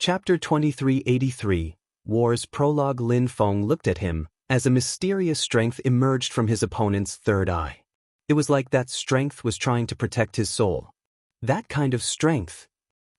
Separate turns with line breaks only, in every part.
Chapter 2383, War's Prologue. Lin Feng looked at him as a mysterious strength emerged from his opponent's third eye. It was like that strength was trying to protect his soul. That kind of strength.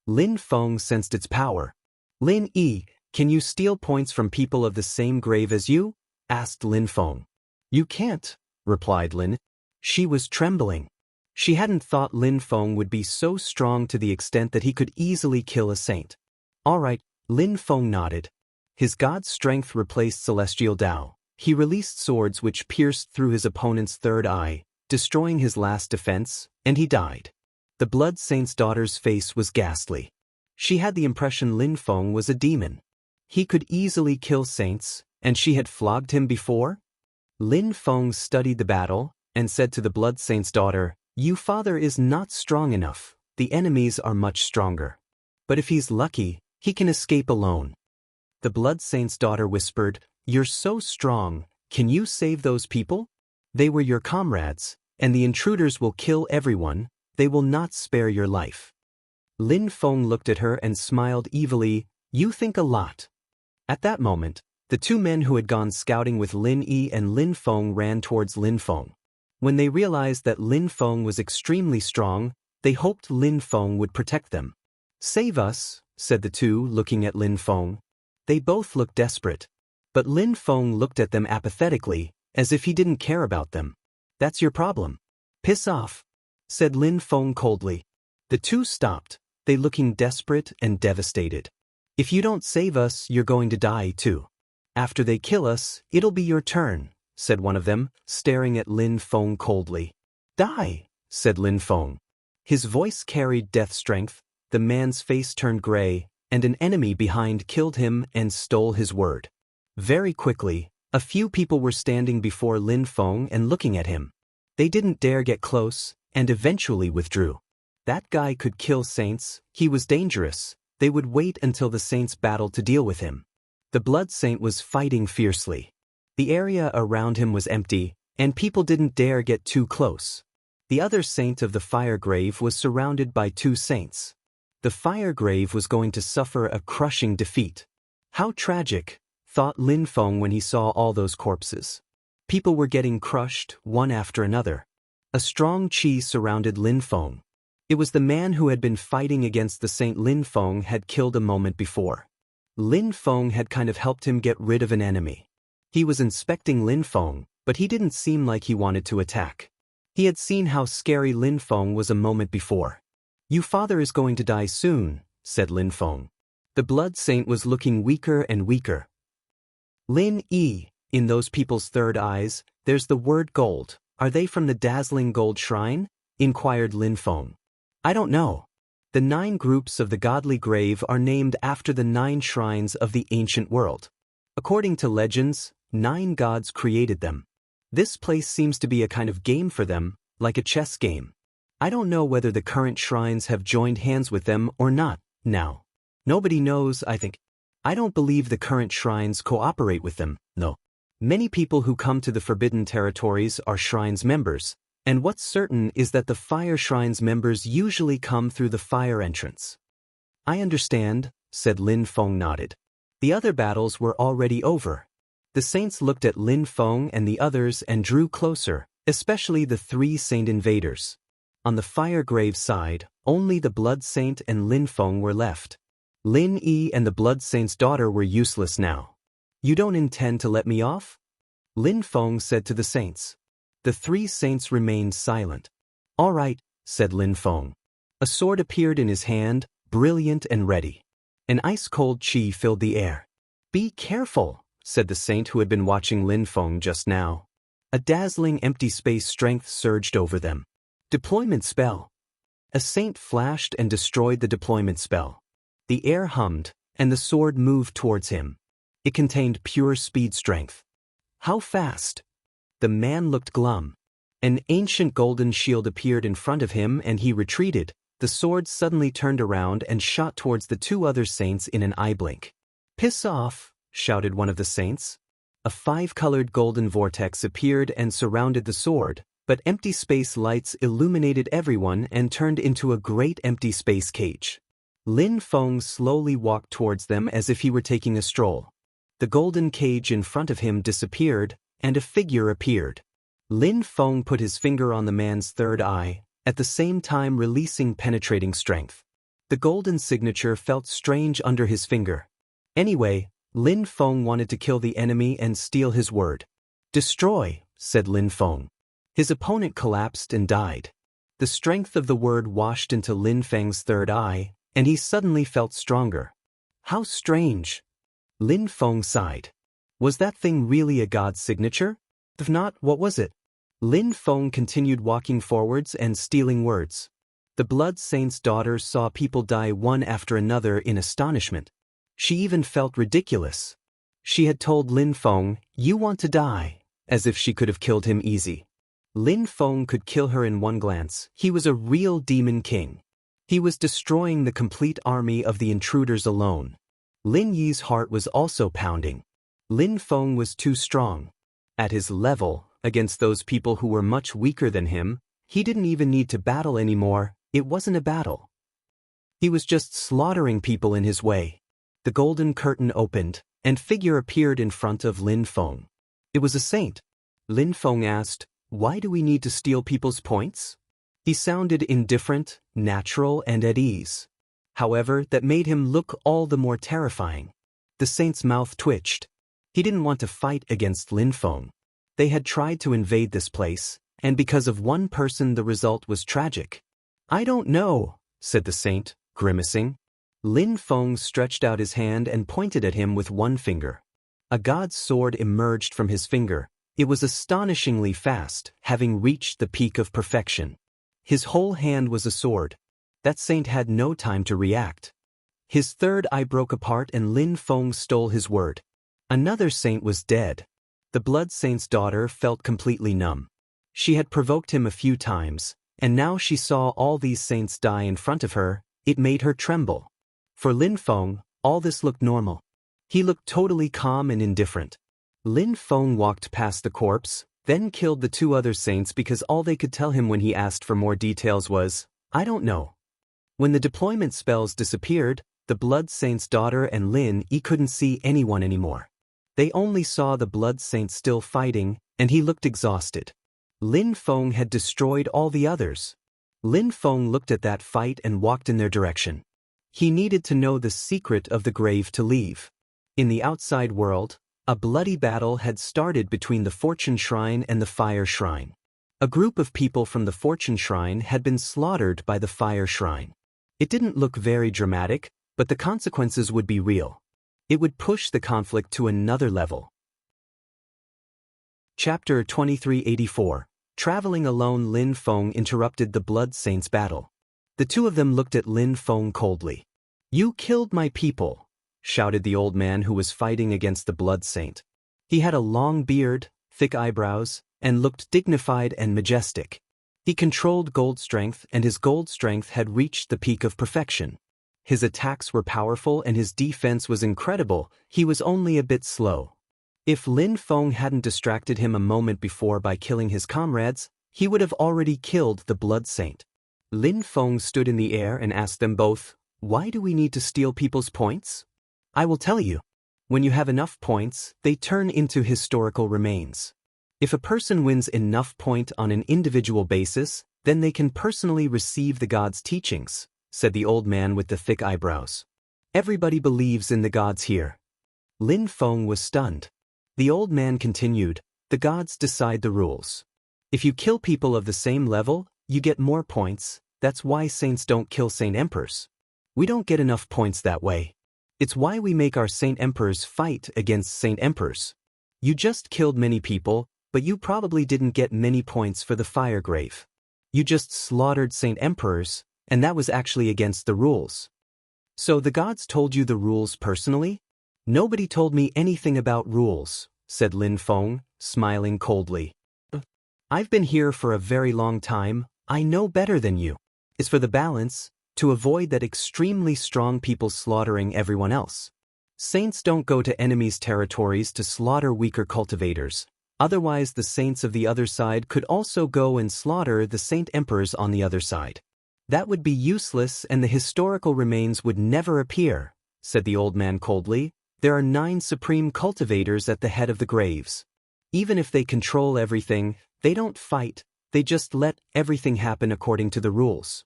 Lin Feng sensed its power. Lin Yi, can you steal points from people of the same grave as you? Asked Lin Feng. You can't, replied Lin. She was trembling. She hadn't thought Lin Feng would be so strong to the extent that he could easily kill a saint. All right, Lin Feng nodded. His god's strength replaced celestial Tao. He released swords which pierced through his opponent's third eye, destroying his last defense, and he died. The Blood Saint's daughter's face was ghastly. She had the impression Lin Feng was a demon. He could easily kill saints, and she had flogged him before? Lin Feng studied the battle, and said to the Blood Saint's daughter, "Your father is not strong enough. The enemies are much stronger. But if he's lucky, he can escape alone." The Blood Saint's daughter whispered, "You're so strong, can you save those people? They were your comrades, and the intruders will kill everyone, they will not spare your life." Lin Feng looked at her and smiled evilly, "You think a lot." At that moment, the two men who had gone scouting with Lin Yi and Lin Feng ran towards Lin Feng. When they realized that Lin Feng was extremely strong, they hoped Lin Feng would protect them. "Save us," said the two, looking at Lin Feng. They both looked desperate. But Lin Feng looked at them apathetically, as if he didn't care about them. "That's your problem. Piss off," said Lin Feng coldly. The two stopped, they looking desperate and devastated. "If you don't save us, you're going to die too. After they kill us, it'll be your turn," said one of them, staring at Lin Feng coldly. "Die," said Lin Feng. His voice carried death strength. The man's face turned gray, and an enemy behind killed him and stole his word. Very quickly, a few people were standing before Lin Feng and looking at him. They didn't dare get close, and eventually withdrew. That guy could kill saints, he was dangerous. They would wait until the saints battled to deal with him. The Blood Saint was fighting fiercely. The area around him was empty, and people didn't dare get too close. The other saint of the fire grave was surrounded by two saints. The fire grave was going to suffer a crushing defeat. How tragic, thought Lin Feng when he saw all those corpses. People were getting crushed, one after another. A strong qi surrounded Lin Feng. It was the man who had been fighting against the saint Lin Feng had killed a moment before. Lin Feng had kind of helped him get rid of an enemy. He was inspecting Lin Feng, but he didn't seem like he wanted to attack. He had seen how scary Lin Feng was a moment before. "Your father is going to die soon," said Lin Feng. The Blood Saint was looking weaker and weaker. "Lin Yi, in those people's third eyes, there's the word gold. Are they from the dazzling gold shrine?" inquired Lin Feng. "I don't know. The 9 groups of the godly grave are named after the 9 shrines of the ancient world. According to legends, 9 gods created them. This place seems to be a kind of game for them, like a chess game. I don't know whether the current shrines have joined hands with them or not, now. Nobody knows, I think. I don't believe the current shrines cooperate with them, no. Many people who come to the Forbidden Territories are shrines members, and what's certain is that the Fire Shrine's members usually come through the fire entrance." "I understand," said Lin Feng nodded. The other battles were already over. The saints looked at Lin Feng and the others and drew closer, especially the 3 saint invaders. On the fire grave side, only the Blood Saint and Lin Feng were left. Lin Yi and the Blood Saint's daughter were useless now. "You don't intend to let me off?" Lin Feng said to the saints. The 3 saints remained silent. "All right," said Lin Feng. A sword appeared in his hand, brilliant and ready. An ice-cold qi filled the air. "Be careful," said the saint who had been watching Lin Feng just now. A dazzling empty space strength surged over them. "Deployment spell." A saint flashed and destroyed the deployment spell. The air hummed, and the sword moved towards him. It contained pure speed strength. "How fast?" The man looked glum. An ancient golden shield appeared in front of him and he retreated. The sword suddenly turned around and shot towards the 2 other saints in an eye blink. "Piss off," shouted one of the saints. A 5-colored golden vortex appeared and surrounded the sword, but empty space lights illuminated everyone and turned into a great empty space cage. Lin Feng slowly walked towards them as if he were taking a stroll. The golden cage in front of him disappeared, and a figure appeared. Lin Feng put his finger on the man's third eye, at the same time releasing penetrating strength. The golden signature felt strange under his finger. Anyway, Lin Feng wanted to kill the enemy and steal his word. "Destroy," said Lin Feng. His opponent collapsed and died. The strength of the word washed into Lin Feng's third eye, and he suddenly felt stronger. How strange! Lin Feng sighed. Was that thing really a god's signature? If not, what was it? Lin Feng continued walking forwards and stealing words. The Blood Saint's daughter saw people die one after another in astonishment. She even felt ridiculous. She had told Lin Feng, "You want to die," as if she could have killed him easy. Lin Feng could kill her in one glance. He was a real demon king. He was destroying the complete army of the intruders alone. Lin Yi's heart was also pounding. Lin Feng was too strong. At his level, against those people who were much weaker than him, he didn't even need to battle anymore. It wasn't a battle. He was just slaughtering people in his way. The golden curtain opened, and figure appeared in front of Lin Feng. It was a saint. Lin Feng asked, "Why do we need to steal people's points?" He sounded indifferent, natural, and at ease. However, that made him look all the more terrifying. The saint's mouth twitched. He didn't want to fight against Lin Feng. They had tried to invade this place, and because of one person the result was tragic. "I don't know," said the saint, grimacing. Lin Feng stretched out his hand and pointed at him with one finger. A god's sword emerged from his finger. It was astonishingly fast, having reached the peak of perfection. His whole hand was a sword. That saint had no time to react. His third eye broke apart and Lin Feng stole his word. Another saint was dead. The Blood Saint's daughter felt completely numb. She had provoked him a few times, and now she saw all these saints die in front of her. It made her tremble. For Lin Feng, all this looked normal. He looked totally calm and indifferent. Lin Feng walked past the corpse, then killed the two other saints because all they could tell him when he asked for more details was, "I don't know." When the deployment spells disappeared, the Blood Saint's daughter and Lin Yi couldn't see anyone anymore. They only saw the Blood Saint still fighting, and he looked exhausted. Lin Feng had destroyed all the others. Lin Feng looked at that fight and walked in their direction. He needed to know the secret of the grave to leave. In the outside world, a bloody battle had started between the Fortune Shrine and the Fire Shrine. A group of people from the Fortune Shrine had been slaughtered by the Fire Shrine. It didn't look very dramatic, but the consequences would be real. It would push the conflict to another level. Chapter 2384. Traveling alone. Lin Feng interrupted the Blood Saints' battle. The two of them looked at Lin Feng coldly. "You killed my people," shouted the old man who was fighting against the Blood Saint. He had a long beard, thick eyebrows, and looked dignified and majestic. He controlled gold strength, and his gold strength had reached the peak of perfection. His attacks were powerful and his defense was incredible. He was only a bit slow. If Lin Feng hadn't distracted him a moment before by killing his comrades, he would have already killed the Blood Saint. Lin Feng stood in the air and asked them both, "Why do we need to steal people's points?" "I will tell you. When you have enough points, they turn into historical remains. If a person wins enough point on an individual basis, then they can personally receive the god's teachings," said the old man with the thick eyebrows. "Everybody believes in the gods here." Lin Feng was stunned. The old man continued, "The gods decide the rules. If you kill people of the same level, you get more points. That's why saints don't kill saint emperors. We don't get enough points that way. It's why we make our saint emperors fight against saint emperors. You just killed many people, but you probably didn't get many points for the fire grave. You just slaughtered saint emperors, and that was actually against the rules. So the gods told you the rules personally?" "Nobody told me anything about rules," said Lin Feng, smiling coldly. "I've been here for a very long time. I know better than you. It's for the balance, to avoid that extremely strong people slaughtering everyone else. Saints don't go to enemies' territories to slaughter weaker cultivators. Otherwise the saints of the other side could also go and slaughter the saint emperors on the other side. That would be useless and the historical remains would never appear, said the old man coldly. There are 9 supreme cultivators at the head of the graves. Even if they control everything, they don't fight, they just let everything happen according to the rules.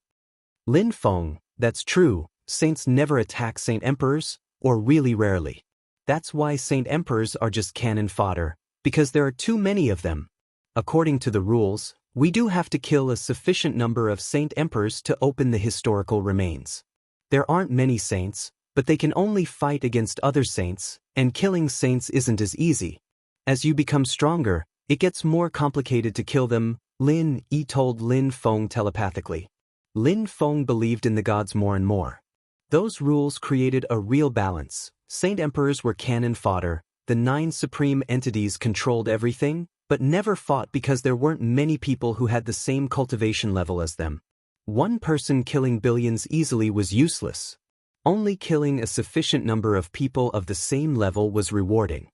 Lin Feng, that's true, saints never attack saint emperors, or really rarely. That's why saint emperors are just cannon fodder, because there are too many of them. According to the rules, we do have to kill a sufficient number of saint emperors to open the historical remains. There aren't many saints, but they can only fight against other saints, and killing saints isn't as easy. As you become stronger, it gets more complicated to kill them, Lin Yi told Lin Feng telepathically. Lin Feng believed in the gods more and more. Those rules created a real balance. Saint emperors were cannon fodder, the 9 supreme entities controlled everything, but never fought because there weren't many people who had the same cultivation level as them. One person killing billions easily was useless. Only killing a sufficient number of people of the same level was rewarding.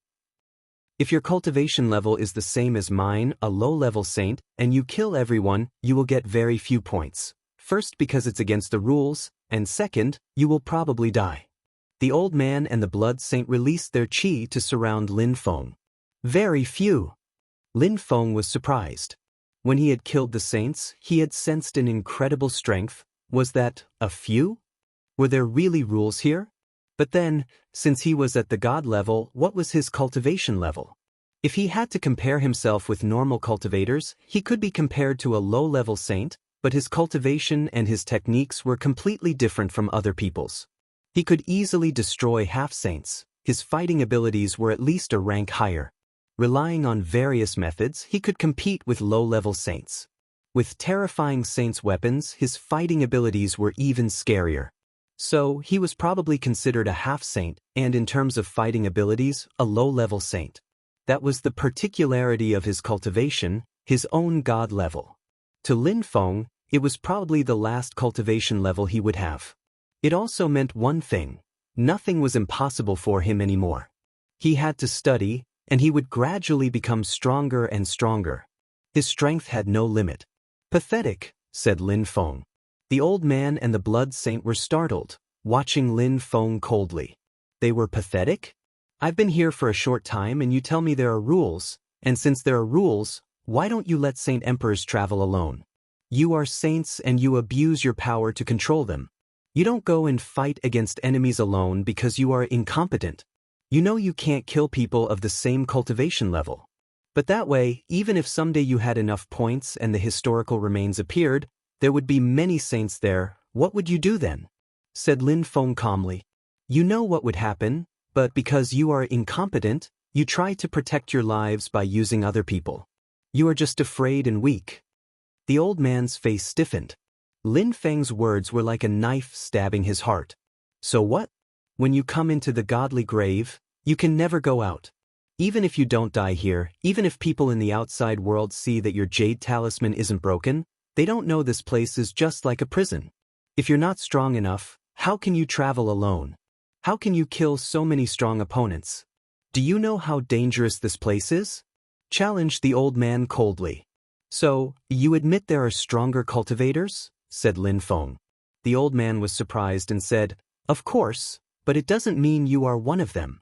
If your cultivation level is the same as mine, a low-level saint, and you kill everyone, you will get very few points. First, because it's against the rules, and second, you will probably die. The old man and the blood saint released their qi to surround Lin Feng. Very few. Lin Feng was surprised. When he had killed the saints, he had sensed an incredible strength. Was that a few? Were there really rules here? But then, since he was at the god level, what was his cultivation level? If he had to compare himself with normal cultivators, he could be compared to a low-level saint, but his cultivation and his techniques were completely different from other people's. He could easily destroy half-saints. His fighting abilities were at least a rank higher. Relying on various methods, he could compete with low-level saints. With terrifying saints' weapons, his fighting abilities were even scarier. So, he was probably considered a half-saint, and in terms of fighting abilities, a low-level saint. That was the particularity of his cultivation, his own god level. To Lin Feng, it was probably the last cultivation level he would have. It also meant one thing: nothing was impossible for him anymore. He had to study, and he would gradually become stronger and stronger. His strength had no limit. Pathetic, said Lin Feng. The old man and the blood saint were startled, watching Lin Feng coldly. They were pathetic? I've been here for a short time and you tell me there are rules, and since there are rules, why don't you let saint emperors travel alone? You are saints and you abuse your power to control them. You don't go and fight against enemies alone because you are incompetent. You know you can't kill people of the same cultivation level. But that way, even if someday you had enough points and the historical remains appeared, there would be many saints there. What would you do then? Said Lin Feng calmly. You know what would happen, but because you are incompetent, you try to protect your lives by using other people. You are just afraid and weak. The old man's face stiffened. Lin Feng's words were like a knife stabbing his heart. So what? When you come into the godly grave, you can never go out. Even if you don't die here, even if people in the outside world see that your jade talisman isn't broken, they don't know this place is just like a prison. If you're not strong enough, how can you travel alone? How can you kill so many strong opponents? Do you know how dangerous this place is? Challenged the old man coldly. So, you admit there are stronger cultivators? Said Lin Feng. The old man was surprised and said, Of course, but it doesn't mean you are one of them.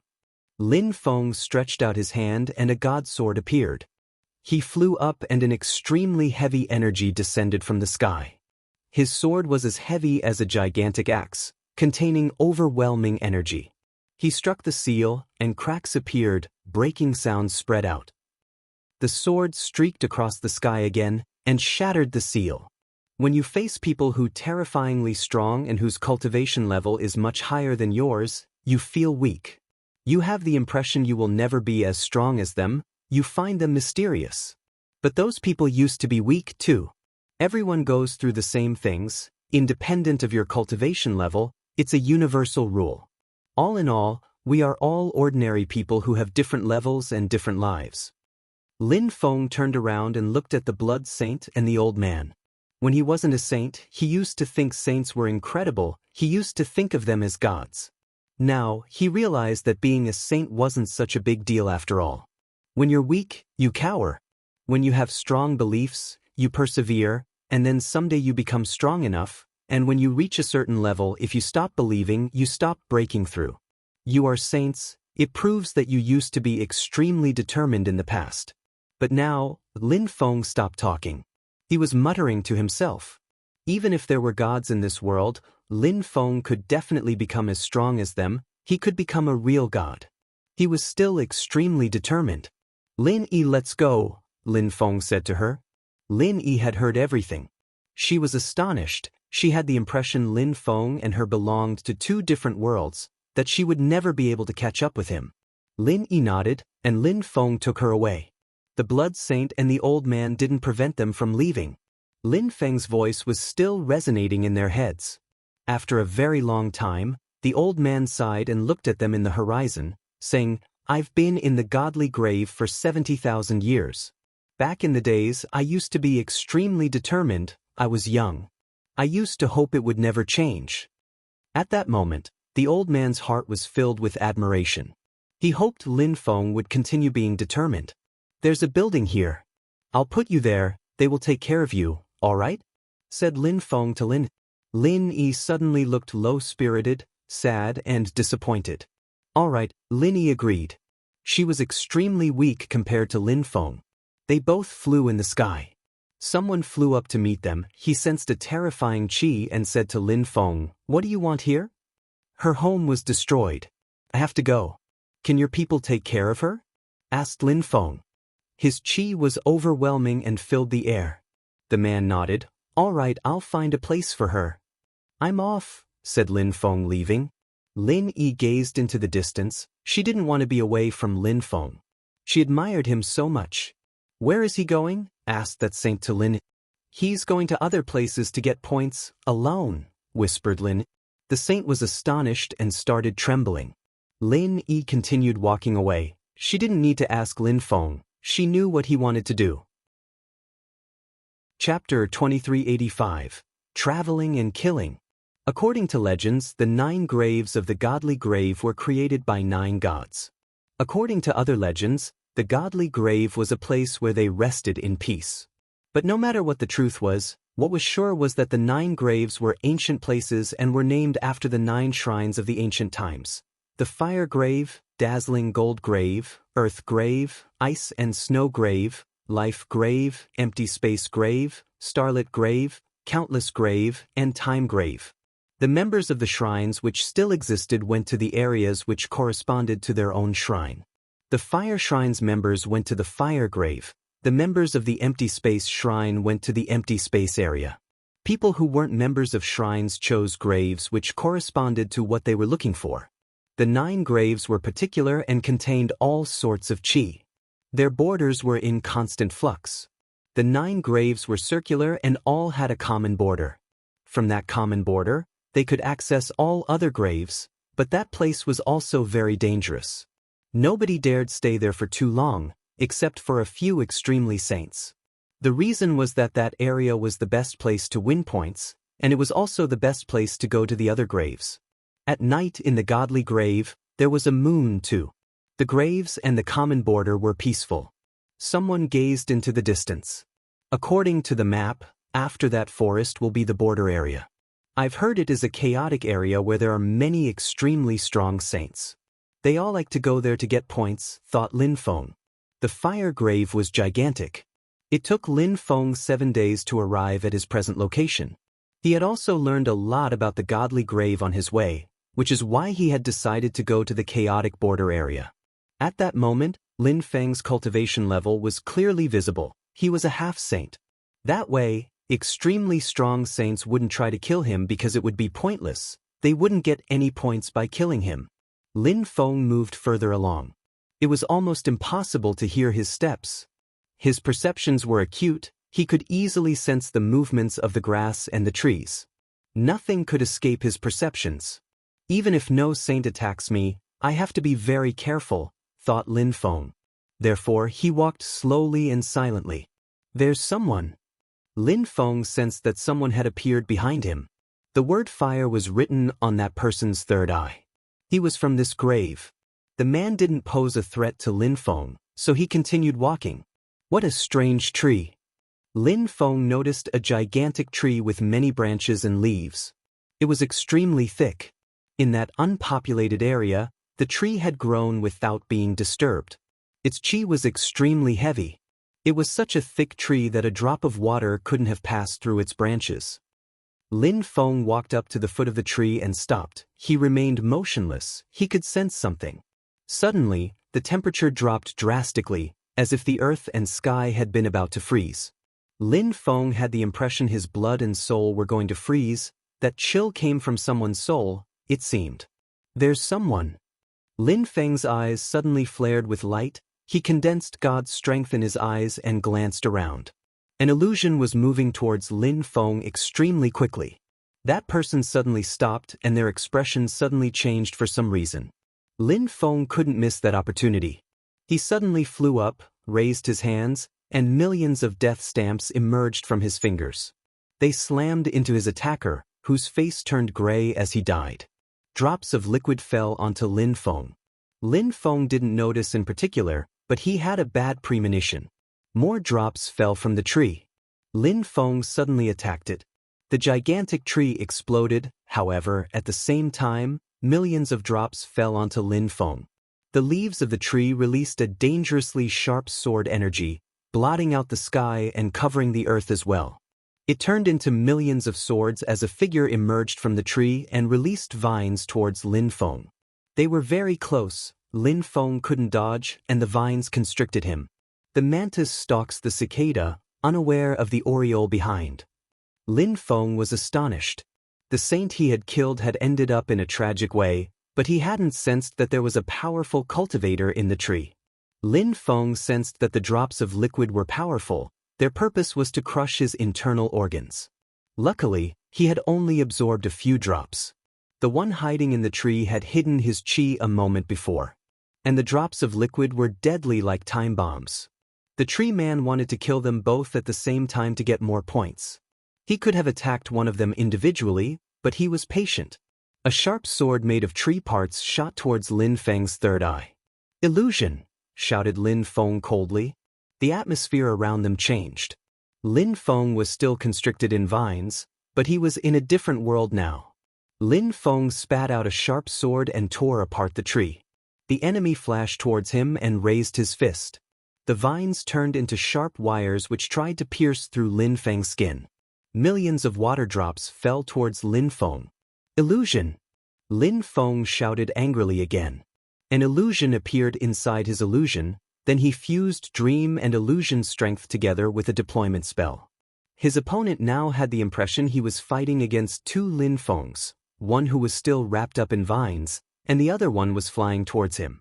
Lin Feng stretched out his hand and a god sword appeared. He flew up and an extremely heavy energy descended from the sky. His sword was as heavy as a gigantic axe, containing overwhelming energy. He struck the seal, and cracks appeared, breaking sounds spread out. The sword streaked across the sky again, and shattered the seal. When you face people who are terrifyingly strong and whose cultivation level is much higher than yours, you feel weak. You have the impression you will never be as strong as them. You find them mysterious. But those people used to be weak too. Everyone goes through the same things, independent of your cultivation level. It's a universal rule. All in all, we are all ordinary people who have different levels and different lives. Lin Feng turned around and looked at the blood saint and the old man. When he wasn't a saint, he used to think saints were incredible. He used to think of them as gods. Now, he realized that being a saint wasn't such a big deal after all. When you're weak, you cower. When you have strong beliefs, you persevere, and then someday you become strong enough, And when you reach a certain level, if you stop believing, you stop breaking through. You are saints. It proves that you used to be extremely determined in the past. But now, Lin Feng stopped talking. He was muttering to himself. Even if there were gods in this world, Lin Feng could definitely become as strong as them. He could become a real god. He was still extremely determined. Lin Yi, let's go, Lin Feng said to her. Lin Yi had heard everything. She was astonished. She had the impression Lin Feng and her belonged to two different worlds, that she would never be able to catch up with him. Lin Yi nodded, and Lin Feng took her away. The blood saint and the old man didn't prevent them from leaving. Lin Feng's voice was still resonating in their heads. After a very long time, the old man sighed and looked at them in the horizon, saying, I've been in the godly grave for 70,000 years. Back in the days, I used to be extremely determined. I was young. I used to hope it would never change. At that moment, the old man's heart was filled with admiration. He hoped Lin Feng would continue being determined. There's a building here. I'll put you there, they will take care of you, all right? Said Lin Feng to Lin. Lin Yi suddenly looked low-spirited, sad, and disappointed. All right, Lin Yi agreed. She was extremely weak compared to Lin Feng. They both flew in the sky. Someone flew up to meet them. He sensed a terrifying qi and said to Lin Feng, What do you want here? Her home was destroyed. I have to go. Can your people take care of her? Asked Lin Feng. His qi was overwhelming and filled the air. The man nodded. All right, I'll find a place for her. I'm off, said Lin Feng, leaving. Lin Yi gazed into the distance. She didn't want to be away from Lin Feng. She admired him so much. Where is he going? Asked that saint to Lin. He's going to other places to get points, alone, whispered Lin. The saint was astonished and started trembling. Lin Yi continued walking away. She didn't need to ask Lin Feng. She knew what he wanted to do. Chapter 2385. Traveling and Killing. According to legends, the 9 graves of the godly grave were created by 9 gods. According to other legends, the godly grave was a place where they rested in peace. But no matter what the truth was, what was sure was that the 9 graves were ancient places and were named after the 9 shrines of the ancient times. The fire grave, dazzling gold grave, earth grave, ice and snow grave, life grave, empty space grave, starlit grave, countless grave, and time grave. The members of the shrines which still existed went to the areas which corresponded to their own shrine. The fire shrine's members went to the fire grave. The members of the empty space shrine went to the empty space area. People who weren't members of shrines chose graves which corresponded to what they were looking for. The 9 graves were particular and contained all sorts of qi. Their borders were in constant flux. The 9 graves were circular and all had a common border. From that common border, they could access all other graves, but that place was also very dangerous. Nobody dared stay there for too long, except for a few extremely saints. The reason was that that area was the best place to win points, and it was also the best place to go to the other graves. At night in the godly grave, there was a moon too. The graves and the common border were peaceful. Someone gazed into the distance. According to the map, after that forest will be the border area. I've heard it is a chaotic area where there are many extremely strong saints. They all like to go there to get points, thought Lin Feng. The fire grave was gigantic. It took Lin Feng 7 days to arrive at his present location. He had also learned a lot about the godly grave on his way, which is why he had decided to go to the chaotic border area. At that moment, Lin Feng's cultivation level was clearly visible. He was a half-saint. That way, extremely strong saints wouldn't try to kill him because it would be pointless. They wouldn't get any points by killing him. Lin Feng moved further along. It was almost impossible to hear his steps. His perceptions were acute. He could easily sense the movements of the grass and the trees. Nothing could escape his perceptions. Even if no saint attacks me, I have to be very careful, thought Lin Feng. Therefore, he walked slowly and silently. There's someone. Lin Feng sensed that someone had appeared behind him. The word fire was written on that person's third eye. He was from this grave. The man didn't pose a threat to Lin Feng, so he continued walking. What a strange tree. Lin Feng noticed a gigantic tree with many branches and leaves. It was extremely thick. In that unpopulated area, the tree had grown without being disturbed. Its chi was extremely heavy. It was such a thick tree that a drop of water couldn't have passed through its branches. Lin Feng walked up to the foot of the tree and stopped. He remained motionless. He could sense something. Suddenly, the temperature dropped drastically, as if the earth and sky had been about to freeze. Lin Feng had the impression his blood and soul were going to freeze. That chill came from someone's soul, it seemed. There's someone. Lin Feng's eyes suddenly flared with light. He condensed God's strength in his eyes and glanced around. An illusion was moving towards Lin Feng extremely quickly. That person suddenly stopped and their expression suddenly changed for some reason. Lin Feng couldn't miss that opportunity. He suddenly flew up, raised his hands, and millions of death stamps emerged from his fingers. They slammed into his attacker, whose face turned gray as he died. Drops of liquid fell onto Lin Feng. Lin Feng didn't notice in particular, but he had a bad premonition. More drops fell from the tree. Lin Feng suddenly attacked it. The gigantic tree exploded, however, at the same time, millions of drops fell onto Lin Feng. The leaves of the tree released a dangerously sharp sword energy, blotting out the sky and covering the earth as well. It turned into millions of swords as a figure emerged from the tree and released vines towards Lin Feng. They were very close. Lin Feng couldn't dodge, and the vines constricted him. The mantis stalks the cicada, unaware of the aureole behind. Lin Feng was astonished. The saint he had killed had ended up in a tragic way, but he hadn't sensed that there was a powerful cultivator in the tree. Lin Feng sensed that the drops of liquid were powerful. Their purpose was to crush his internal organs. Luckily, he had only absorbed a few drops. The one hiding in the tree had hidden his chi a moment before. And the drops of liquid were deadly like time bombs. The tree man wanted to kill them both at the same time to get more points. He could have attacked one of them individually, but he was patient. A sharp sword made of tree parts shot towards Lin Feng's third eye. "Illusion!" shouted Lin Feng coldly. The atmosphere around them changed. Lin Feng was still constricted in vines, but he was in a different world now. Lin Feng spat out a sharp sword and tore apart the tree. The enemy flashed towards him and raised his fist. The vines turned into sharp wires which tried to pierce through Lin Feng's skin. Millions of water drops fell towards Lin Feng. "Illusion!" Lin Feng shouted angrily again. An illusion appeared inside his illusion, then he fused dream and illusion strength together with a deployment spell. His opponent now had the impression he was fighting against two Lin Fengs, one who was still wrapped up in vines, and the other one was flying towards him.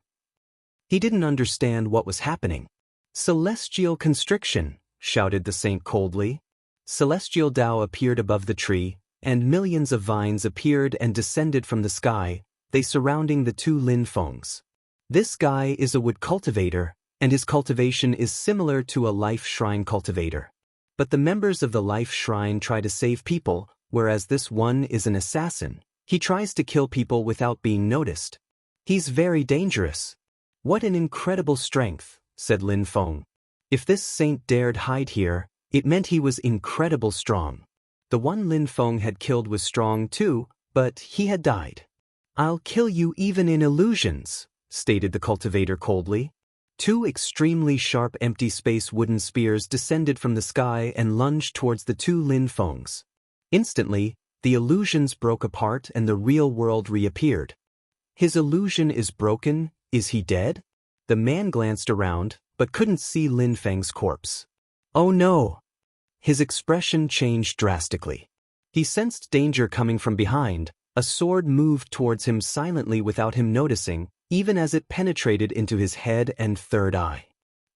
He didn't understand what was happening. "Celestial constriction!" shouted the saint coldly. Celestial Tao appeared above the tree, and millions of vines appeared and descended from the sky, they surrounding the two Lin Fengs. This guy is a wood cultivator, and his cultivation is similar to a life shrine cultivator. But the members of the life shrine try to save people, whereas this one is an assassin. He tries to kill people without being noticed. He's very dangerous. "What an incredible strength," said Lin Feng. If this saint dared hide here, it meant he was incredible strong. The one Lin Feng had killed was strong too, but he had died. "I'll kill you even in illusions," stated the cultivator coldly. Two extremely sharp empty space wooden spears descended from the sky and lunged towards the two Lin Fengs. Instantly, the illusions broke apart and the real world reappeared. "His illusion is broken, is he dead?" The man glanced around, but couldn't see Lin Feng's corpse. "Oh no!" His expression changed drastically. He sensed danger coming from behind. A sword moved towards him silently without him noticing, even as it penetrated into his head and third eye.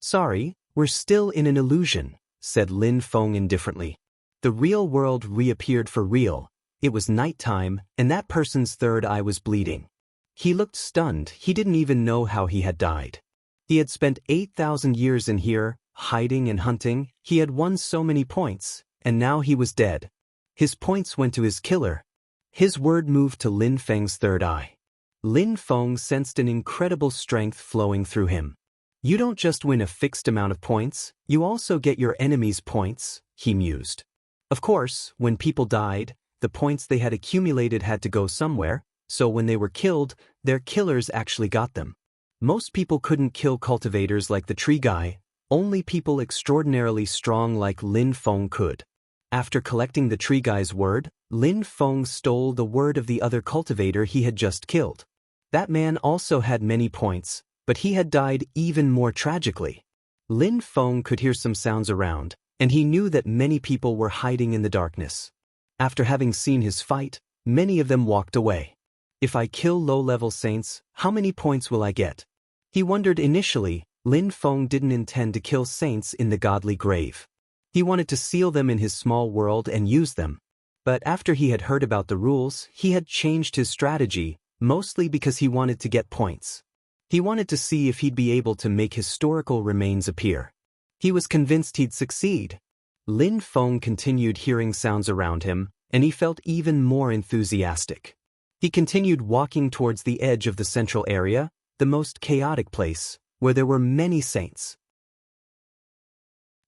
"Sorry, we're still in an illusion," said Lin Feng indifferently. The real world reappeared for real. It was nighttime, and that person's third eye was bleeding. He looked stunned. He didn't even know how he had died. He had spent 8,000 years in here, hiding and hunting. He had won so many points, and now he was dead. His points went to his killer. His word moved to Lin Feng's third eye. Lin Feng sensed an incredible strength flowing through him. "You don't just win a fixed amount of points, you also get your enemy's points," he mused. Of course, when people died, the points they had accumulated had to go somewhere, so when they were killed, their killers actually got them. Most people couldn't kill cultivators like the tree guy, only people extraordinarily strong like Lin Feng could. After collecting the tree guy's word, Lin Feng stole the word of the other cultivator he had just killed. That man also had many points, but he had died even more tragically. Lin Feng could hear some sounds around, and he knew that many people were hiding in the darkness. After having seen his fight, many of them walked away. If I kill low-level saints, how many points will I get? He wondered initially. Lin Feng didn't intend to kill saints in the godly grave. He wanted to seal them in his small world and use them. But after he had heard about the rules, he had changed his strategy, mostly because he wanted to get points. He wanted to see if he'd be able to make historical remains appear. He was convinced he'd succeed. Lin Feng continued hearing sounds around him, and he felt even more enthusiastic. He continued walking towards the edge of the central area, the most chaotic place, where there were many saints.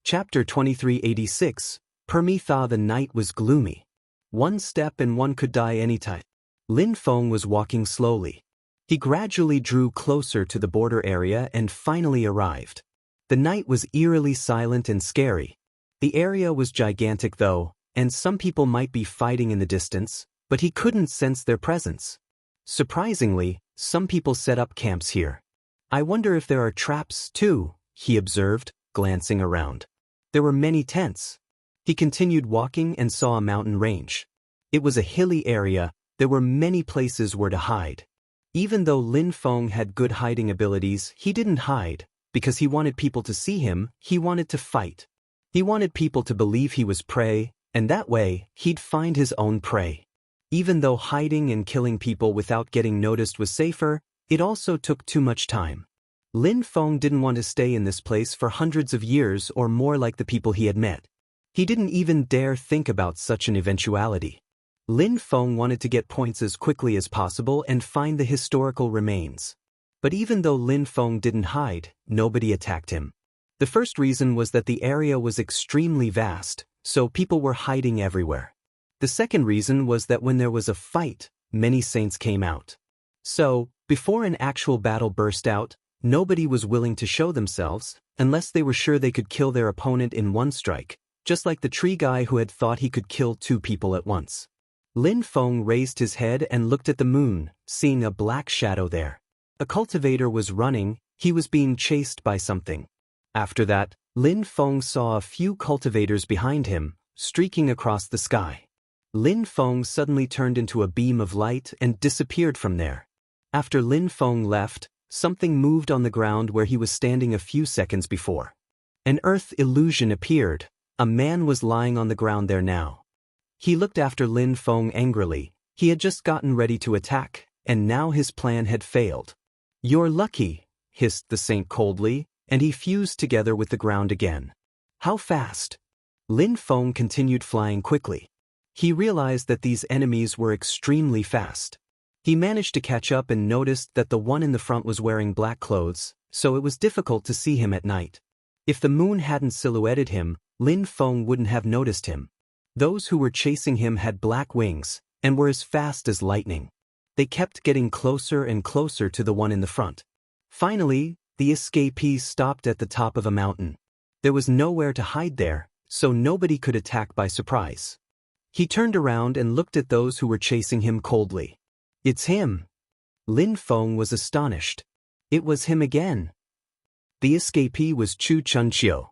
Chapter 2386, Permitha. The night was gloomy. One step and one could die anytime. Lin Feng was walking slowly. He gradually drew closer to the border area and finally arrived. The night was eerily silent and scary. The area was gigantic though, and some people might be fighting in the distance, but he couldn't sense their presence. Surprisingly, some people set up camps here. I wonder if there are traps too, he observed, glancing around. There were many tents. He continued walking and saw a mountain range. It was a hilly area. There were many places where to hide. Even though Lin Feng had good hiding abilities, he didn't hide, because he wanted people to see him. He wanted to fight. He wanted people to believe he was prey, and that way, he'd find his own prey. Even though hiding and killing people without getting noticed was safer, it also took too much time. Lin Feng didn't want to stay in this place for hundreds of years or more like the people he had met. He didn't even dare think about such an eventuality. Lin Feng wanted to get points as quickly as possible and find the historical remains. But even though Lin Feng didn't hide, nobody attacked him. The first reason was that the area was extremely vast, so people were hiding everywhere. The second reason was that when there was a fight, many saints came out. So, before an actual battle burst out, nobody was willing to show themselves, unless they were sure they could kill their opponent in one strike, just like the tree guy who had thought he could kill two people at once. Lin Feng raised his head and looked at the moon, seeing a black shadow there. A cultivator was running. He was being chased by something. After that, Lin Feng saw a few cultivators behind him, streaking across the sky. Lin Feng suddenly turned into a beam of light and disappeared from there. After Lin Feng left, something moved on the ground where he was standing a few seconds before. An earth illusion appeared. A man was lying on the ground there now. He looked after Lin Feng angrily. He had just gotten ready to attack, and now his plan had failed. "You're lucky," hissed the saint coldly, and he fused together with the ground again. "How fast?" Lin Feng continued flying quickly. He realized that these enemies were extremely fast. He managed to catch up and noticed that the one in the front was wearing black clothes, so it was difficult to see him at night. If the moon hadn't silhouetted him, Lin Feng wouldn't have noticed him. Those who were chasing him had black wings, and were as fast as lightning. They kept getting closer and closer to the one in the front. Finally, the escapees stopped at the top of a mountain. There was nowhere to hide there, so nobody could attack by surprise. He turned around and looked at those who were chasing him coldly. "It's him." Lin Feng was astonished. It was him again. The escapee was Chu Chunqiu.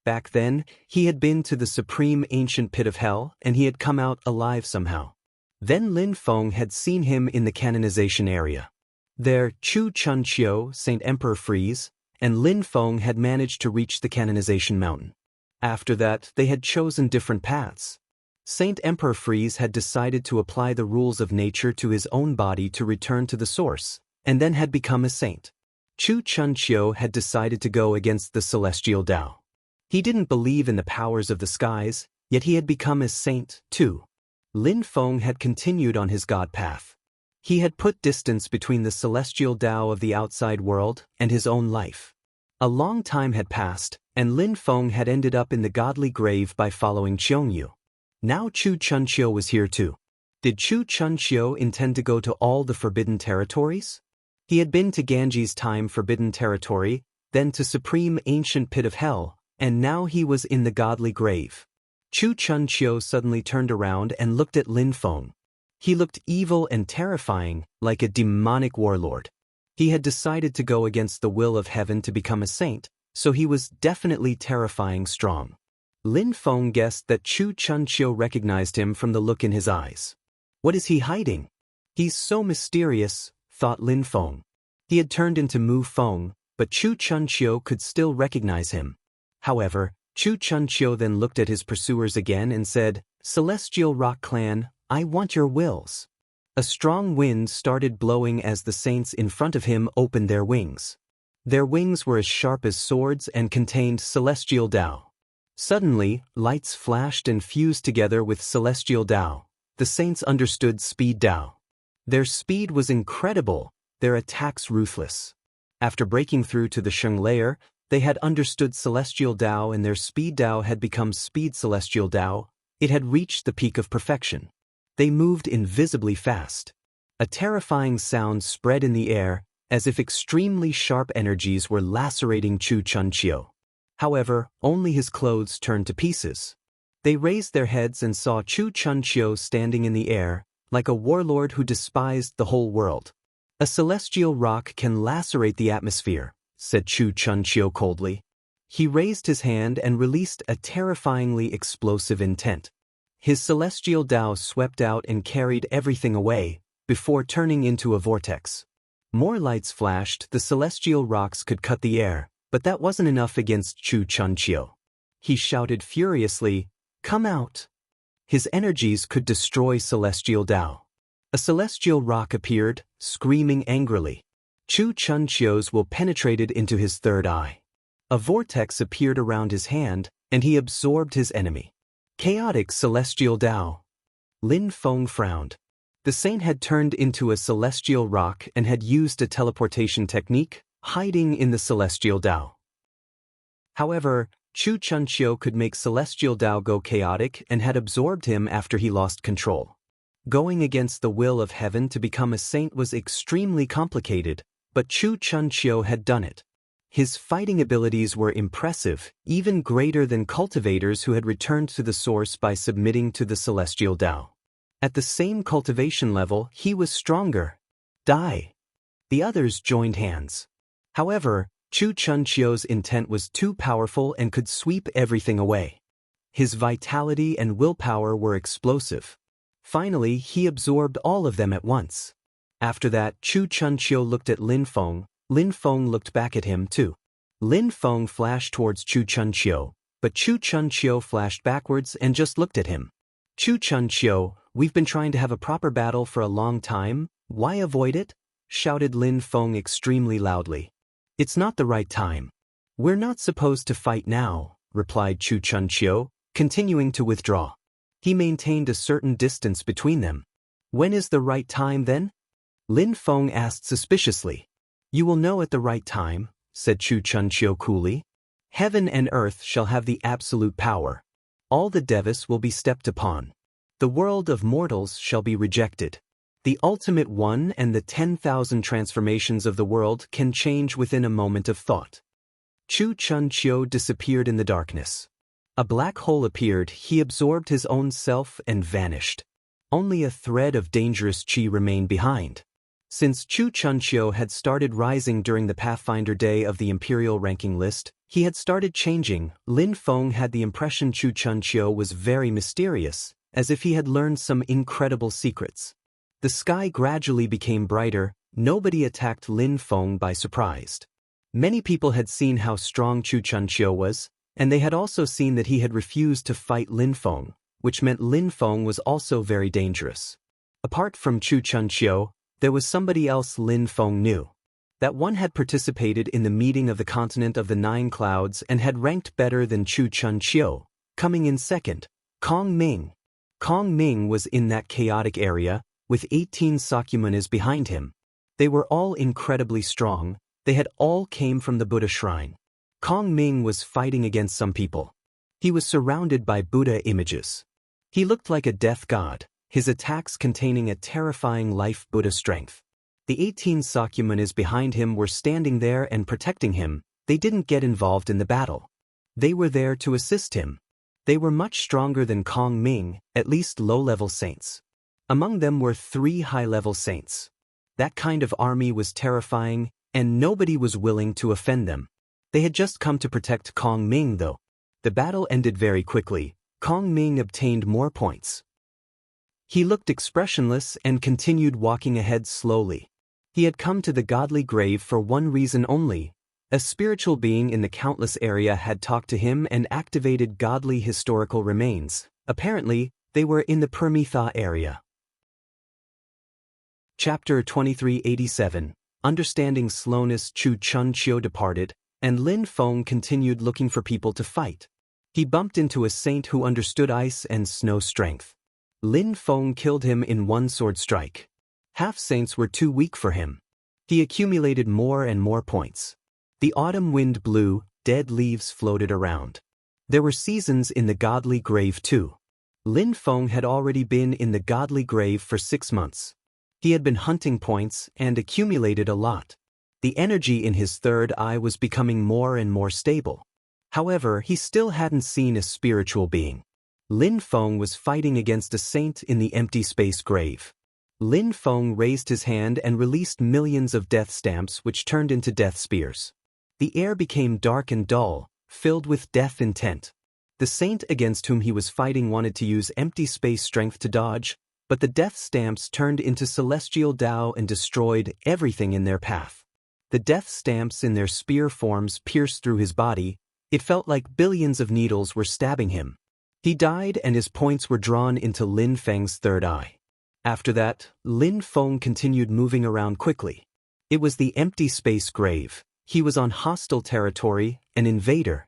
Back then, he had been to the supreme ancient pit of hell, and he had come out alive somehow. Then Lin Feng had seen him in the canonization area. There, Chu Chunqiu, Saint Emperor Freeze, and Lin Feng had managed to reach the canonization mountain. After that, they had chosen different paths. Saint Emperor Freeze had decided to apply the rules of nature to his own body to return to the source, and then had become a saint. Chu Chunqiu had decided to go against the celestial Tao. He didn't believe in the powers of the skies, yet he had become a saint, too. Lin Feng had continued on his God path. He had put distance between the celestial Tao of the outside world and his own life. A long time had passed, and Lin Feng had ended up in the godly grave by following Qiongyu. Now Chu Chunqiu was here too. Did Chu Chunqiu intend to go to all the forbidden territories? He had been to Ganji's time forbidden territory, then to supreme ancient pit of hell, and now he was in the godly grave. Chu Chunqiu suddenly turned around and looked at Lin Feng. He looked evil and terrifying, like a demonic warlord. He had decided to go against the will of heaven to become a saint, so he was definitely terrifying strong. Lin Feng guessed that Chu Chunqiu recognized him from the look in his eyes. What is he hiding? He's so mysterious, thought Lin Feng. He had turned into Mu Feng, but Chu Chunqiu could still recognize him. However, Chu Chunqiu then looked at his pursuers again and said, "Celestial Rock Clan, I want your wills." A strong wind started blowing as the saints in front of him opened their wings. Their wings were as sharp as swords and contained celestial Tao. Suddenly, lights flashed and fused together with celestial Tao. The saints understood speed Tao. Their speed was incredible, their attacks ruthless. After breaking through to the Sheng layer, they had understood celestial Tao and their speed Tao had become speed celestial Tao. It had reached the peak of perfection. They moved invisibly fast. A terrifying sound spread in the air, as if extremely sharp energies were lacerating Chu Chunqiu. However, only his clothes turned to pieces. They raised their heads and saw Chu Chunqiu standing in the air, like a warlord who despised the whole world. "A celestial rock can lacerate the atmosphere," said Chu Chunqiu coldly. He raised his hand and released a terrifyingly explosive intent. His celestial Tao swept out and carried everything away, before turning into a vortex. More lights flashed, the celestial rocks could cut the air, but that wasn't enough against Chu Chunqiu. He shouted furiously, "Come out!" His energies could destroy celestial Tao. A celestial rock appeared, screaming angrily. Chu Chunqiu's will penetrated into his third eye. A vortex appeared around his hand, and he absorbed his enemy. Chaotic celestial Tao. Lin Feng frowned. The saint had turned into a celestial rock and had used a teleportation technique, hiding in the celestial Tao. However, Chu Chunqiu could make celestial Tao go chaotic and had absorbed him after he lost control. Going against the will of heaven to become a saint was extremely complicated, but Chu Chunqiu had done it. His fighting abilities were impressive, even greater than cultivators who had returned to the source by submitting to the celestial Tao. At the same cultivation level, he was stronger. Die. The others joined hands. However, Chu Chunqiu's intent was too powerful and could sweep everything away. His vitality and willpower were explosive. Finally, he absorbed all of them at once. After that, Chu Chunqiu looked at Lin Feng. Lin Feng looked back at him too. Lin Feng flashed towards Chu Chunqiu, but Chu Chunqiu flashed backwards and just looked at him. "Chu Chunqiu, we've been trying to have a proper battle for a long time, why avoid it?" shouted Lin Feng extremely loudly. "It's not the right time. We're not supposed to fight now," replied Chu Chunqiu, continuing to withdraw. He maintained a certain distance between them. "When is the right time then?" Lin Feng asked suspiciously. "You will know at the right time," said Chu Chunqiu coolly. "Heaven and earth shall have the absolute power. All the devas will be stepped upon. The world of mortals shall be rejected. The ultimate one and the 10,000 transformations of the world can change within a moment of thought." Chu Chunqiu disappeared in the darkness. A black hole appeared, he absorbed his own self and vanished. Only a thread of dangerous qi remained behind. Since Chu Chunqiu had started rising during the Pathfinder Day of the Imperial ranking list, he had started changing. Lin Feng had the impression Chu Chunqiu was very mysterious, as if he had learned some incredible secrets. The sky gradually became brighter, nobody attacked Lin Feng by surprise. Many people had seen how strong Chu Chunqiu was, and they had also seen that he had refused to fight Lin Feng, which meant Lin Feng was also very dangerous. Apart from Chu Chunqiu, there was somebody else Lin Feng knew. That one had participated in the meeting of the continent of the 9 clouds and had ranked better than Chu Chunqiu, coming in second. Kong Ming. Kong Ming was in that chaotic area, with 18 Sakyamanas behind him. They were all incredibly strong, they had all came from the Buddha shrine. Kong Ming was fighting against some people. He was surrounded by Buddha images. He looked like a death god, his attacks containing a terrifying life Buddha strength. The 18 Sakyamanis behind him were standing there and protecting him. They didn't get involved in the battle. They were there to assist him. They were much stronger than Kong Ming, at least low-level saints. Among them were 3 high-level saints. That kind of army was terrifying, and nobody was willing to offend them. They had just come to protect Kong Ming though. The battle ended very quickly. Kong Ming obtained more points. He looked expressionless and continued walking ahead slowly. He had come to the godly grave for one reason only. A spiritual being in the countless area had talked to him and activated godly historical remains. Apparently, they were in the Permitha area. Chapter 2387. Understanding slowness. Chu Chun Chiu departed, and Lin Feng continued looking for people to fight. He bumped into a saint who understood ice and snow strength. Lin Feng killed him in one sword strike. Half-saints were too weak for him. He accumulated more and more points. The autumn wind blew, dead leaves floated around. There were seasons in the godly grave too. Lin Feng had already been in the godly grave for 6 months. He had been hunting points and accumulated a lot. The energy in his third eye was becoming more and more stable. However, he still hadn't seen a spiritual being. Lin Feng was fighting against a saint in the empty space grave. Lin Feng raised his hand and released millions of death stamps which turned into death spears. The air became dark and dull, filled with death intent. The saint against whom he was fighting wanted to use empty space strength to dodge, but the death stamps turned into celestial Tao and destroyed everything in their path. The death stamps in their spear forms pierced through his body. It felt like billions of needles were stabbing him. He died and his points were drawn into Lin Feng's third eye. After that, Lin Feng continued moving around quickly. It was the empty space grave. He was on hostile territory, an invader.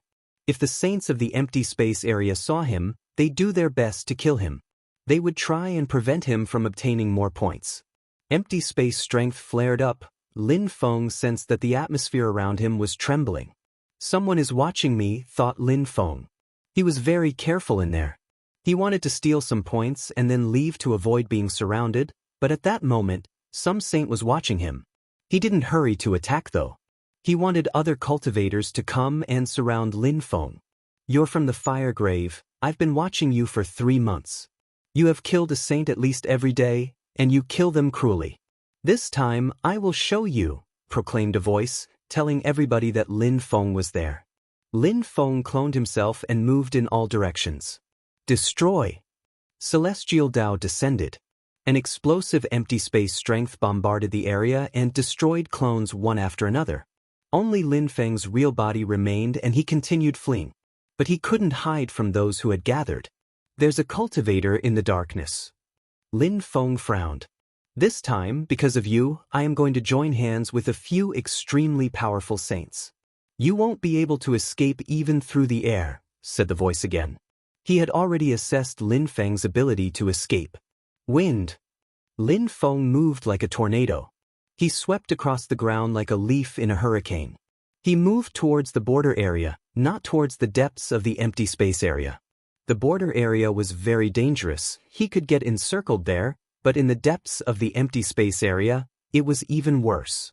If the saints of the empty space area saw him, they'd do their best to kill him. They would try and prevent him from obtaining more points. Empty space strength flared up. Lin Feng sensed that the atmosphere around him was trembling. Someone is watching me, thought Lin Feng. He was very careful in there. He wanted to steal some points and then leave to avoid being surrounded, but at that moment, some saint was watching him. He didn't hurry to attack though. He wanted other cultivators to come and surround Lin Feng. You're from the fire grave. I've been watching you for 3 months. You have killed a saint at least every day, and you kill them cruelly. This time, I will show you, proclaimed a voice, telling everybody that Lin Feng was there. Lin Feng cloned himself and moved in all directions. Destroy! Celestial Tao descended. An explosive empty space strength bombarded the area and destroyed clones one after another. Only Lin Feng's real body remained and he continued fleeing. But he couldn't hide from those who had gathered. There's a cultivator in the darkness. Lin Feng frowned. This time, because of you, I am going to join hands with a few extremely powerful saints. You won't be able to escape even through the air, said the voice again. He had already assessed Lin Feng's ability to escape. Wind. Lin Feng moved like a tornado. He swept across the ground like a leaf in a hurricane. He moved towards the border area, not towards the depths of the empty space area. The border area was very dangerous. He could get encircled there, but in the depths of the empty space area, it was even worse.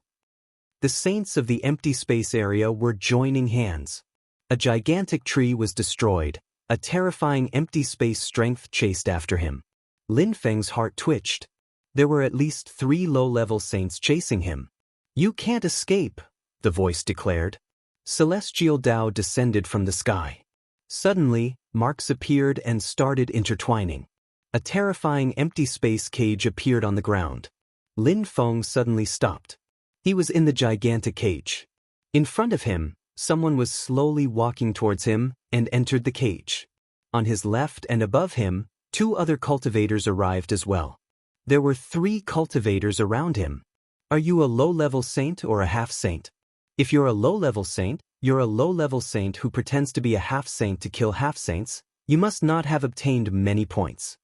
The saints of the empty space area were joining hands. A gigantic tree was destroyed. A terrifying empty space strength chased after him. Lin Feng's heart twitched. There were at least 3 low-level saints chasing him. You can't escape, the voice declared. Celestial Tao descended from the sky. Suddenly, marks appeared and started intertwining. A terrifying empty space cage appeared on the ground. Lin Feng suddenly stopped. He was in the gigantic cage. In front of him, someone was slowly walking towards him and entered the cage. On his left and above him, 2 other cultivators arrived as well. There were 3 cultivators around him. Are you a low-level saint or a half-saint? If you're a low-level saint, you're a low-level saint who pretends to be a half-saint to kill half-saints. You must not have obtained many points.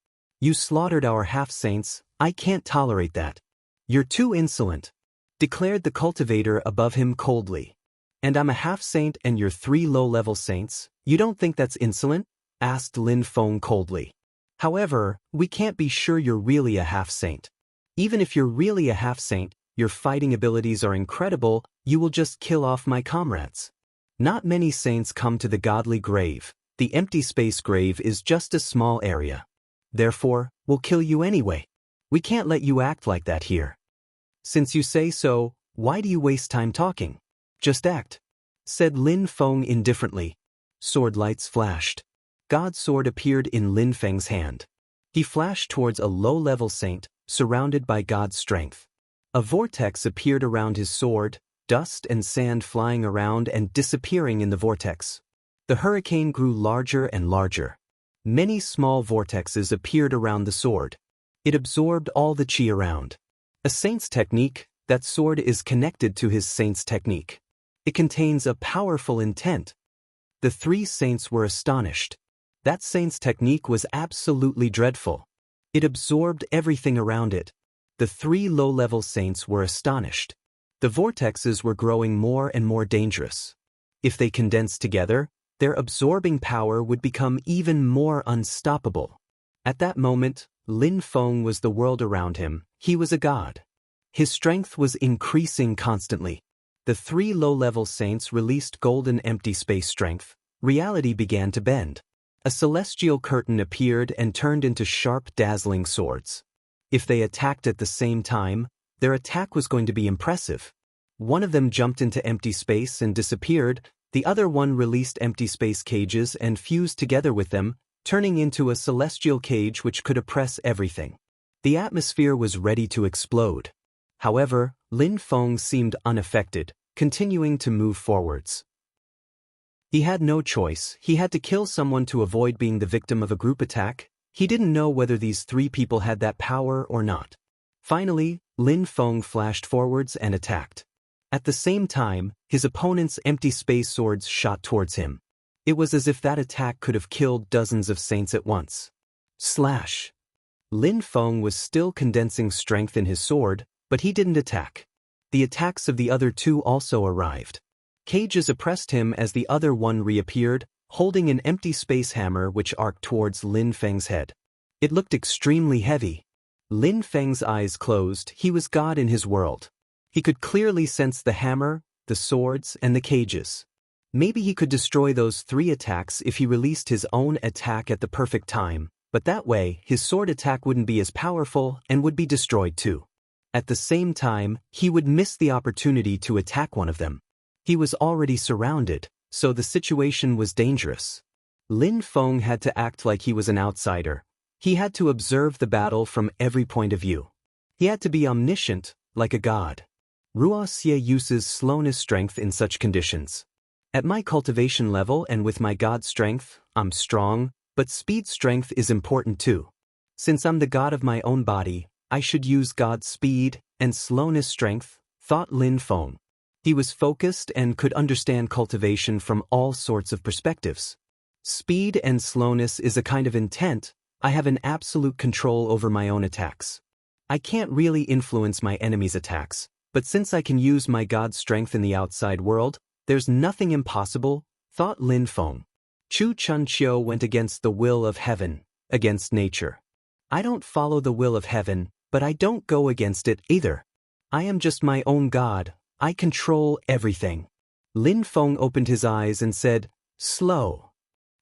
You slaughtered our half-saints. I can't tolerate that. You're too insolent, declared the cultivator above him coldly. And I'm a half-saint and you're 3 low-level saints? You don't think that's insolent? Asked Lin Feng coldly. However, we can't be sure you're really a half-saint. Even if you're really a half-saint, your fighting abilities are incredible, you will just kill off my comrades. Not many saints come to the godly grave. The empty space grave is just a small area. Therefore, we'll kill you anyway. We can't let you act like that here. Since you say so, why do you waste time talking? Just act, said Lin Feng indifferently. Sword lights flashed. God's sword appeared in Lin Feng's hand. He flashed towards a low-level saint, surrounded by God's strength. A vortex appeared around his sword, dust and sand flying around and disappearing in the vortex. The hurricane grew larger and larger. Many small vortexes appeared around the sword. It absorbed all the chi around. A saint's technique, that sword is connected to his saint's technique. It contains a powerful intent. The 3 saints were astonished. That saint's technique was absolutely dreadful. It absorbed everything around it. The 3 low-level saints were astonished. The vortexes were growing more and more dangerous. If they condensed together, their absorbing power would become even more unstoppable. At that moment, Lin Feng was the world around him. He was a god. His strength was increasing constantly. The 3 low-level saints released golden empty space strength. Reality began to bend. A celestial curtain appeared and turned into sharp, dazzling swords. If they attacked at the same time, their attack was going to be impressive. One of them jumped into empty space and disappeared. The other one released empty space cages and fused together with them, turning into a celestial cage which could oppress everything. The atmosphere was ready to explode. However, Lin Feng seemed unaffected, continuing to move forwards. He had no choice. He had to kill someone to avoid being the victim of a group attack. He didn't know whether these 3 people had that power or not. Finally, Lin Feng flashed forwards and attacked. At the same time, his opponent's empty space swords shot towards him. It was as if that attack could have killed dozens of saints at once. Slash! Lin Feng was still condensing strength in his sword, but he didn't attack. The attacks of the other 2 also arrived. Cages oppressed him as the other one reappeared, holding an empty space hammer which arced towards Lin Feng's head. It looked extremely heavy. Lin Feng's eyes closed. He was God in his world. He could clearly sense the hammer, the swords, and the cages. Maybe he could destroy those 3 attacks if he released his own attack at the perfect time, but that way, his sword attack wouldn't be as powerful and would be destroyed too. At the same time, he would miss the opportunity to attack one of them. He was already surrounded, so the situation was dangerous. Lin Feng had to act like he was an outsider. He had to observe the battle from every point of view. He had to be omniscient, like a god. Ruoxie uses slowness strength in such conditions. At my cultivation level and with my god strength, I'm strong, but speed strength is important too. Since I'm the god of my own body, I should use god speed and slowness strength, thought Lin Feng. He was focused and could understand cultivation from all sorts of perspectives. Speed and slowness is a kind of intent. I have an absolute control over my own attacks. I can't really influence my enemy's attacks, but since I can use my god strength in the outside world, there's nothing impossible, thought Lin Feng. Chu Chunqiu went against the will of heaven, against nature. I don't follow the will of heaven, but I don't go against it either. I am just my own god. I control everything. Lin Feng opened his eyes and said, "Slow."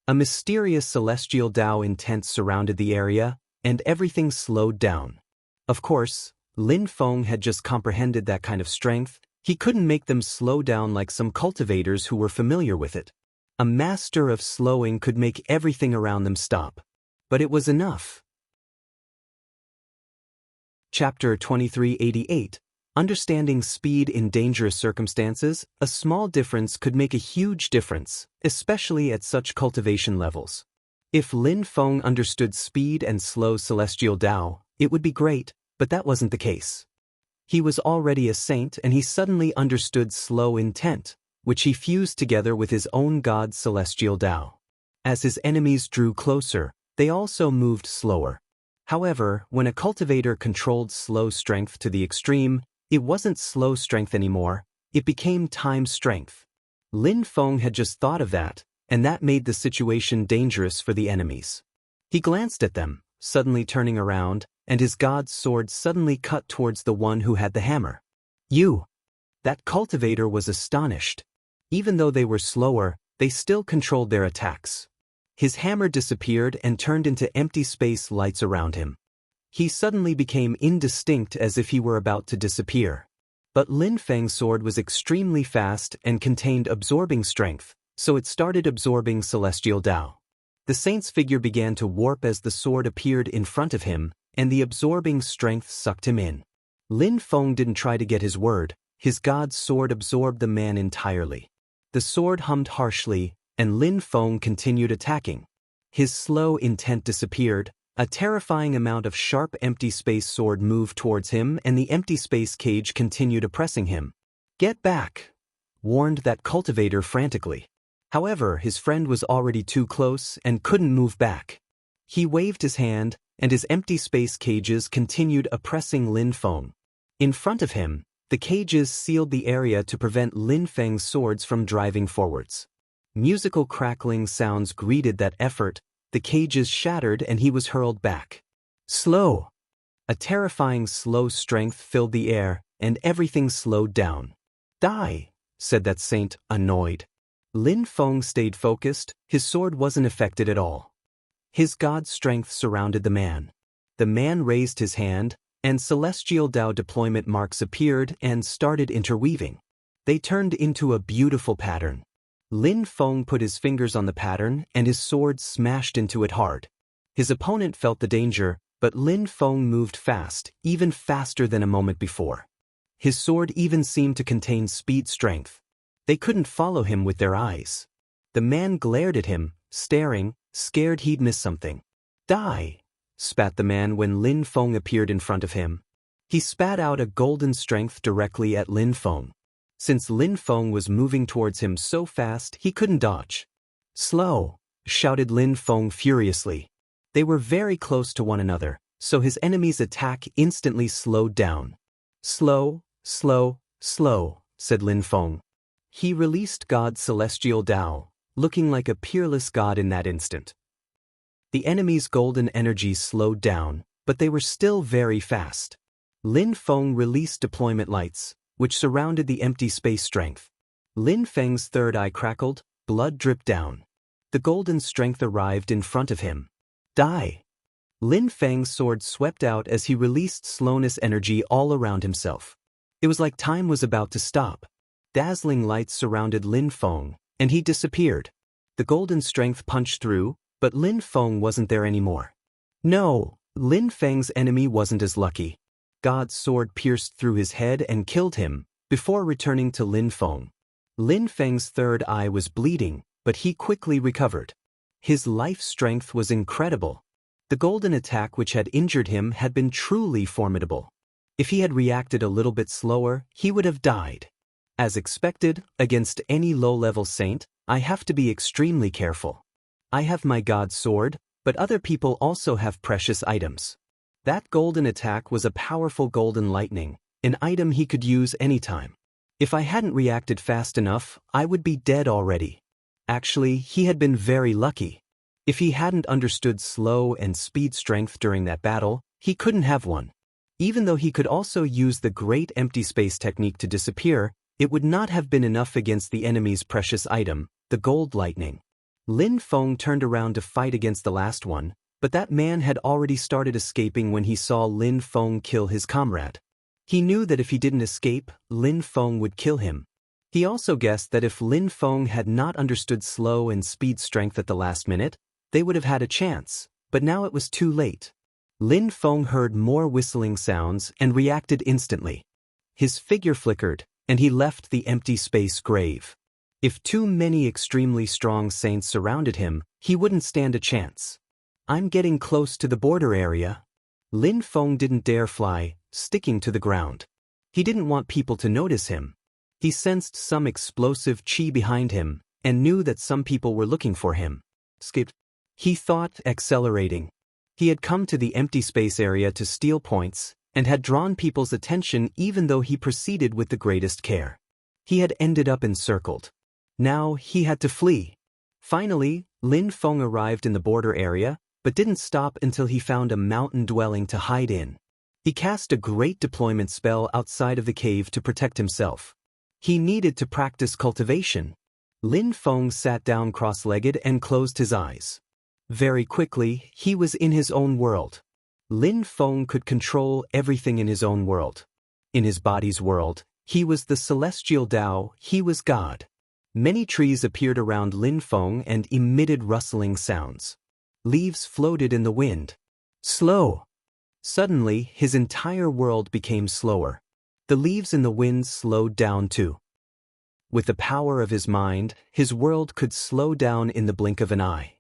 A mysterious celestial Tao intent surrounded the area, and everything slowed down. Of course, Lin Feng had just comprehended that kind of strength. He couldn't make them slow down like some cultivators who were familiar with it. A master of slowing could make everything around them stop. But it was enough. Chapter 2388. Understanding speed in dangerous circumstances, a small difference could make a huge difference, especially at such cultivation levels. If Lin Feng understood speed and slow celestial Tao, it would be great, but that wasn't the case. He was already a saint and he suddenly understood slow intent, which he fused together with his own god celestial Tao. As his enemies drew closer, they also moved slower. However, when a cultivator controlled slow strength to the extreme, it wasn't slow strength anymore, it became time strength. Lin Feng had just thought of that, and that made the situation dangerous for the enemies. He glanced at them, suddenly turning around, and his god's sword suddenly cut towards the one who had the hammer. You! That cultivator was astonished. Even though they were slower, they still controlled their attacks. His hammer disappeared and turned into empty space lights around him. He suddenly became indistinct as if he were about to disappear. But Lin Feng's sword was extremely fast and contained absorbing strength, so it started absorbing celestial Tao. The saint's figure began to warp as the sword appeared in front of him, and the absorbing strength sucked him in. Lin Feng didn't try to get his word, his god's sword absorbed the man entirely. The sword hummed harshly, and Lin Feng continued attacking. His slow intent disappeared, a terrifying amount of sharp empty space sword moved towards him and the empty space cage continued oppressing him. "Get back!" warned that cultivator frantically. However, his friend was already too close and couldn't move back. He waved his hand, and his empty space cages continued oppressing Lin Feng. In front of him, the cages sealed the area to prevent Lin Feng's swords from driving forwards. Musical crackling sounds greeted that effort, the cages shattered and he was hurled back. Slow! A terrifying slow strength filled the air, and everything slowed down. "Die!" said that saint, annoyed. Lin Feng stayed focused, his sword wasn't affected at all. His god's strength surrounded the man. The man raised his hand, and celestial Tao deployment marks appeared and started interweaving. They turned into a beautiful pattern. Lin Feng put his fingers on the pattern and his sword smashed into it hard. His opponent felt the danger, but Lin Feng moved fast, even faster than a moment before. His sword even seemed to contain speed strength. They couldn't follow him with their eyes. The man glared at him, staring, scared he'd miss something. "Die!" spat the man when Lin Feng appeared in front of him. He spat out a golden strength directly at Lin Feng. Since Lin Feng was moving towards him so fast he couldn't dodge. "Slow!" shouted Lin Feng furiously. They were very close to one another, so his enemy's attack instantly slowed down. "Slow, slow, slow," said Lin Feng. He released God's celestial Tao, looking like a peerless god in that instant. The enemy's golden energy slowed down, but they were still very fast. Lin Feng released deployment lights, which surrounded the empty space strength. Lin Feng's third eye crackled, blood dripped down. The golden strength arrived in front of him. "Die!" Lin Feng's sword swept out as he released slowness energy all around himself. It was like time was about to stop. Dazzling lights surrounded Lin Feng, and he disappeared. The golden strength punched through, but Lin Feng wasn't there anymore. No, Lin Feng's enemy wasn't as lucky. God's sword pierced through his head and killed him, before returning to Lin Feng. Lin Feng's third eye was bleeding, but he quickly recovered. His life strength was incredible. The golden attack which had injured him had been truly formidable. If he had reacted a little bit slower, he would have died. As expected, against any low-level saint, I have to be extremely careful. I have my god's sword, but other people also have precious items. That golden attack was a powerful golden lightning, an item he could use anytime. If I hadn't reacted fast enough, I would be dead already. Actually, he had been very lucky. If he hadn't understood slow and speed strength during that battle, he couldn't have won. Even though he could also use the great empty space technique to disappear, it would not have been enough against the enemy's precious item, the gold lightning. Lin Feng turned around to fight against the last one, but that man had already started escaping when he saw Lin Feng kill his comrade. He knew that if he didn't escape, Lin Feng would kill him. He also guessed that if Lin Feng had not understood slow and speed strength at the last minute, they would have had a chance, but now it was too late. Lin Feng heard more whistling sounds and reacted instantly. His figure flickered, and he left the empty space grave. If too many extremely strong saints surrounded him, he wouldn't stand a chance. "I'm getting close to the border area." Lin Feng didn't dare fly, sticking to the ground. He didn't want people to notice him. He sensed some explosive chi behind him, and knew that some people were looking for him. Skipped. He thought, accelerating. He had come to the empty space area to steal points, and had drawn people's attention even though he proceeded with the greatest care. He had ended up encircled. Now he had to flee. Finally, Lin Feng arrived in the border area, but didn't stop until he found a mountain dwelling to hide in. He cast a great deployment spell outside of the cave to protect himself. He needed to practice cultivation. Lin Feng sat down cross-legged and closed his eyes. Very quickly, he was in his own world. Lin Feng could control everything in his own world. In his body's world, he was the celestial Tao, he was God. Many trees appeared around Lin Feng and emitted rustling sounds. Leaves floated in the wind. Slow. Suddenly, his entire world became slower. The leaves in the wind slowed down too. With the power of his mind, his world could slow down in the blink of an eye.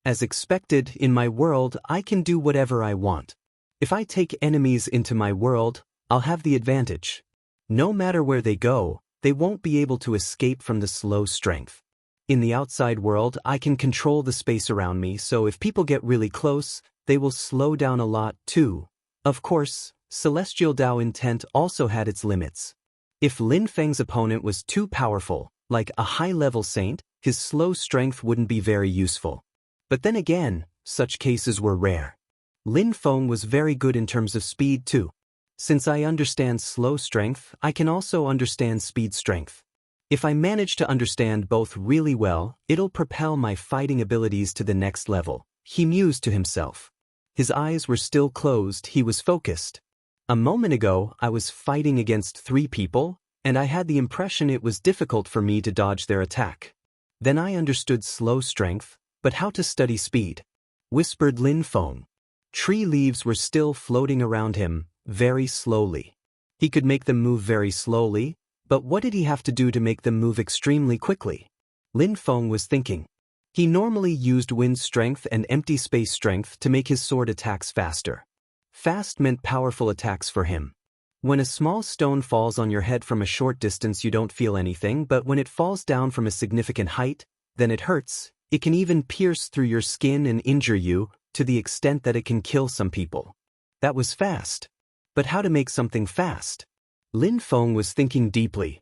As expected, in my world, I can do whatever I want. If I take enemies into my world, I'll have the advantage. No matter where they go, they won't be able to escape from the slow strength. In the outside world, I can control the space around me, so if people get really close, they will slow down a lot too. Of course, Celestial Tao intent also had its limits. If Lin Feng's opponent was too powerful, like a high-level saint, his slow strength wouldn't be very useful. But then again, such cases were rare. Lin Feng was very good in terms of speed too. Since I understand slow strength, I can also understand speed strength. If I manage to understand both really well, it'll propel my fighting abilities to the next level, he mused to himself. His eyes were still closed, he was focused. A moment ago, I was fighting against 3 people, and I had the impression it was difficult for me to dodge their attack. Then I understood slow strength, but how to study speed? Whispered Lin Feng. Tree leaves were still floating around him, very slowly. He could make them move very slowly, but what did he have to do to make them move extremely quickly? Lin Feng was thinking. He normally used wind strength and empty space strength to make his sword attacks faster. Fast meant powerful attacks for him. When a small stone falls on your head from a short distance you don't feel anything, but when it falls down from a significant height, then it hurts. It can even pierce through your skin and injure you, to the extent that it can kill some people. That was fast. But how to make something fast? Lin Feng was thinking deeply.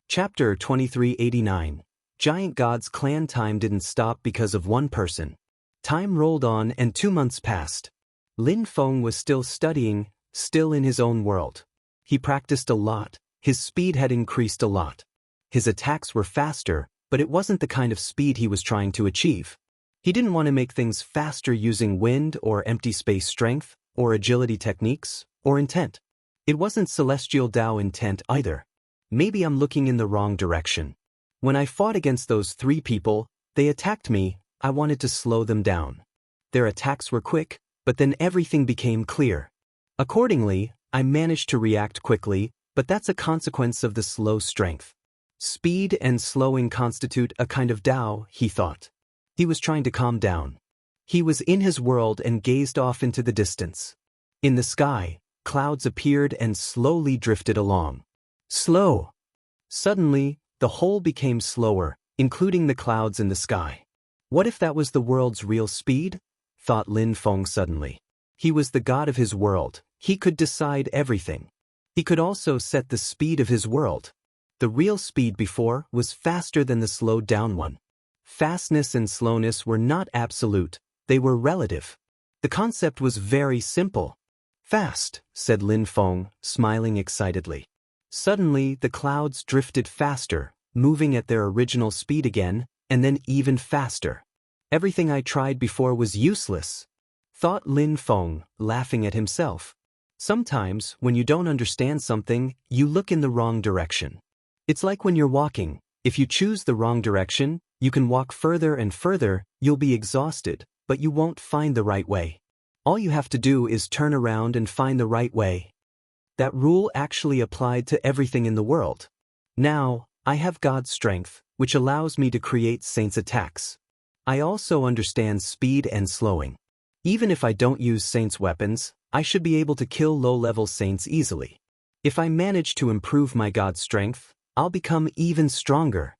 Chapter 2389. Giant God's clan. Time didn't stop because of one person. Time rolled on and 2 months passed. Lin Feng was still studying, still in his own world. He practiced a lot. His speed had increased a lot. His attacks were faster, but it wasn't the kind of speed he was trying to achieve. He didn't want to make things faster using wind or empty space strength, or agility techniques, or intent. It wasn't Celestial Tao intent either. Maybe I'm looking in the wrong direction. When I fought against those 3 people, they attacked me. I wanted to slow them down. Their attacks were quick, but then everything became clear. Accordingly, I managed to react quickly, but that's a consequence of the slow strength. Speed and slowing constitute a kind of Tao, he thought. He was trying to calm down. He was in his world and gazed off into the distance. In the sky, clouds appeared and slowly drifted along. Slow. Suddenly, the whole became slower, including the clouds in the sky. What if that was the world's real speed? Thought Lin Feng suddenly. He was the god of his world. He could decide everything. He could also set the speed of his world. The real speed before was faster than the slowed down one. Fastness and slowness were not absolute, they were relative. The concept was very simple. Fast, said Lin Feng, smiling excitedly. Suddenly, the clouds drifted faster, moving at their original speed again, and then even faster. Everything I tried before was useless, thought Lin Feng, laughing at himself. Sometimes, when you don't understand something, you look in the wrong direction. It's like when you're walking. If you choose the wrong direction, you can walk further and further, you'll be exhausted, but you won't find the right way. All you have to do is turn around and find the right way. That rule actually applied to everything in the world. Now, I have God's strength, which allows me to create saints' attacks. I also understand speed and slowing. Even if I don't use saints' weapons, I should be able to kill low-level saints easily. If I manage to improve my God strength, I'll become even stronger.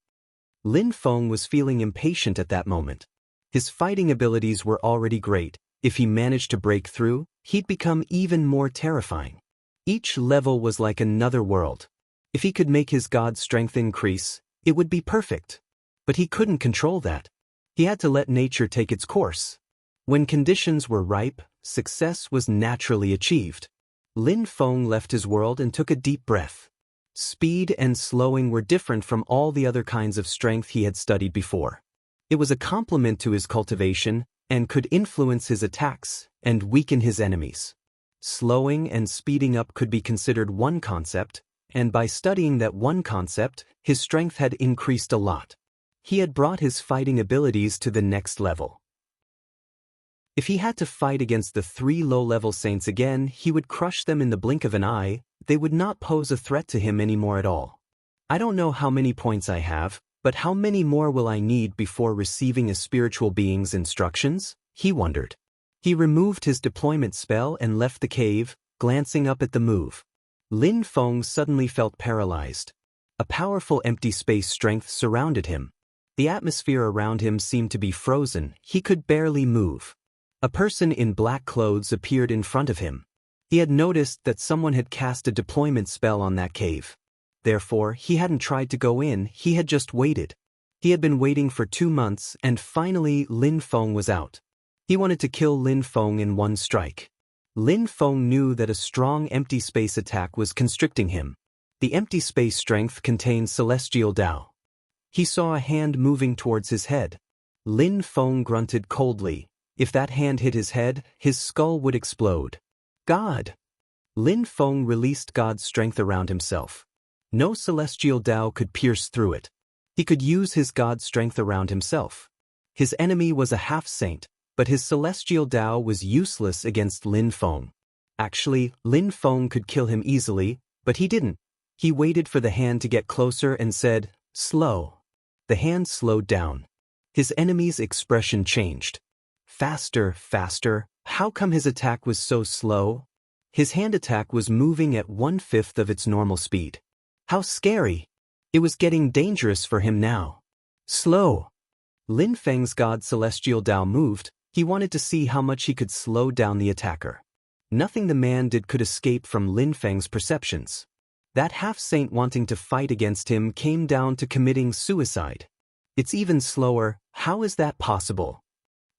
Lin Feng was feeling impatient at that moment. His fighting abilities were already great. If he managed to break through, he'd become even more terrifying. Each level was like another world. If he could make his god's strength increase, it would be perfect. But he couldn't control that. He had to let nature take its course. When conditions were ripe, success was naturally achieved. Lin Feng left his world and took a deep breath. Speed and slowing were different from all the other kinds of strength he had studied before. It was a complement to his cultivation and could influence his attacks and weaken his enemies. Slowing and speeding up could be considered one concept, and by studying that one concept, his strength had increased a lot. He had brought his fighting abilities to the next level. If he had to fight against the 3 low-level saints again, he would crush them in the blink of an eye. They would not pose a threat to him anymore at all. I don't know how many points I have, but how many more will I need before receiving a spiritual being's instructions? He wondered. He removed his deployment spell and left the cave, glancing up at the move. Lin Feng suddenly felt paralyzed. A powerful empty space strength surrounded him. The atmosphere around him seemed to be frozen. He could barely move. A person in black clothes appeared in front of him. He had noticed that someone had cast a deployment spell on that cave. Therefore, he hadn't tried to go in, he had just waited. He had been waiting for 2 months, and finally Lin Feng was out. He wanted to kill Lin Feng in one strike. Lin Feng knew that a strong empty space attack was constricting him. The empty space strength contained celestial Tao. He saw a hand moving towards his head. Lin Feng grunted coldly. If that hand hit his head, his skull would explode. God! Lin Feng released God's strength around himself. No celestial Tao could pierce through it. He could use his God's strength around himself. His enemy was a half-saint, but his celestial Tao was useless against Lin Feng. Actually, Lin Feng could kill him easily, but he didn't. He waited for the hand to get closer and said, "Slow." The hand slowed down. His enemy's expression changed. Faster, faster. How come his attack was so slow? His hand attack was moving at 1/5 of its normal speed. How scary! It was getting dangerous for him now. Slow. Lin Feng's God Celestial Tao moved. He wanted to see how much he could slow down the attacker. Nothing the man did could escape from Lin Feng's perceptions. That half-saint wanting to fight against him came down to committing suicide. It's even slower. How is that possible?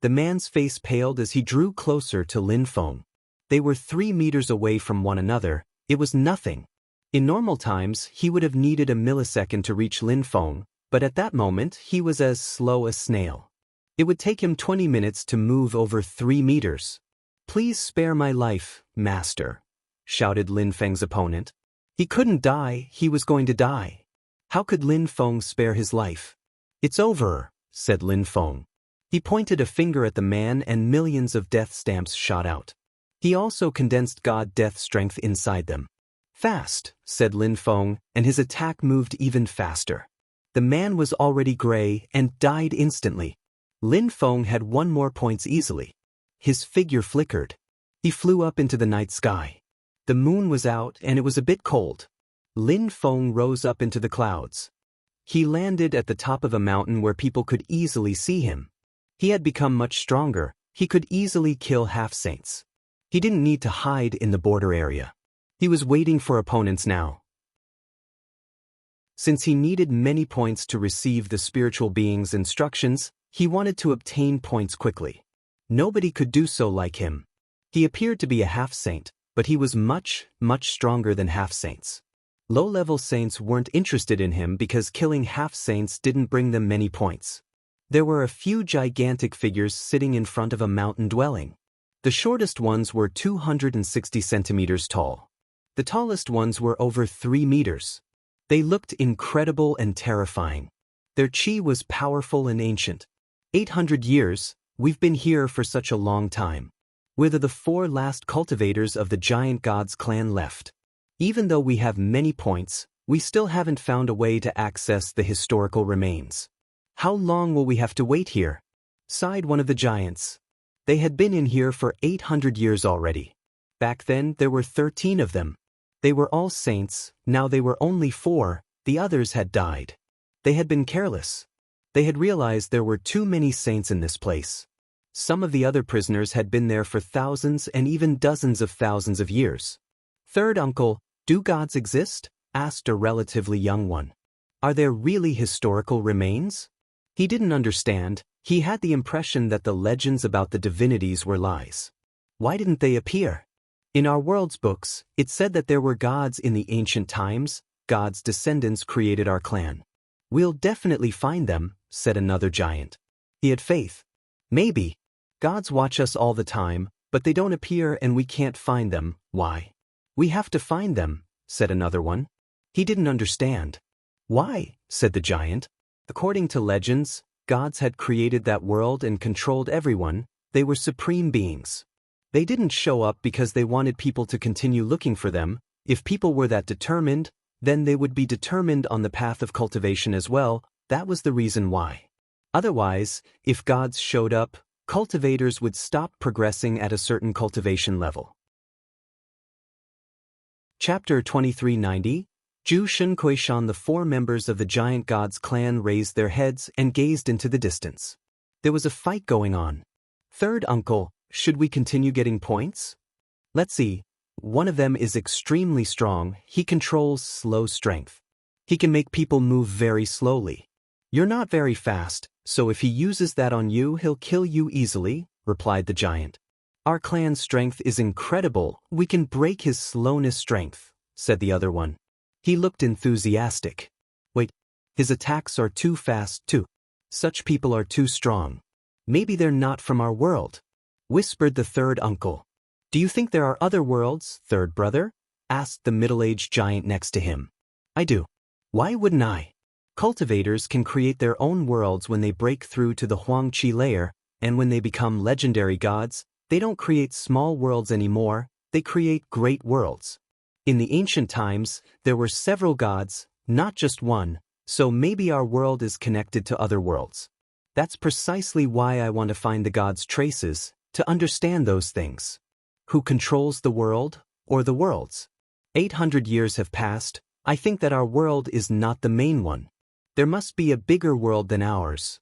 The man's face paled as he drew closer to Lin Feng. They were 3 meters away from one another. It was nothing. In normal times, he would have needed a millisecond to reach Lin Feng, but at that moment, he was as slow as a snail. It would take him 20 minutes to move over 3 meters. "Please spare my life, master," shouted Lin Feng's opponent. He couldn't die, he was going to die. How could Lin Feng spare his life? "It's over," said Lin Feng. He pointed a finger at the man and millions of death stamps shot out. He also condensed God death strength inside them. "Fast," said Lin Feng, and his attack moved even faster. The man was already gray and died instantly. Lin Feng had 1 more points easily. His figure flickered. He flew up into the night sky. The moon was out and it was a bit cold. Lin Feng rose up into the clouds. He landed at the top of a mountain where people could easily see him. He had become much stronger. He could easily kill half-saints. He didn't need to hide in the border area. He was waiting for opponents now. Since he needed many points to receive the spiritual being's instructions, he wanted to obtain points quickly. Nobody could do so like him. He appeared to be a half-saint, but he was much, much stronger than half-saints. Low-level saints weren't interested in him because killing half-saints didn't bring them many points. There were a few gigantic figures sitting in front of a mountain dwelling. The shortest ones were 260 centimeters tall. The tallest ones were over 3 meters. They looked incredible and terrifying. Their chi was powerful and ancient. 800 years, we've been here for such a long time. We're the 4 last cultivators of the giant god's clan left. Even though we have many points, we still haven't found a way to access the historical remains. How long will we have to wait here? Sighed one of the giants. They had been in here for 800 years already. Back then, there were 13 of them. They were all saints, now they were only 4, the others had died. They had been careless. They had realized there were too many saints in this place. Some of the other prisoners had been there for thousands and even dozens of thousands of years. "Third uncle, do gods exist?" asked a relatively young one. Are there really historical remains? He didn't understand. He had the impression that the legends about the divinities were lies. Why didn't they appear? In our world's books, it said that there were gods in the ancient times. God's descendants created our clan. We'll definitely find them, said another giant. He had faith. Maybe. Gods watch us all the time, but they don't appear and we can't find them. Why? We have to find them, said another one. He didn't understand. Why? Said the giant. According to legends, gods had created that world and controlled everyone. They were supreme beings. They didn't show up because they wanted people to continue looking for them. If people were that determined, then they would be determined on the path of cultivation as well. That was the reason why. Otherwise, if gods showed up, cultivators would stop progressing at a certain cultivation level. Chapter 2390. Ju Shun Kuishan. The 4 members of the giant god's clan raised their heads and gazed into the distance. There was a fight going on. Third uncle, should we continue getting points? Let's see. One of them is extremely strong. He controls slow strength. He can make people move very slowly. You're not very fast, so if he uses that on you, he'll kill you easily, replied the giant. Our clan's strength is incredible. We can break his slowness strength, said the other one. He looked enthusiastic. Wait, his attacks are too fast too. Such people are too strong. Maybe they're not from our world, whispered the third uncle. Do you think there are other worlds, third brother? Asked the middle-aged giant next to him. I do. Why wouldn't I? Cultivators can create their own worlds when they break through to the Huangqi layer, and when they become legendary gods, they don't create small worlds anymore, they create great worlds. In the ancient times, there were several gods, not just one, so maybe our world is connected to other worlds. That's precisely why I want to find the gods' traces, to understand those things. Who controls the world, or the worlds? 800 years have passed. I think that our world is not the main one. There must be a bigger world than ours.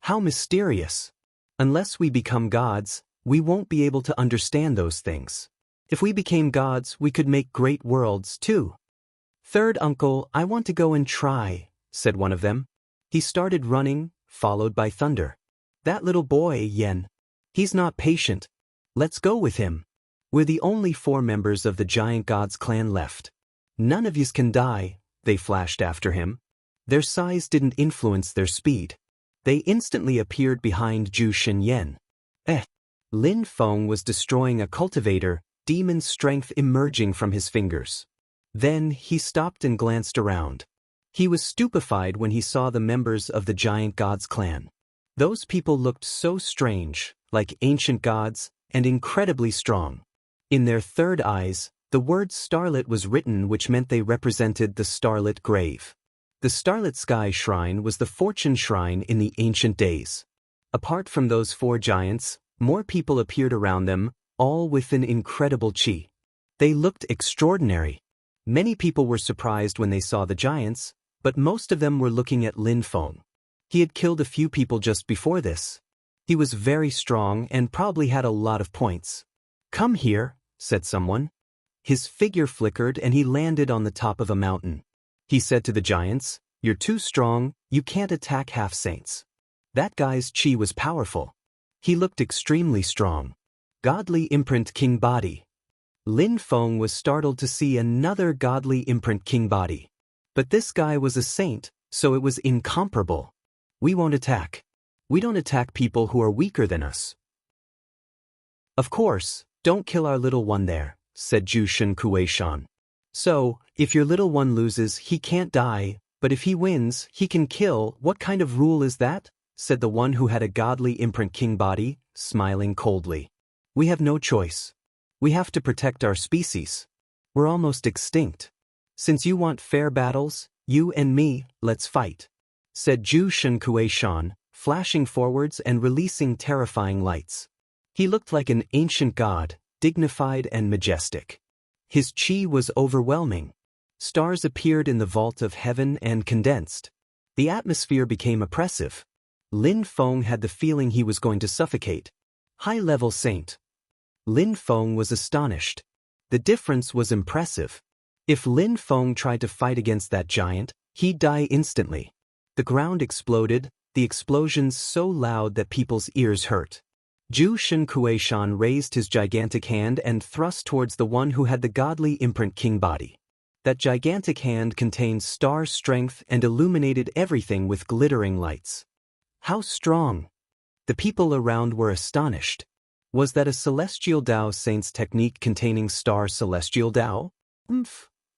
How mysterious. Unless we become gods, we won't be able to understand those things. If we became gods, we could make great worlds too. Third uncle, I want to go and try, said one of them. He started running, followed by thunder. That little boy, Yen. He's not patient. Let's go with him. We're the only 4 members of the giant god's clan left. None of yous can die, they flashed after him. Their size didn't influence their speed. They instantly appeared behind Ju Shin Yen. Lin Feng was destroying a cultivator, demon strength emerging from his fingers. Then he stopped and glanced around. He was stupefied when he saw the members of the giant god's clan. Those people looked so strange, like ancient gods, and incredibly strong. In their third eyes, the word starlit was written, which meant they represented the starlit grave. The Starlit Sky Shrine was the fortune shrine in the ancient days. Apart from those 4 giants, more people appeared around them, all with an incredible chi. They looked extraordinary. Many people were surprised when they saw the giants, but most of them were looking at Lin Feng. He had killed a few people just before this. He was very strong and probably had a lot of points. Come here, said someone. His figure flickered and he landed on the top of a mountain. He said to the giants, "You're too strong, you can't attack half-saints." That guy's chi was powerful. He looked extremely strong. Godly imprint king body. Lin Feng was startled to see another godly imprint king body. But this guy was a saint, so it was incomparable. We won't attack. We don't attack people who are weaker than us. Of course, don't kill our little one there, said Ju Shun Kuei-shan. So, if your little one loses, he can't die, but if he wins, he can kill. What kind of rule is that? Said the one who had a godly imprint king body, smiling coldly. We have no choice. We have to protect our species. We're almost extinct. Since you want fair battles, you and me, let's fight, said Ju Shun Kuei-shan, flashing forwards and releasing terrifying lights. He looked like an ancient god, dignified and majestic. His chi was overwhelming. Stars appeared in the vault of heaven and condensed. The atmosphere became oppressive. Lin Feng had the feeling he was going to suffocate. High-level saint. Lin Feng was astonished. The difference was impressive. If Lin Feng tried to fight against that giant, he'd die instantly. The ground exploded, the explosions so loud that people's ears hurt. Zhu Shen raised his gigantic hand and thrust towards the one who had the godly imprint king body. That gigantic hand contained star strength and illuminated everything with glittering lights. How strong! The people around were astonished. Was that a celestial Dao saint's technique containing star celestial Dao?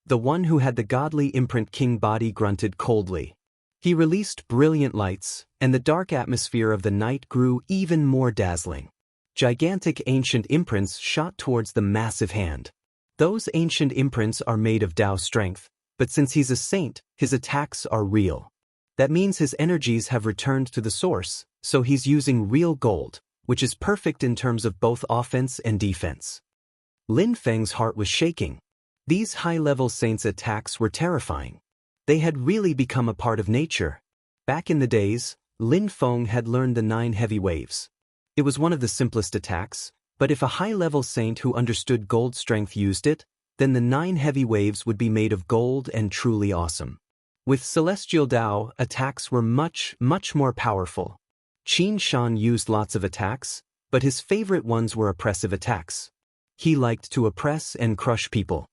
The one who had the godly imprint king body grunted coldly. He released brilliant lights, and the dark atmosphere of the night grew even more dazzling. Gigantic ancient imprints shot towards the massive hand. Those ancient imprints are made of Dao strength, but since he's a saint, his attacks are real. That means his energies have returned to the source, so he's using real gold, which is perfect in terms of both offense and defense. Lin Feng's heart was shaking. These high-level saints' attacks were terrifying. They had really become a part of nature. Back in the days, Lin Feng had learned the 9 heavy waves. It was one of the simplest attacks, but if a high-level saint who understood gold strength used it, then the 9 heavy waves would be made of gold and truly awesome. With Celestial Dao, attacks were much more powerful. Qin Shan used lots of attacks, but his favorite ones were oppressive attacks. He liked to oppress and crush people.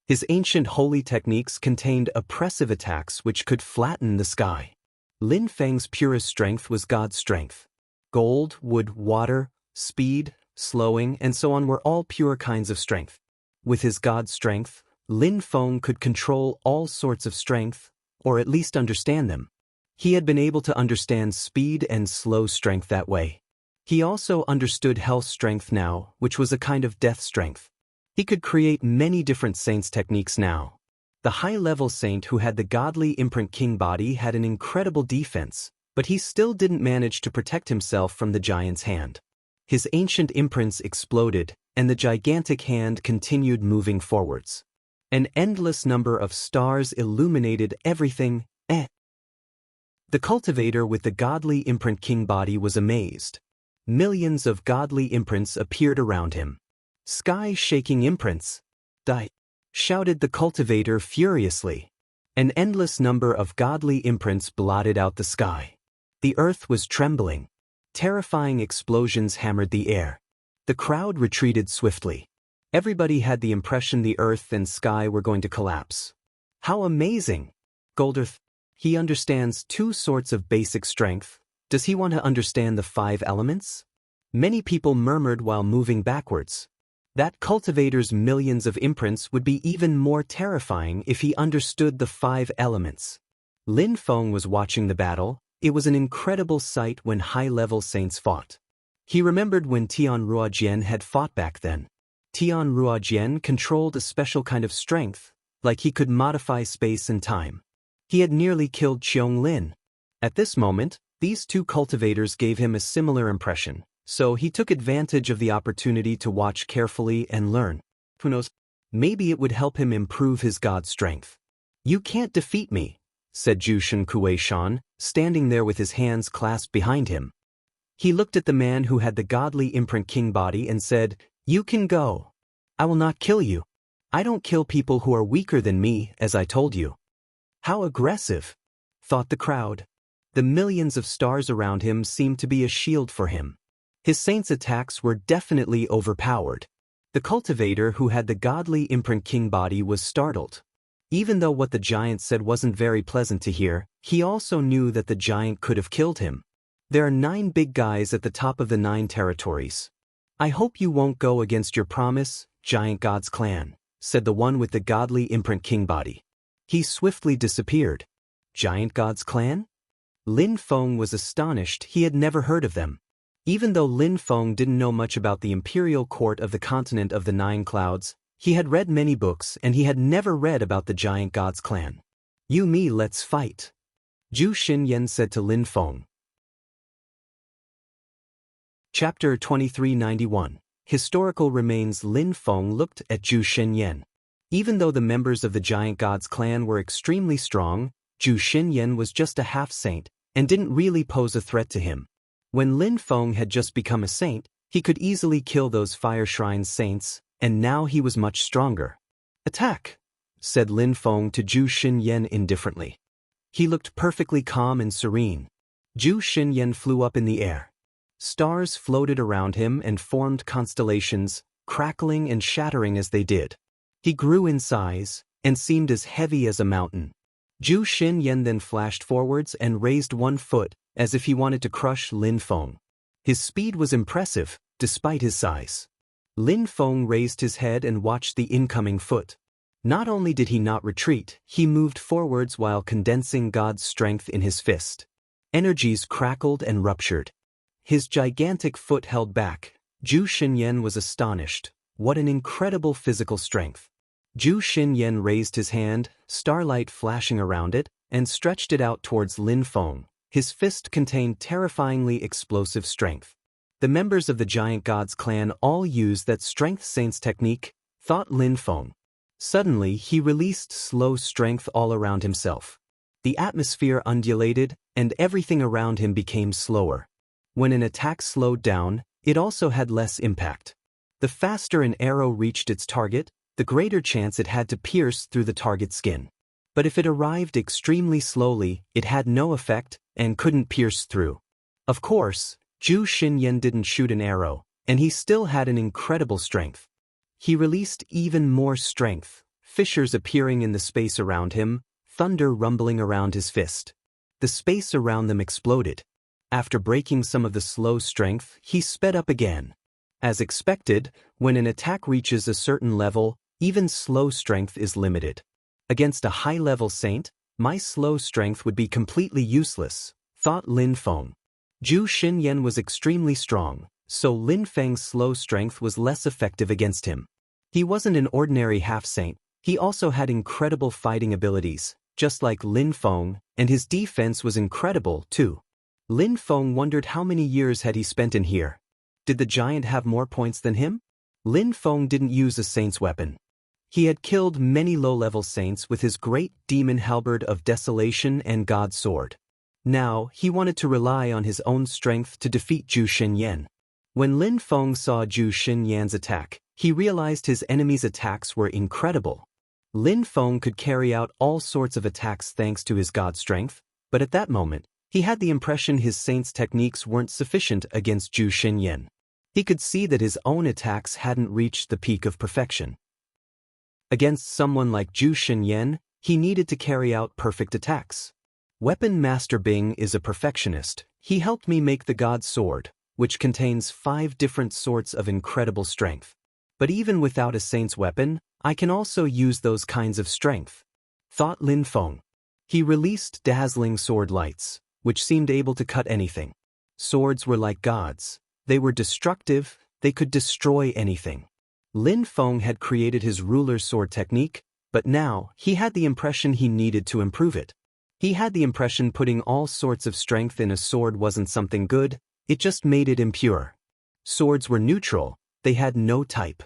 His ancient holy techniques contained oppressive attacks which could flatten the sky. Lin Feng's purest strength was God's strength. Gold, wood, water, speed, slowing, and so on were all pure kinds of strength. With his God strength, Lin Feng could control all sorts of strength, or at least understand them. He had been able to understand speed and slow strength that way. He also understood health strength now, which was a kind of death strength. He could create many different saints' techniques now. The high-level saint who had the godly imprint king body had an incredible defense, but he still didn't manage to protect himself from the giant's hand. His ancient imprints exploded, and the gigantic hand continued moving forwards. An endless number of stars illuminated everything. The cultivator with the godly imprint king body was amazed. Millions of godly imprints appeared around him. Sky-shaking imprints! Die! Shouted the cultivator furiously. An endless number of godly imprints blotted out the sky. The earth was trembling. Terrifying explosions hammered the air. The crowd retreated swiftly. Everybody had the impression the earth and sky were going to collapse. How amazing! Goldarth, he understands 2 sorts of basic strength. Does he want to understand the 5 elements? Many people murmured while moving backwards. That cultivator's millions of imprints would be even more terrifying if he understood the 5 elements. Lin Feng was watching the battle. It was an incredible sight when high-level saints fought. He remembered when Tian Ruojian had fought back then. Tian Ruojian controlled a special kind of strength, like he could modify space and time. He had nearly killed Qiong Lin. At this moment, these 2 cultivators gave him a similar impression. So he took advantage of the opportunity to watch carefully and learn. Who knows, maybe it would help him improve his God strength. You can't defeat me, said Zhu Shen, standing there with his hands clasped behind him. He looked at the man who had the godly imprint king body and said, "You can go. I will not kill you. I don't kill people who are weaker than me, as I told you." How aggressive, thought the crowd. The millions of stars around him seemed to be a shield for him. His saints' attacks were definitely overpowered. The cultivator who had the godly imprint king body was startled. Even though what the giant said wasn't very pleasant to hear, he also knew that the giant could have killed him. There are 9 big guys at the top of the 9 territories. I hope you won't go against your promise, Giant God's clan, said the one with the godly imprint king body. He swiftly disappeared. Giant God's clan? Lin Feng was astonished. He had never heard of them. Even though Lin Feng didn't know much about the imperial court of the continent of the 9 clouds, he had read many books and he had never read about the Giant God's clan. You me let's fight, Zhu Xinyan said to Lin Feng. Chapter 2391. Historical Remains. Lin Feng looked at Zhu Xinyan. Even though the members of the Giant God's clan were extremely strong, Zhu Xinyan was just a half-saint and didn't really pose a threat to him. When Lin Feng had just become a saint, he could easily kill those Fire Shrine saints, and now he was much stronger. Attack! said Lin Feng to Zhu Xinyan indifferently. He looked perfectly calm and serene. Zhu Xinyan flew up in the air. Stars floated around him and formed constellations, crackling and shattering as they did. He grew in size and seemed as heavy as a mountain. Zhu Xinyan then flashed forwards and raised one foot, as if he wanted to crush Lin Feng. His speed was impressive, despite his size. Lin Feng raised his head and watched the incoming foot. Not only did he not retreat, he moved forwards while condensing God's strength in his fist. Energies crackled and ruptured. His gigantic foot held back. Zhu Xinyan was astonished. What an incredible physical strength. Zhu Xinyan raised his hand, starlight flashing around it, and stretched it out towards Lin Feng. His fist contained terrifyingly explosive strength. The members of the Giant Gods clan all used that Strength Saint's technique, thought Lin Feng. Suddenly, he released slow strength all around himself. The atmosphere undulated, and everything around him became slower. When an attack slowed down, it also had less impact. The faster an arrow reached its target, the greater chance it had to pierce through the target's skin. But if it arrived extremely slowly, it had no effect and couldn't pierce through. Of course, Zhu Xinyan didn't shoot an arrow, and he still had an incredible strength. He released even more strength, fissures appearing in the space around him, thunder rumbling around his fist. The space around them exploded. After breaking some of the slow strength, he sped up again. As expected, when an attack reaches a certain level, even slow strength is limited. Against a high-level saint, my slow strength would be completely useless, thought Lin Feng. Zhu Xinyan was extremely strong, so Lin Feng's slow strength was less effective against him. He wasn't an ordinary half-saint, he also had incredible fighting abilities, just like Lin Feng, and his defense was incredible too. Lin Feng wondered how many years had he spent in here. Did the giant have more points than him? Lin Feng didn't use a saint's weapon. He had killed many low-level saints with his great demon halberd of desolation and God's sword. Now, he wanted to rely on his own strength to defeat Zhu Xinyan. When Lin Feng saw Zhu Xinyan's attack, he realized his enemy's attacks were incredible. Lin Feng could carry out all sorts of attacks thanks to his God strength, but at that moment, he had the impression his saint's techniques weren't sufficient against Zhu Xinyan. He could see that his own attacks hadn't reached the peak of perfection. Against someone like Zhu Xinyan, he needed to carry out perfect attacks. Weapon Master Bing is a perfectionist. He helped me make the God Sword, which contains 5 different sorts of incredible strength. But even without a saint's weapon, I can also use those kinds of strength, thought Lin Feng. He released dazzling sword lights, which seemed able to cut anything. Swords were like gods. They were destructive, they could destroy anything. Lin Feng had created his ruler sword technique, but now he had the impression he needed to improve it. He had the impression putting all sorts of strength in a sword wasn't something good, it just made it impure. Swords were neutral, they had no type.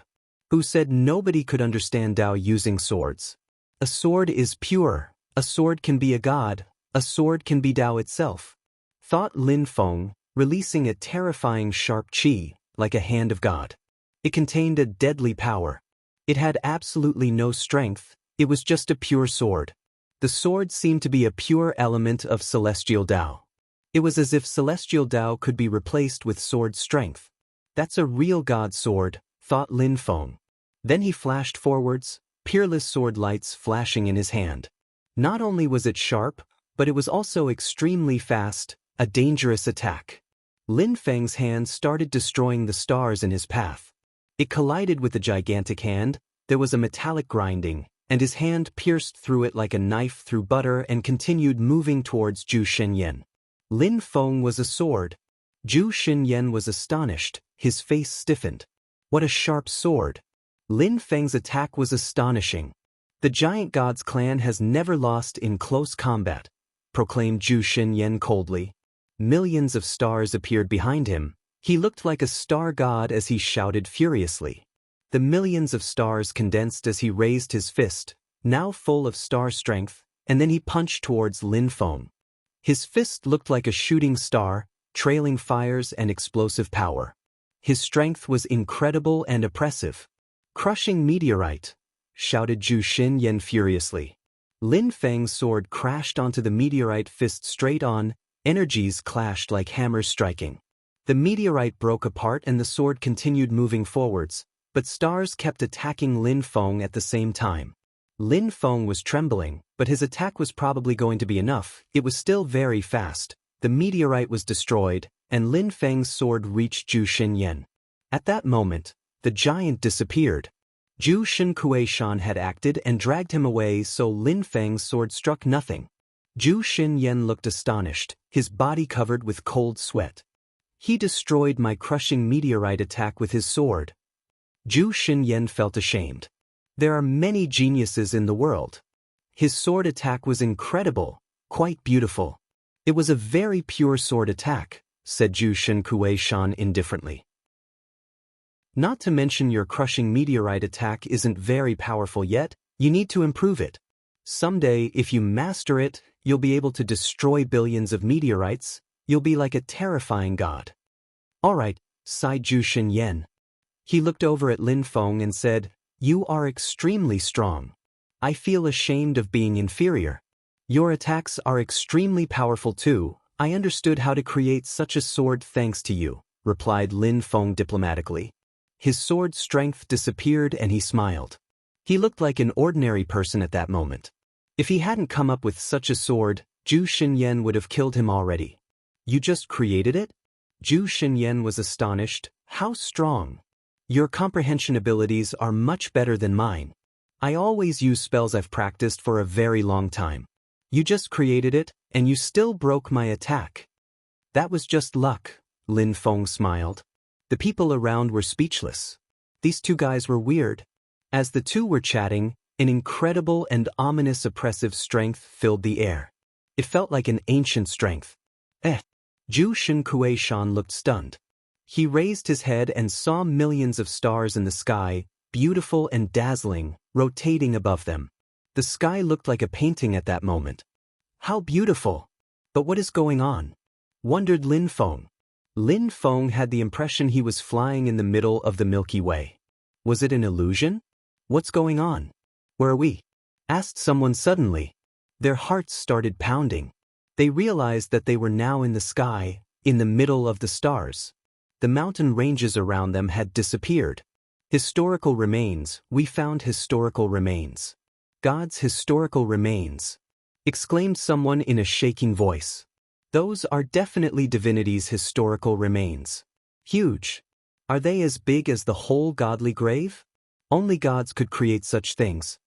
Who said nobody could understand Tao using swords? A sword is pure, a sword can be a god, a sword can be Tao itself, thought Lin Feng, releasing a terrifying sharp qi, like a hand of God. It contained a deadly power. It had absolutely no strength, it was just a pure sword. The sword seemed to be a pure element of celestial Tao. It was as if celestial Tao could be replaced with sword strength. That's a real God sword, thought Lin Feng. Then he flashed forwards, Peerless sword lights flashing in his hand. Not only was it sharp, but it was also extremely fast, a dangerous attack. Lin Feng's hand started destroying the stars in his path. It collided with the gigantic hand, there was a metallic grinding, and his hand pierced through it like a knife through butter and continued moving towards Zhu Xinyan. Lin Feng was a sword. Zhu Xinyan was astonished, his face stiffened. What a sharp sword! Lin Feng's attack was astonishing. The Giant Gods clan has never lost in close combat, proclaimed Zhu Xinyan coldly. Millions of stars appeared behind him. He looked like a star god as he shouted furiously. The millions of stars condensed as he raised his fist, now full of star strength, and then he punched towards Lin Feng. His fist looked like a shooting star, trailing fires and explosive power. His strength was incredible and oppressive. Crushing meteorite. shouted Zhu Xinyan furiously. Lin Feng's sword crashed onto the meteorite, fist straight on, energies clashed like hammers striking. The meteorite broke apart and the sword continued moving forwards, but stars kept attacking Lin Feng at the same time. Lin Feng was trembling, but his attack was probably going to be enough. It was still very fast. The meteorite was destroyed, and Lin Feng's sword reached Zhu Xinyan. At that moment, the giant disappeared. Zhu Xinkuishan had acted and dragged him away, so Lin Feng's sword struck nothing. Zhu Xinyan looked astonished, his body covered with cold sweat. He destroyed my crushing meteorite attack with his sword. Zhu Xinyan felt ashamed. There are many geniuses in the world. His sword attack was incredible, quite beautiful. It was a very pure sword attack, said Zhu Xinkuishan indifferently. Not to mention your crushing meteorite attack isn't very powerful yet, you need to improve it. Someday, if you master it, you'll be able to destroy billions of meteorites, you'll be like a terrifying god. Alright, sighed Zhu Xinyan. He looked over at Lin Feng and said, You are extremely strong. I feel ashamed of being inferior. Your attacks are extremely powerful too. I understood how to create such a sword thanks to you, replied Lin Feng diplomatically. His sword's strength disappeared and he smiled. He looked like an ordinary person at that moment. If he hadn't come up with such a sword, Zhu Xinyan would have killed him already. You just created it? Zhu Xinyan was astonished. How strong? Your comprehension abilities are much better than mine. I always use spells I've practiced for a very long time. You just created it, and you still broke my attack. That was just luck, Lin Feng smiled. The people around were speechless. These two guys were weird. As the two were chatting, an incredible and ominous oppressive strength filled the air. It felt like an ancient strength. Zhu Xinkuishan looked stunned. He raised his head and saw millions of stars in the sky, beautiful and dazzling, rotating above them. The sky looked like a painting at that moment. How beautiful! But what is going on? Wondered Lin Feng. Lin Feng had the impression he was flying in the middle of the Milky Way. Was it an illusion? What's going on? Where are we? Asked someone suddenly. Their hearts started pounding. They realized that they were now in the sky, in the middle of the stars. The mountain ranges around them had disappeared. Historical remains, we found historical remains. God's historical remains, exclaimed someone in a shaking voice. Those are definitely divinity's historical remains. Huge. Are they as big as the whole godly grave? Only gods could create such things.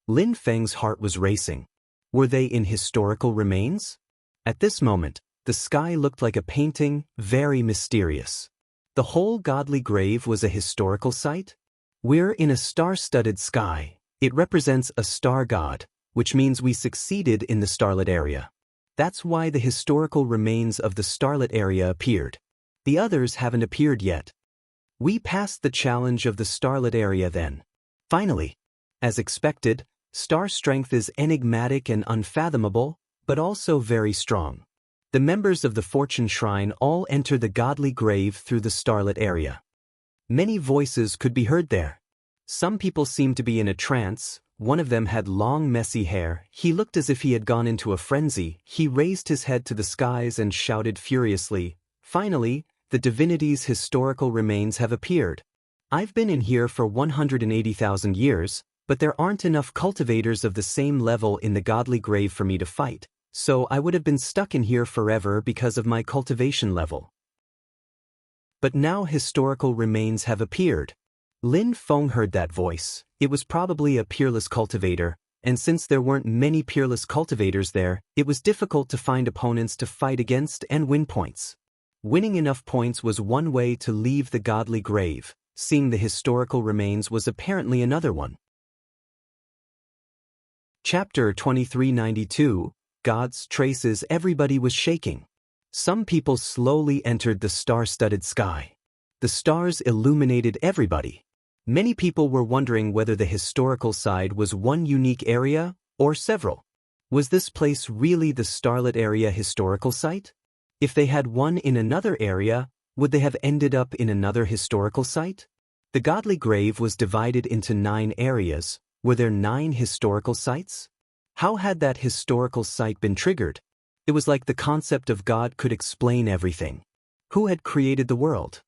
Lin Feng's heart was racing. Were they in historical remains? At this moment, the sky looked like a painting, very mysterious. The whole godly grave was a historical site? We're in a star-studded sky. It represents a star god, which means we succeeded in the starlit area. That's why the historical remains of the starlit area appeared. The others haven't appeared yet. We passed the challenge of the starlit area then. Finally, as expected, star strength is enigmatic and unfathomable, but also very strong. The members of the Fortune Shrine all enter the godly grave through the starlit area. Many voices could be heard there. Some people seemed to be in a trance. One of them had long messy hair. He looked as if he had gone into a frenzy. He raised his head to the skies and shouted furiously, Finally, the divinity's historical remains have appeared. I've been in here for 180,000 years, but there aren't enough cultivators of the same level in the godly grave for me to fight, so I would have been stuck in here forever because of my cultivation level. But now historical remains have appeared. Lin Feng heard that voice. It was probably a Peerless cultivator, and since there weren't many Peerless cultivators there, it was difficult to find opponents to fight against and win points. Winning enough points was one way to leave the godly grave. Seeing the historical remains was apparently another one. Chapter 2392, God's Traces. Everybody was shaking. Some people slowly entered the star-studded sky. The stars illuminated everybody. Many people were wondering whether the historical side was one unique area or several. Was this place really the starlit area historical site? If they had won in another area, would they have ended up in another historical site? The godly grave was divided into 9 areas, Were there 9 historical sites? How had that historical site been triggered? It was like the concept of God could explain everything. Who had created the world?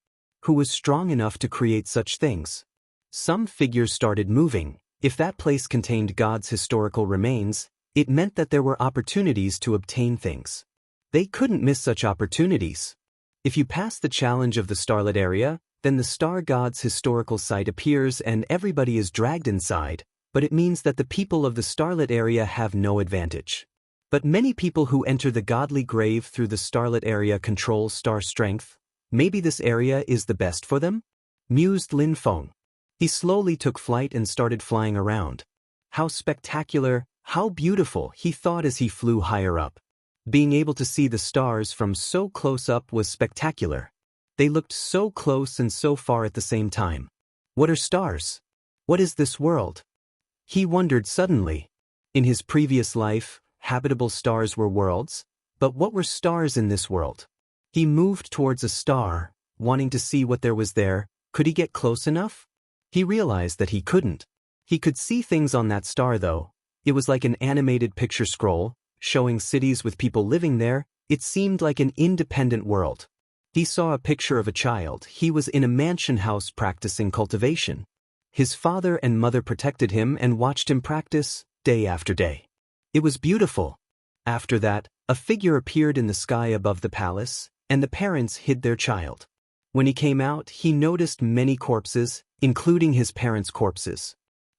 Who was strong enough to create such things? Some figures started moving. If that place contained God's historical remains, it meant that there were opportunities to obtain things. They couldn't miss such opportunities. If you pass the challenge of the starlit area, then the star god's historical site appears and everybody is dragged inside, but it means that the people of the starlit area have no advantage. But many people who enter the godly grave through the starlit area control star strength. Maybe this area is the best for them? Mused Lin Feng. He slowly took flight and started flying around. How spectacular, how beautiful, he thought as he flew higher up. Being able to see the stars from so close up was spectacular. They looked so close and so far at the same time. What are stars? What is this world? He wondered suddenly. In his previous life, habitable stars were worlds, but what were stars in this world? He moved towards a star, wanting to see what there was there. Could he get close enough? He realized that he couldn't. He could see things on that star though. It was like an animated picture scroll, showing cities with people living there. It seemed like an independent world. He saw a picture of a child. He was in a mansion house practicing cultivation. His father and mother protected him and watched him practice, day after day. It was beautiful. After that, a figure appeared in the sky above the palace, and the parents hid their child. When he came out, he noticed many corpses, including his parents' corpses.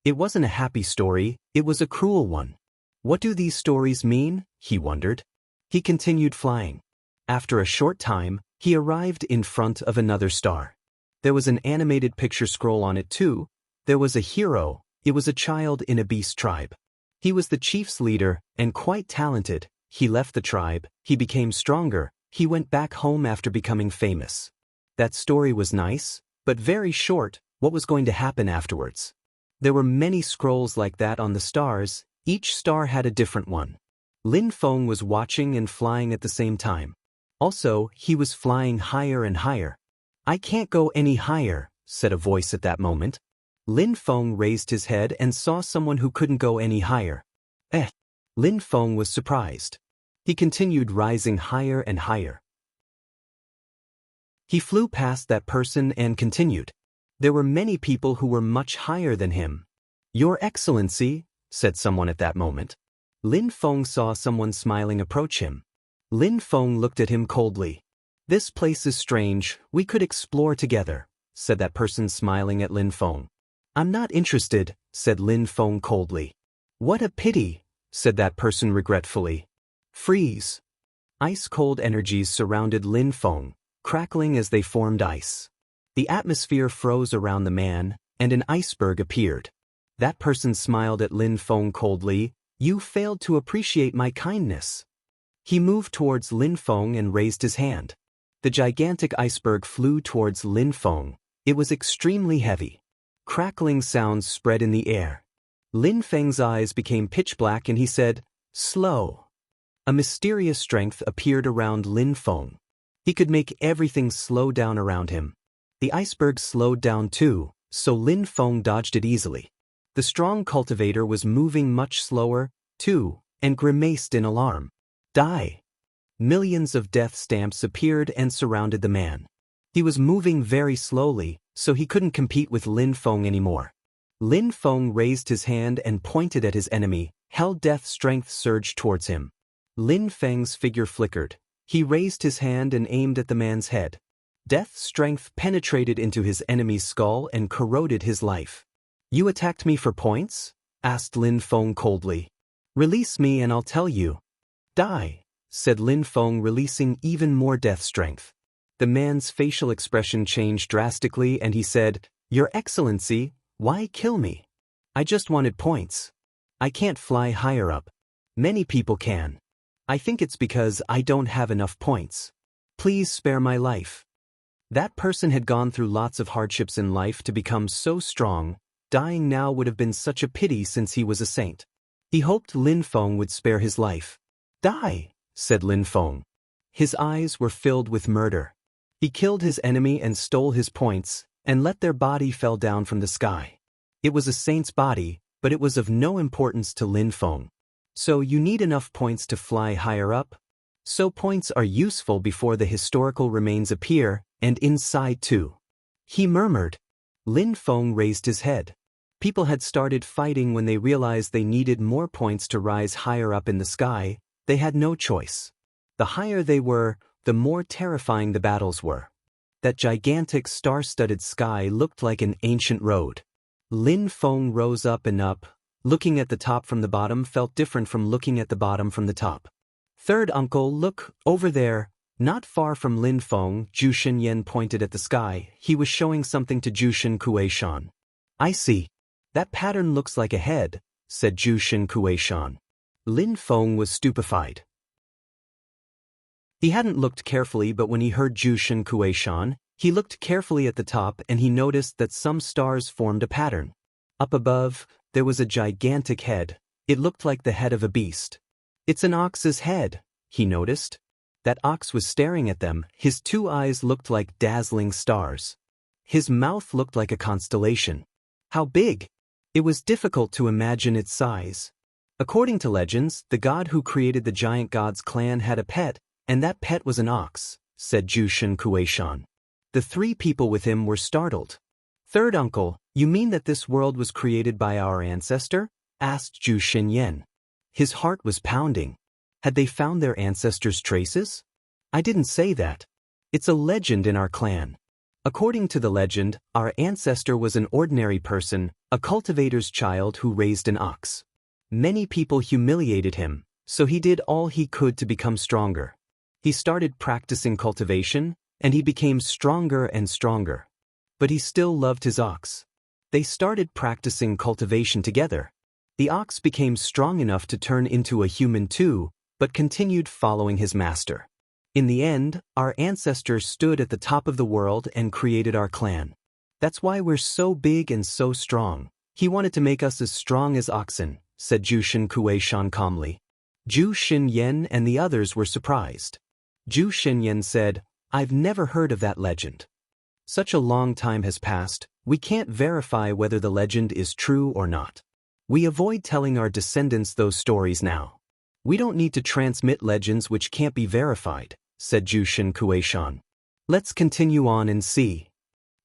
It wasn't a happy story, it was a cruel one. What do these stories mean? He wondered. He continued flying. After a short time, he arrived in front of another star. There was an animated picture scroll on it too. There was a hero. It was a child in a beast tribe. He was the chief's leader and quite talented. He left the tribe, he became stronger, he went back home after becoming famous. That story was nice, but very short. What was going to happen afterwards? There were many scrolls like that on the stars. Each star had a different one. Lin Feng was watching and flying at the same time. Also, he was flying higher and higher. I can't go any higher, said a voice at that moment. Lin Feng raised his head and saw someone who couldn't go any higher. Lin Feng was surprised. He continued rising higher and higher. He flew past that person and continued. There were many people who were much higher than him. Your Excellency, said someone at that moment. Lin Feng saw someone smiling approach him. Lin Feng looked at him coldly. This place is strange, we could explore together, said that person smiling at Lin Feng. I'm not interested, said Lin Feng coldly. What a pity, said that person regretfully. Freeze. Ice-cold energies surrounded Lin Feng, crackling as they formed ice. The atmosphere froze around the man, and an iceberg appeared. That person smiled at Lin Feng coldly. You failed to appreciate my kindness. He moved towards Lin Feng and raised his hand. The gigantic iceberg flew towards Lin Feng. It was extremely heavy. Crackling sounds spread in the air. Lin Feng's eyes became pitch black and he said, Slow. A mysterious strength appeared around Lin Feng. He could make everything slow down around him. The iceberg slowed down too, so Lin Feng dodged it easily. The strong cultivator was moving much slower, too, and grimaced in alarm. Die! Millions of death stamps appeared and surrounded the man. He was moving very slowly, so he couldn't compete with Lin Feng anymore. Lin Feng raised his hand and pointed at his enemy. Hell death strength surged towards him. Lin Feng's figure flickered. He raised his hand and aimed at the man's head. Death strength penetrated into his enemy's skull and corroded his life. You attacked me for points? Asked Lin Feng coldly. Release me and I'll tell you. Die, said Lin Feng, releasing even more death strength. The man's facial expression changed drastically and he said, Your Excellency, why kill me? I just wanted points. I can't fly higher up. Many people can. I think it's because I don't have enough points. Please spare my life. That person had gone through lots of hardships in life to become so strong. Dying now would have been such a pity since he was a saint. He hoped Lin Feng would spare his life. Die, said Lin Feng. His eyes were filled with murder. He killed his enemy and stole his points, and let their body fell down from the sky. It was a saint's body, but it was of no importance to Lin Feng. So you need enough points to fly higher up? So points are useful before the historical remains appear, and inside too. He murmured. Lin Feng raised his head. People had started fighting when they realized they needed more points to rise higher up in the sky. They had no choice. The higher they were, the more terrifying the battles were. That gigantic star-studded sky looked like an ancient road. Lin Feng rose up and up. Looking at the top from the bottom felt different from looking at the bottom from the top. Third uncle, look, over there. Not far from Lin Feng, Zhu Xinyan pointed at the sky. He was showing something to Jushin Kuei-shan. I see. That pattern looks like a head, said Jushin Kuei-shan. Lin Feng was stupefied. He hadn't looked carefully, but when he heard Jushin Kuei-shan, he looked carefully at the top and he noticed that some stars formed a pattern. Up above, there was a gigantic head. It looked like the head of a beast. It's an ox's head, he noticed. That ox was staring at them. His two eyes looked like dazzling stars. His mouth looked like a constellation. How big? It was difficult to imagine its size. According to legends, the god who created the giant gods clan had a pet, and that pet was an ox, said Jushin Kuei-shan. The three people with him were startled. Third uncle, you mean that this world was created by our ancestor? Asked Zhu Xinyan. His heart was pounding. Had they found their ancestors' traces? I didn't say that. It's a legend in our clan. According to the legend, our ancestor was an ordinary person, a cultivator's child who raised an ox. Many people humiliated him, so he did all he could to become stronger. He started practicing cultivation, and he became stronger and stronger. But he still loved his ox. They started practicing cultivation together. The ox became strong enough to turn into a human too, but continued following his master. In the end, our ancestor stood at the top of the world and created our clan. That's why we're so big and so strong. He wanted to make us as strong as oxen, said Jushin Kuei-shan calmly. Zhu Xinyan and the others were surprised. Zhu Xinyan said, I've never heard of that legend. Such a long time has passed, we can't verify whether the legend is true or not. We avoid telling our descendants those stories now. We don't need to transmit legends which can't be verified, said Jushin Kuei-shan. Let's continue on and see.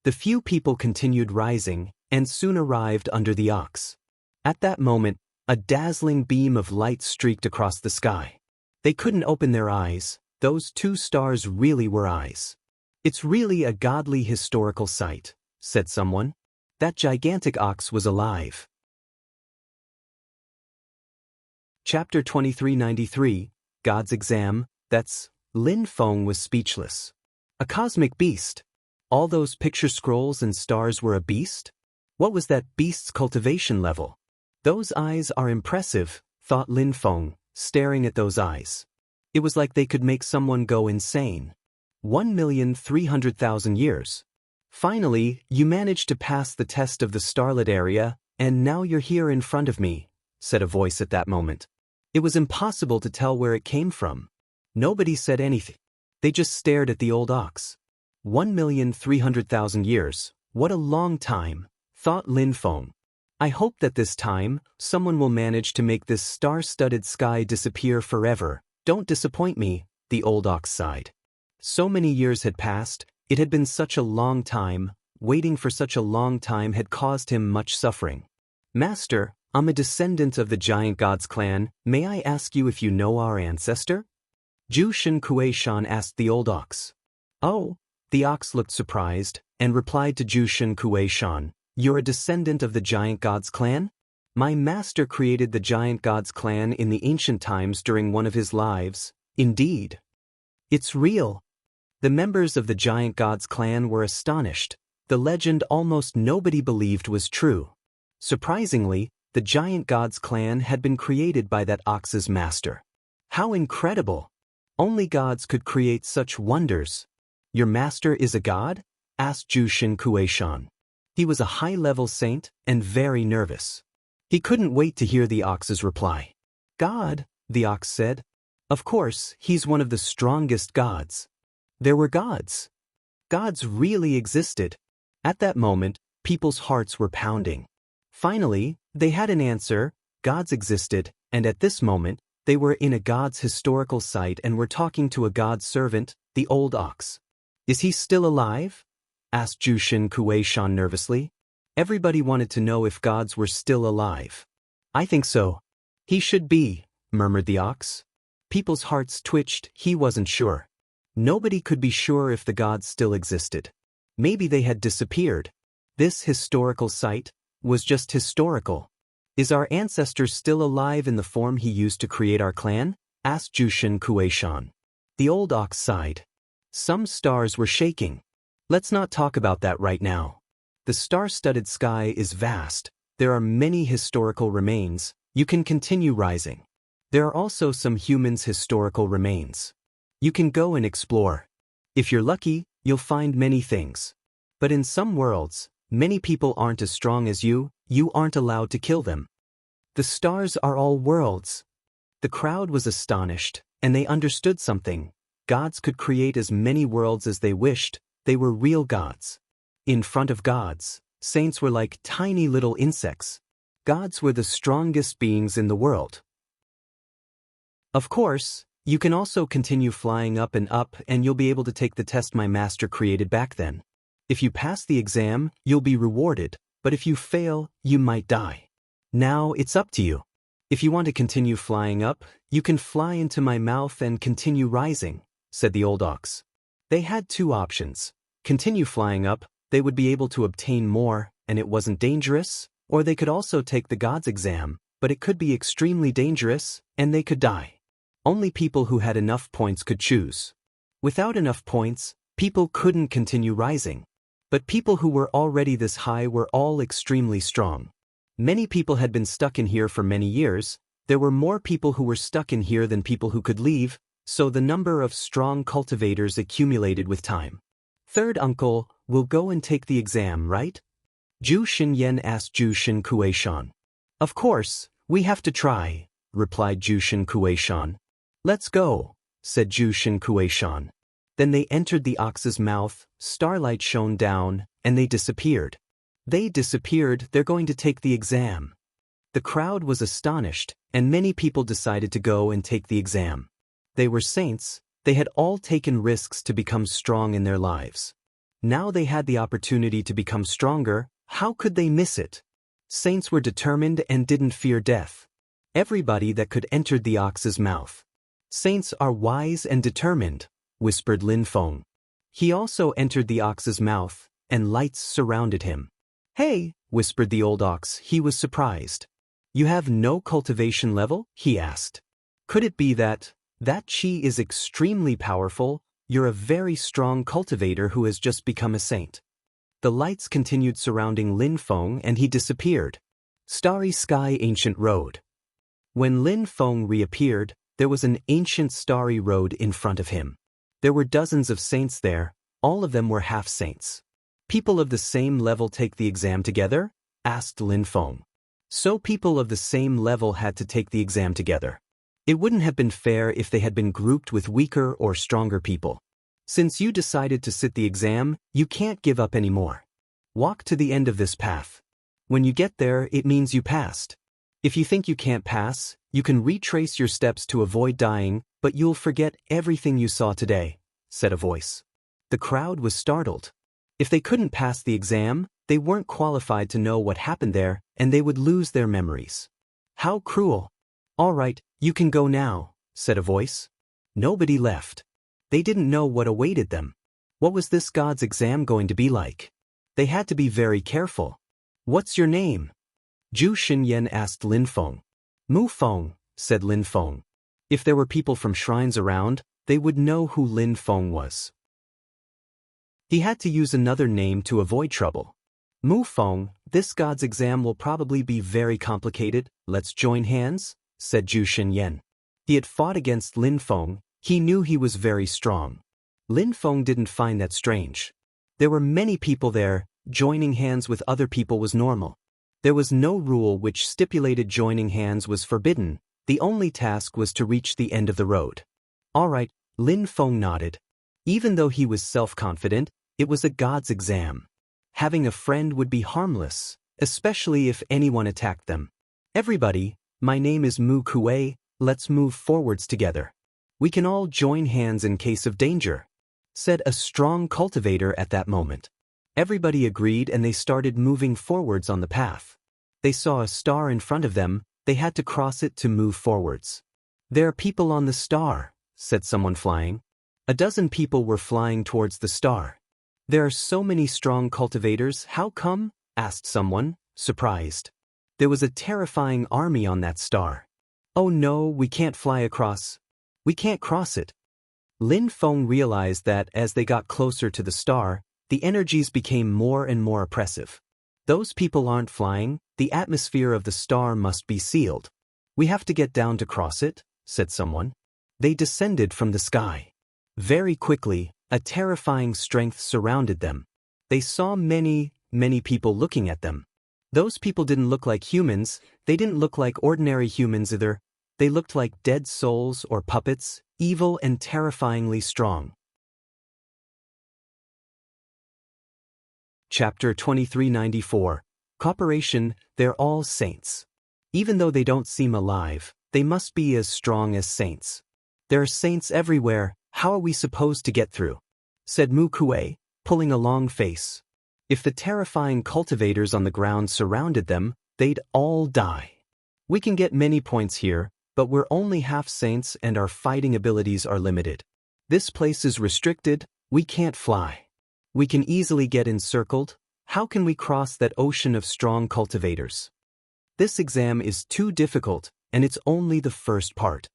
The few people continued rising, and soon arrived under the ox. At that moment, a dazzling beam of light streaked across the sky. They couldn't open their eyes. Those two stars really were eyes. It's really a godly historical sight, said someone. That gigantic ox was alive. Chapter 2393, God's Exam, that's, Lin Feng was speechless. A cosmic beast. All those picture scrolls and stars were a beast? What was that beast's cultivation level? Those eyes are impressive, thought Lin Feng, staring at those eyes. It was like they could make someone go insane. 1,300,000 years. Finally, you managed to pass the test of the starlit area, and now you're here in front of me, said a voice at that moment. It was impossible to tell where it came from. Nobody said anything. They just stared at the old ox. 1,300,000 years, what a long time, thought Lin Feng. I hope that this time, someone will manage to make this star-studded sky disappear forever. Don't disappoint me, the old ox sighed. So many years had passed, it had been such a long time, waiting for such a long time had caused him much suffering. Master, I'm a descendant of the giant gods clan, may I ask you if you know our ancestor? Jushin Kuei-shan asked the old ox. Oh, the ox looked surprised, and replied to Jushin Kuei-shan, you're a descendant of the giant gods clan? My master created the giant gods clan in the ancient times during one of his lives, indeed. It's real. The members of the giant gods clan were astonished. The legend almost nobody believed was true. Surprisingly, the giant gods clan had been created by that ox's master. How incredible! Only gods could create such wonders. Your master is a god? Asked Jushin Kuei-shan. He was a high-level saint and very nervous. He couldn't wait to hear the ox's reply. God, the ox said. Of course, he's one of the strongest gods. There were gods. Gods really existed. At that moment, people's hearts were pounding. Finally, They had an answer, gods existed, and at this moment, they were in a god's historical site and were talking to a god's servant, the old ox. Is he still alive? Asked Jushin Kuei-shan nervously. Everybody wanted to know if gods were still alive. I think so. He should be, murmured the ox. People's hearts twitched, he wasn't sure. Nobody could be sure if the gods still existed. Maybe they had disappeared. This historical site was just historical. Is our ancestor still alive in the form he used to create our clan? Asked Jushin Kuei-shan. The old ox sighed. Some stars were shaking. Let's not talk about that right now. The star-studded sky is vast. There are many historical remains. You can continue rising. There are also some humans' historical remains. You can go and explore. If you're lucky, you'll find many things. But in some worlds, many people aren't as strong as you aren't allowed to kill them. The stars are all worlds. The crowd was astonished, and they understood something. Gods could create as many worlds as they wished. They were real gods. In front of gods, saints were like tiny little insects. Gods were the strongest beings in the world. Of course, you can also continue flying up and you'll be able to take the test my master created back then. If you pass the exam, you'll be rewarded, but if you fail, you might die. Now it's up to you. If you want to continue flying up, you can fly into my mouth and continue rising, said the old ox. They had two options. Continue flying up, they would be able to obtain more, and it wasn't dangerous, or they could also take the God's exam, but it could be extremely dangerous, and they could die. Only people who had enough points could choose. Without enough points, people couldn't continue rising. But people who were already this high were all extremely strong. Many people had been stuck in here for many years. There were more people who were stuck in here than people who could leave, so the number of strong cultivators accumulated with time. Third uncle will go and take the exam, right? Jushin Yen asked Jushin Kuei-shan. Of course, we have to try, replied Jushin Kuei-shan. Let's go, said Jushin Kuei-shan. Then they entered the ox's mouth, starlight shone down, and they disappeared. They disappeared, they're going to take the exam. The crowd was astonished, and many people decided to go and take the exam. They were saints, they had all taken risks to become strong in their lives. Now they had the opportunity to become stronger, how could they miss it? Saints were determined and didn't fear death. Everybody that could entered the ox's mouth. Saints are wise and determined, whispered Lin Feng. He also entered the ox's mouth, and lights surrounded him. Hey, whispered the old ox, he was surprised. You have no cultivation level? He asked. Could it be that chi is extremely powerful? You're a very strong cultivator who has just become a saint. The lights continued surrounding Lin Feng and he disappeared. Starry Sky Ancient Road. When Lin Feng reappeared, there was an ancient starry road in front of him. There were dozens of saints there, all of them were half-saints. People of the same level take the exam together? Asked Lin Feng. So people of the same level had to take the exam together. It wouldn't have been fair if they had been grouped with weaker or stronger people. Since you decided to sit the exam, you can't give up anymore. Walk to the end of this path. When you get there, it means you passed. If you think you can't pass, you can retrace your steps to avoid dying, but you'll forget everything you saw today, said a voice. The crowd was startled. If they couldn't pass the exam, they weren't qualified to know what happened there, and they would lose their memories. How cruel. All right, you can go now, said a voice. Nobody left. They didn't know what awaited them. What was this God's exam going to be like? They had to be very careful. What's your name? Jushin Yen asked Lin Feng. Mu Feng, said Lin Feng. If there were people from shrines around, they would know who Lin Feng was. He had to use another name to avoid trouble. Mu Feng, this God's exam will probably be very complicated, let's join hands, said Jushin Yen. He had fought against Lin Feng, he knew he was very strong. Lin Feng didn't find that strange. There were many people there, joining hands with other people was normal. There was no rule which stipulated joining hands was forbidden, the only task was to reach the end of the road. All right, Lin Feng nodded. Even though he was self-confident, it was a God's exam. Having a friend would be harmless, especially if anyone attacked them. Everybody, my name is Mu Kuei, let's move forwards together. We can all join hands in case of danger, said a strong cultivator at that moment. Everybody agreed and they started moving forwards on the path. They saw a star in front of them, they had to cross it to move forwards. There are people on the star, said someone flying. A dozen people were flying towards the star. There are so many strong cultivators, how come? Asked someone, surprised. There was a terrifying army on that star. Oh no, we can't fly across. We can't cross it. Lin Feng realized that as they got closer to the star, the energies became more and more oppressive. Those people aren't flying, the atmosphere of the star must be sealed. We have to get down to cross it, said someone. They descended from the sky. Very quickly, a terrifying strength surrounded them. They saw many people looking at them. Those people didn't look like humans, they didn't look like ordinary humans either. They looked like dead souls or puppets, evil and terrifyingly strong. Chapter 2394. Cooperation, they're all saints. Even though they don't seem alive, they must be as strong as saints. There are saints everywhere, how are we supposed to get through? Said Mu Kuei, pulling a long face. If the terrifying cultivators on the ground surrounded them, they'd all die. We can get many points here, but we're only half saints and our fighting abilities are limited. This place is restricted, we can't fly. We can easily get encircled. How can we cross that ocean of strong cultivators? This exam is too difficult, and it's only the first part.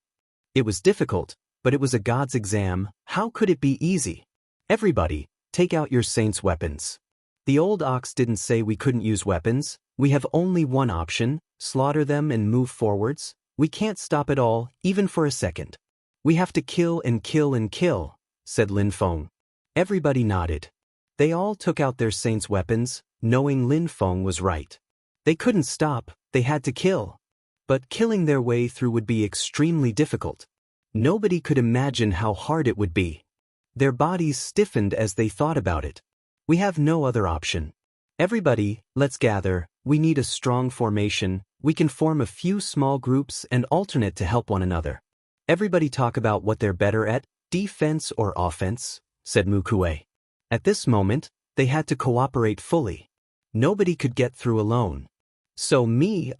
It was difficult, but it was a god's exam, how could it be easy? Everybody, take out your saints' weapons. The old ox didn't say we couldn't use weapons, we have only one option, slaughter them and move forwards. We can't stop it all, even for a second. We have to kill and kill and kill, said Lin Feng. Everybody nodded. They all took out their saints' weapons, knowing Lin Feng was right. They couldn't stop, they had to kill. But killing their way through would be extremely difficult. Nobody could imagine how hard it would be. Their bodies stiffened as they thought about it. We have no other option. Everybody, let's gather, we need a strong formation, we can form a few small groups and alternate to help one another. Everybody talk about what they're better at, defense or offense, said Mu Kuei. At this moment, they had to cooperate fully. Nobody could get through alone. So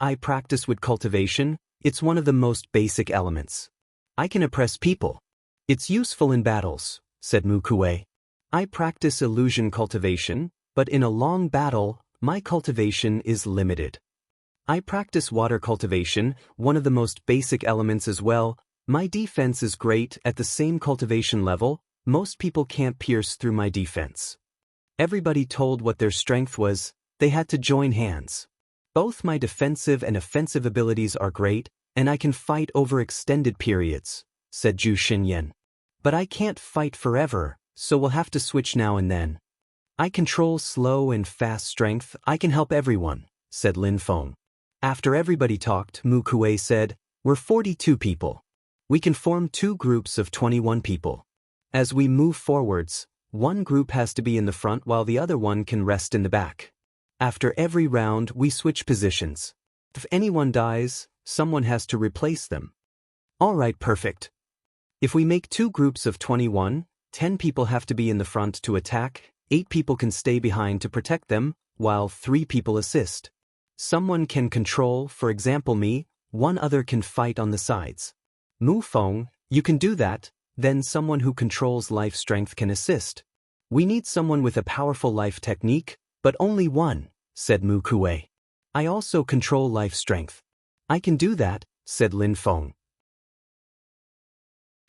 I practice with cultivation, it's one of the most basic elements. I can oppress people. It's useful in battles, said Mu Kuei. I practice illusion cultivation, but in a long battle, my cultivation is limited. I practice water cultivation, one of the most basic elements as well. My defense is great at the same cultivation level. Most people can't pierce through my defense. Everybody told what their strength was, they had to join hands. Both my defensive and offensive abilities are great, and I can fight over extended periods, said Zhu Xinyan. But I can't fight forever, so we'll have to switch now and then. I control slow and fast strength, I can help everyone, said Lin Feng. After everybody talked, Mu Kuei said, we're 42 people. We can form 2 groups of 21 people. As we move forwards, one group has to be in the front while the other one can rest in the back. After every round, we switch positions. If anyone dies, someone has to replace them. All right, perfect. If we make 2 groups of 21, 10 people have to be in the front to attack, 8 people can stay behind to protect them, while 3 people assist. Someone can control, for example me, one other can fight on the sides. Mu Feng, you can do that. Then someone who controls life strength can assist. We need someone with a powerful life technique, but only one, said Mu Kuei. I also control life strength. I can do that, said Lin Feng.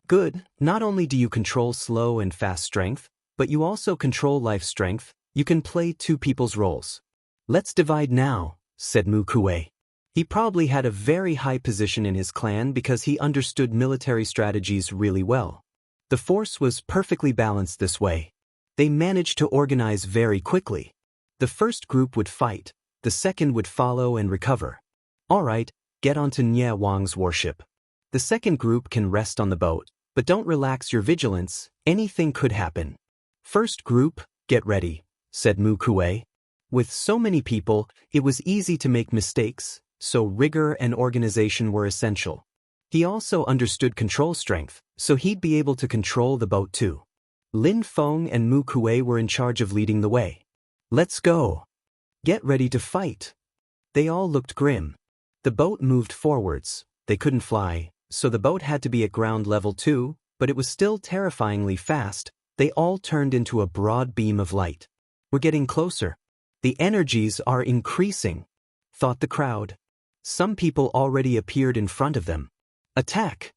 Good, not only do you control slow and fast strength, but you also control life strength, you can play 2 people's roles. Let's divide now, said Mu Kuei. He probably had a very high position in his clan because he understood military strategies really well. The force was perfectly balanced this way. They managed to organize very quickly. The first group would fight, the second would follow and recover. All right, get onto Nye Wang's warship. The second group can rest on the boat, but don't relax your vigilance, anything could happen. First group, get ready, said Mu Kuei. With so many people, it was easy to make mistakes, so rigor and organization were essential. He also understood control strength, so he'd be able to control the boat too. Lin Feng and Mu Kuei were in charge of leading the way. Let's go. Get ready to fight. They all looked grim. The boat moved forwards. They couldn't fly, so the boat had to be at ground level too, but it was still terrifyingly fast. They all turned into a broad beam of light. We're getting closer. The energies are increasing, thought the crowd. Some people already appeared in front of them. Attack!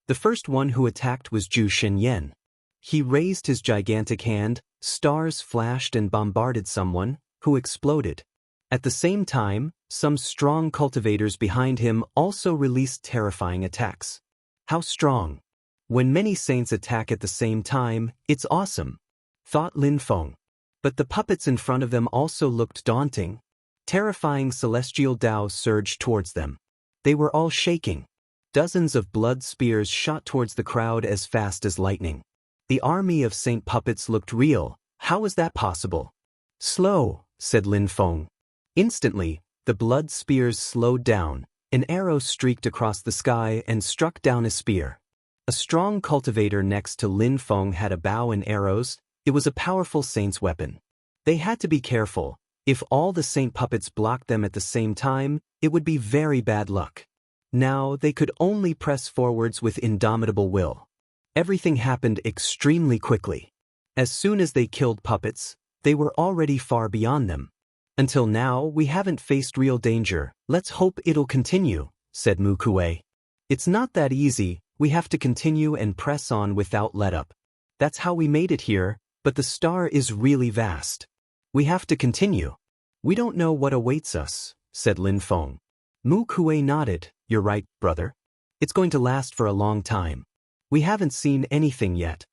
The first one who attacked was Zhu Xinyan. He raised his gigantic hand, stars flashed and bombarded someone, who exploded. At the same time, some strong cultivators behind him also released terrifying attacks. How strong! When many saints attack at the same time, it's awesome, thought Lin Feng. But the puppets in front of them also looked daunting. Terrifying celestial Dao surged towards them. They were all shaking. Dozens of blood spears shot towards the crowd as fast as lightning. The army of saint puppets looked real. How was that possible? Slow, said Lin Feng. Instantly, the blood spears slowed down. An arrow streaked across the sky and struck down a spear. A strong cultivator next to Lin Feng had a bow and arrows. It was a powerful saint's weapon. They had to be careful. If all the saint puppets blocked them at the same time, it would be very bad luck. Now they could only press forwards with indomitable will. Everything happened extremely quickly. As soon as they killed puppets, they were already far beyond them. Until now, we haven't faced real danger. Let's hope it'll continue, said Mu Kuei. It's not that easy. We have to continue and press on without let-up. That's how we made it here. But the star is really vast. We have to continue. We don't know what awaits us, said Lin Feng. Mu Kuei nodded. You're right, brother. It's going to last for a long time. We haven't seen anything yet.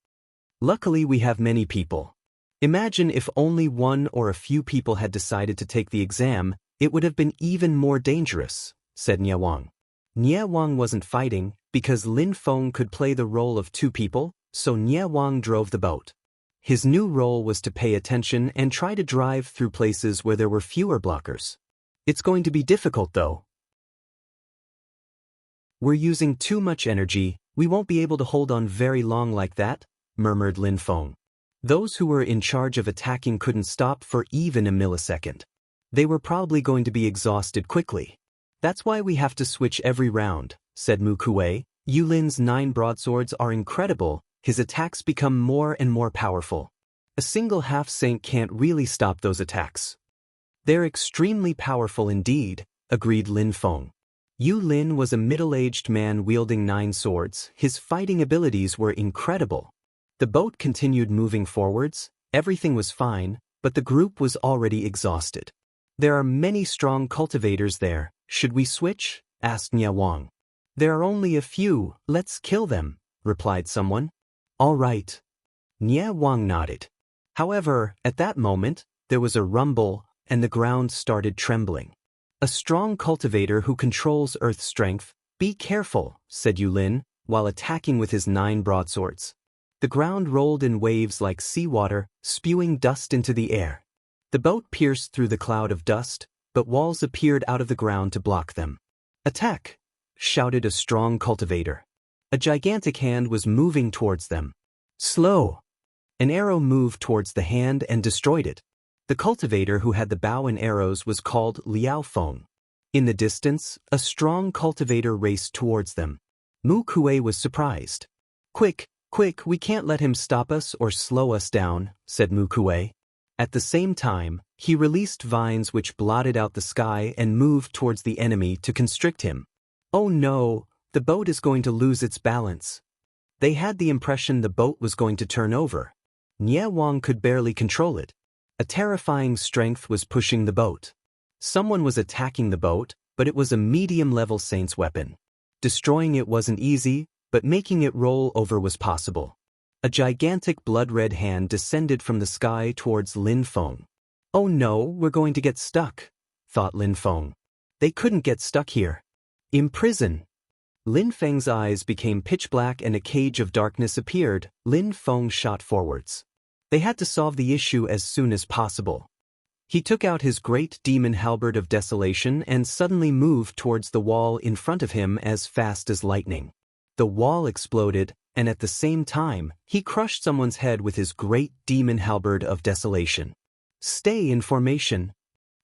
Luckily we have many people. Imagine if only one or a few people had decided to take the exam, it would have been even more dangerous, said Nie Wang. Nie Wang wasn't fighting, because Lin Feng could play the role of two people, so Nie Wang drove the boat. His new role was to pay attention and try to drive through places where there were fewer blockers. It's going to be difficult though. We're using too much energy, we won't be able to hold on very long like that, murmured Lin Feng. Those who were in charge of attacking couldn't stop for even a millisecond. They were probably going to be exhausted quickly. That's why we have to switch every round, said Mu Kuei. Yulin's 9 broadswords are incredible. His attacks become more and more powerful. A single half-saint can't really stop those attacks. They're extremely powerful indeed, agreed Lin Feng. Yu Lin was a middle-aged man wielding 9 swords. His fighting abilities were incredible. The boat continued moving forwards. Everything was fine, but the group was already exhausted. There are many strong cultivators there. Should we switch? Asked Nie Wang. There are only a few. Let's kill them, replied someone. All right. Nie Wang nodded. However, at that moment, there was a rumble, and the ground started trembling. A strong cultivator who controls earth strength. Be careful, said Yulin, while attacking with his 9 broadswords. The ground rolled in waves like seawater, spewing dust into the air. The boat pierced through the cloud of dust, but walls appeared out of the ground to block them. Attack! Shouted a strong cultivator. A gigantic hand was moving towards them. Slow! An arrow moved towards the hand and destroyed it. The cultivator who had the bow and arrows was called Liao Feng. In the distance, a strong cultivator raced towards them. Mu Kuei was surprised. Quick, quick, we can't let him stop us or slow us down, said Mu Kuei. At the same time, he released vines which blotted out the sky and moved towards the enemy to constrict him. Oh no! The boat is going to lose its balance. They had the impression the boat was going to turn over. Nie Wang could barely control it. A terrifying strength was pushing the boat. Someone was attacking the boat, but it was a medium-level saint's weapon. Destroying it wasn't easy, but making it roll over was possible. A gigantic blood-red hand descended from the sky towards Lin Feng. Oh no, we're going to get stuck, thought Lin Feng. They couldn't get stuck here. Imprison. Lin Feng's eyes became pitch black and a cage of darkness appeared. Lin Feng shot forwards. They had to solve the issue as soon as possible. He took out his great demon halberd of desolation and suddenly moved towards the wall in front of him as fast as lightning. The wall exploded, and at the same time, he crushed someone's head with his great demon halberd of desolation. Stay in formation.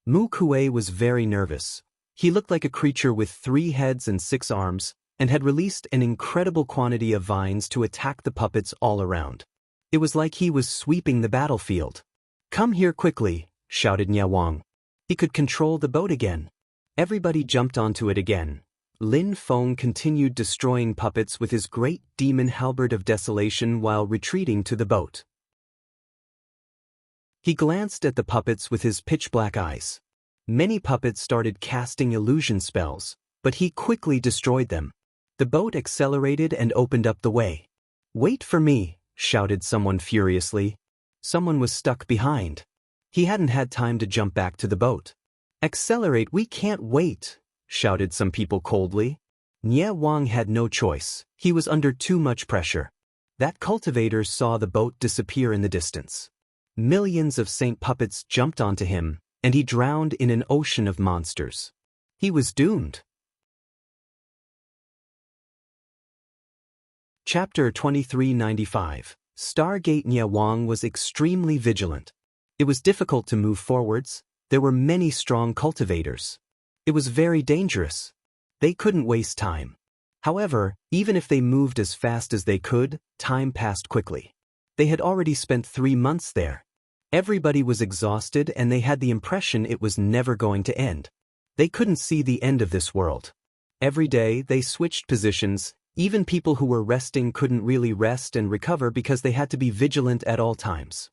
Mu Kuei was very nervous. He looked like a creature with 3 heads and 6 arms, and had released an incredible quantity of vines to attack the puppets all around. It was like he was sweeping the battlefield. "Come here quickly," shouted Nye Wang. He could control the boat again. Everybody jumped onto it again. Lin Feng continued destroying puppets with his great demon halberd of desolation while retreating to the boat. He glanced at the puppets with his pitch-black eyes. Many puppets started casting illusion spells, but he quickly destroyed them. The boat accelerated and opened up the way. "Wait for me," shouted someone furiously. Someone was stuck behind. He hadn't had time to jump back to the boat. "Accelerate, we can't wait," shouted some people coldly. Nye Wang had no choice. He was under too much pressure. That cultivator saw the boat disappear in the distance. Millions of saint puppets jumped onto him, and he drowned in an ocean of monsters. He was doomed. Chapter 2395. Stargate. Nye Wang was extremely vigilant. It was difficult to move forwards. There were many strong cultivators. It was very dangerous. They couldn't waste time. However, even if they moved as fast as they could, time passed quickly. They had already spent 3 months there. Everybody was exhausted and they had the impression it was never going to end. They couldn't see the end of this world. Every day they switched positions. Even people who were resting couldn't really rest and recover because they had to be vigilant at all times.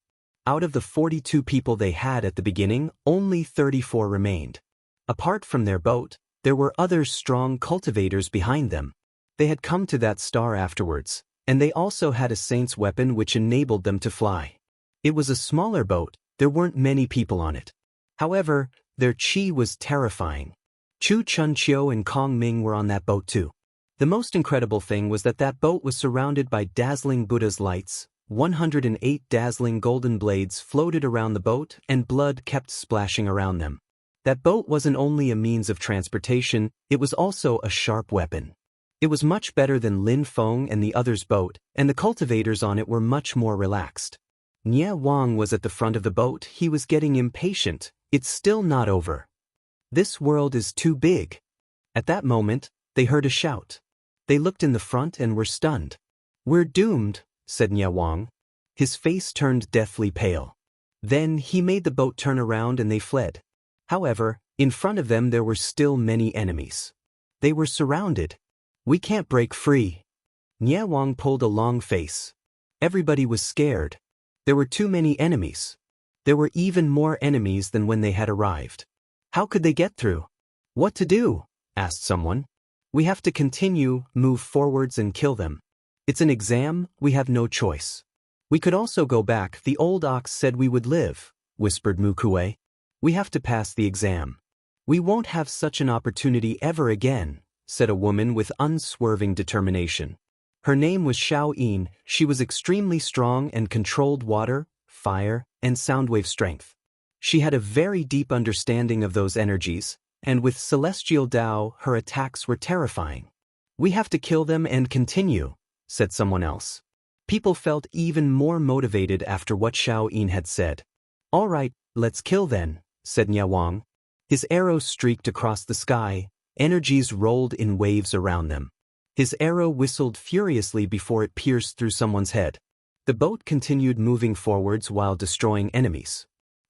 Out of the 42 people they had at the beginning, only 34 remained. Apart from their boat, there were other strong cultivators behind them. They had come to that star afterwards, and they also had a saint's weapon which enabled them to fly. It was a smaller boat, there weren't many people on it. However, their chi was terrifying. Chu Chunqiu and Kong Ming were on that boat too. The most incredible thing was that boat was surrounded by dazzling Buddha's lights. 108 dazzling golden blades floated around the boat and blood kept splashing around them. That boat wasn't only a means of transportation, it was also a sharp weapon. It was much better than Lin Feng and the others' boat, and the cultivators on it were much more relaxed. Nye Wang was at the front of the boat. He was getting impatient. It's still not over. This world is too big. At that moment, they heard a shout. They looked in the front and were stunned. "We're doomed," said Nye Wang. His face turned deathly pale. Then he made the boat turn around and they fled. However, in front of them there were still many enemies. They were surrounded. "We can't break free." Nye Wang pulled a long face. Everybody was scared. There were too many enemies. There were even more enemies than when they had arrived. How could they get through? "What to do?" asked someone. "We have to continue, move forwards and kill them. It's an exam, we have no choice." "We could also go back, the old ox said we would live," whispered Mu Kuei. "We have to pass the exam. We won't have such an opportunity ever again," said a woman with unswerving determination. Her name was Xiao Yin. She was extremely strong and controlled water, fire, and soundwave strength. She had a very deep understanding of those energies, and with celestial Tao, her attacks were terrifying. "We have to kill them and continue," said someone else. People felt even more motivated after what Xiao Yin had said. "All right, let's kill then," said Nye Wang. His arrow streaked across the sky, energies rolled in waves around them. His arrow whistled furiously before it pierced through someone's head. The boat continued moving forwards while destroying enemies.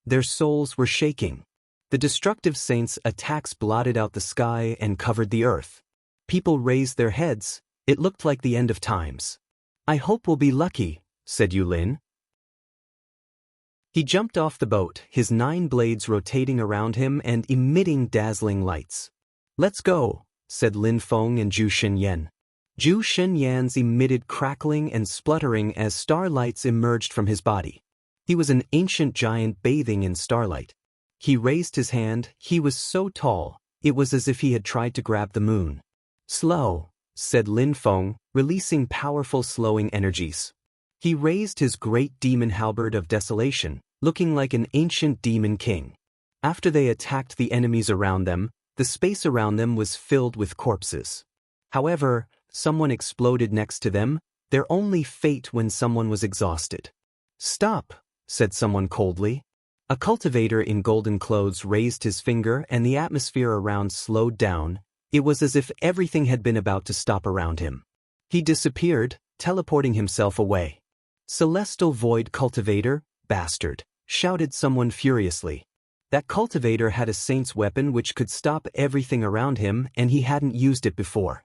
Their souls were shaking. The destructive saints' attacks blotted out the sky and covered the earth. People raised their heads. It looked like the end of times. "I hope we'll be lucky," said Yulin. He jumped off the boat, his 9 blades rotating around him and emitting dazzling lights. "Let's go," said Lin Feng and Zhu Xinyan. Zhu Xinyan's emitted crackling and spluttering as starlights emerged from his body. He was an ancient giant bathing in starlight. He raised his hand. He was so tall, it was as if he had tried to grab the moon. "Slow," said Lin Feng, releasing powerful slowing energies. He raised his great demon halberd of desolation, looking like an ancient demon king. After they attacked the enemies around them, the space around them was filled with corpses. However, someone exploded next to them, their only fate when someone was exhausted. "Stop," said someone coldly. A cultivator in golden clothes raised his finger and the atmosphere around slowed down. It was as if everything had been about to stop around him. He disappeared, teleporting himself away. "Celestial Void Cultivator, bastard," shouted someone furiously. That cultivator had a saint's weapon which could stop everything around him, and he hadn't used it before.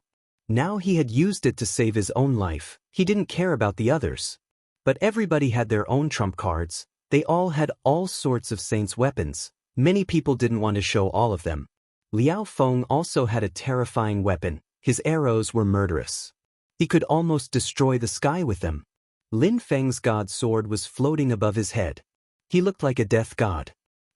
Now he had used it to save his own life. He didn't care about the others. But everybody had their own trump cards. They all had all sorts of saints' weapons. Many people didn't want to show all of them. Liao Feng also had a terrifying weapon. His arrows were murderous. He could almost destroy the sky with them. Lin Feng's god sword was floating above his head. He looked like a death god.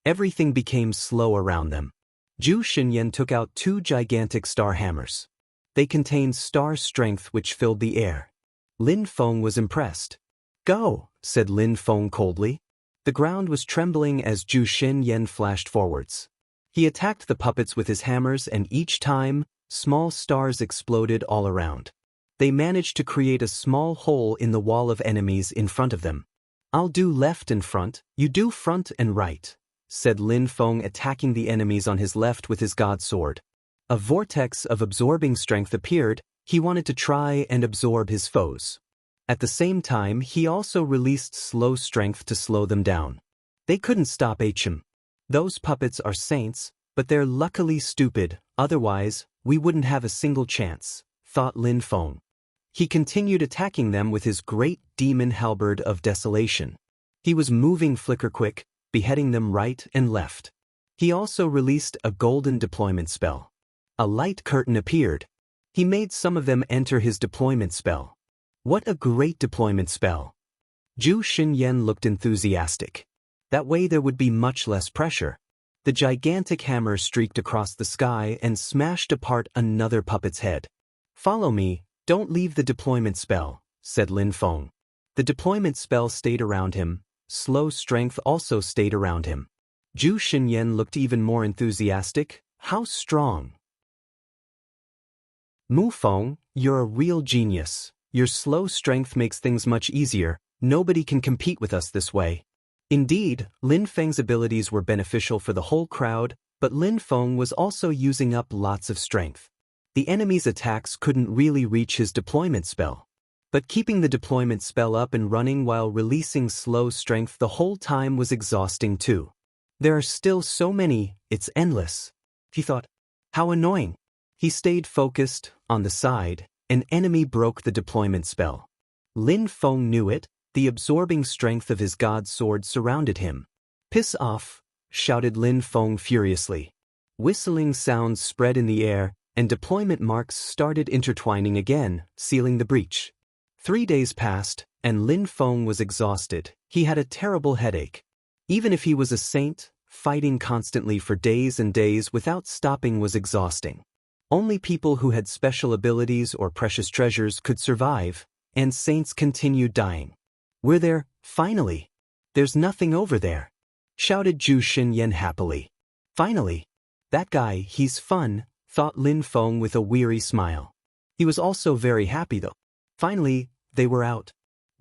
Everything became slow around them. Zhu Xinyan took out 2 gigantic star hammers. They contained star strength which filled the air. Lin Feng was impressed. "Go," said Lin Feng coldly. The ground was trembling as Zhu Xinyan flashed forwards. He attacked the puppets with his hammers, and each time, small stars exploded all around. They managed to create a small hole in the wall of enemies in front of them. "I'll do left and front, you do front and right," said Lin Feng, attacking the enemies on his left with his god sword. A vortex of absorbing strength appeared. He wanted to try and absorb his foes. At the same time, he also released slow strength to slow them down. They couldn't stop HM. "Those puppets are saints, but they're luckily stupid, otherwise, we wouldn't have a single chance," thought Lin Feng. He continued attacking them with his great demon halberd of desolation. He was moving flicker quick, beheading them right and left. He also released a golden deployment spell. A light curtain appeared. He made some of them enter his deployment spell. What a great deployment spell! Zhu Xinyan looked enthusiastic. That way there would be much less pressure. The gigantic hammer streaked across the sky and smashed apart another puppet's head. "Follow me, don't leave the deployment spell," said Lin Feng. The deployment spell stayed around him. Slow strength also stayed around him. Zhu Xinyan looked even more enthusiastic. "How strong!" "Mu Feng, you're a real genius. Your slow strength makes things much easier. Nobody can compete with us this way." Indeed, Lin Feng's abilities were beneficial for the whole crowd, but Lin Feng was also using up lots of strength. The enemy's attacks couldn't really reach his deployment spell. But keeping the deployment spell up and running while releasing slow strength the whole time was exhausting too. "There are still so many, it's endless," he thought. "How annoying." He stayed focused. On the side, an enemy broke the deployment spell. Lin Feng knew it. The absorbing strength of his god sword surrounded him. "Piss off," shouted Lin Feng furiously. Whistling sounds spread in the air, and deployment marks started intertwining again, sealing the breach. 3 days passed, and Lin Feng was exhausted. He had a terrible headache. Even if he was a saint, fighting constantly for days and days without stopping was exhausting. Only people who had special abilities or precious treasures could survive, and saints continued dying. "We're there, finally. There's nothing over there," shouted Zhu Xinyan happily. "Finally. That guy, he's fun," thought Lin Feng with a weary smile. He was also very happy though. Finally, they were out.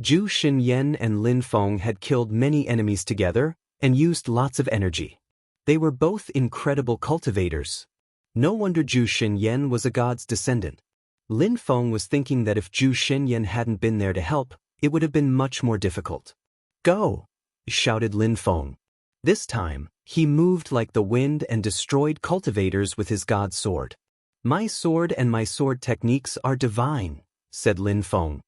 Zhu Xinyan and Lin Feng had killed many enemies together and used lots of energy. They were both incredible cultivators. No wonder Zhu Xinyan was a god's descendant. Lin Feng was thinking that if Zhu Xinyan hadn't been there to help, it would have been much more difficult. "Go!" shouted Lin Feng. This time, he moved like the wind and destroyed cultivators with his god sword. "My sword and my sword techniques are divine," said Lin Feng.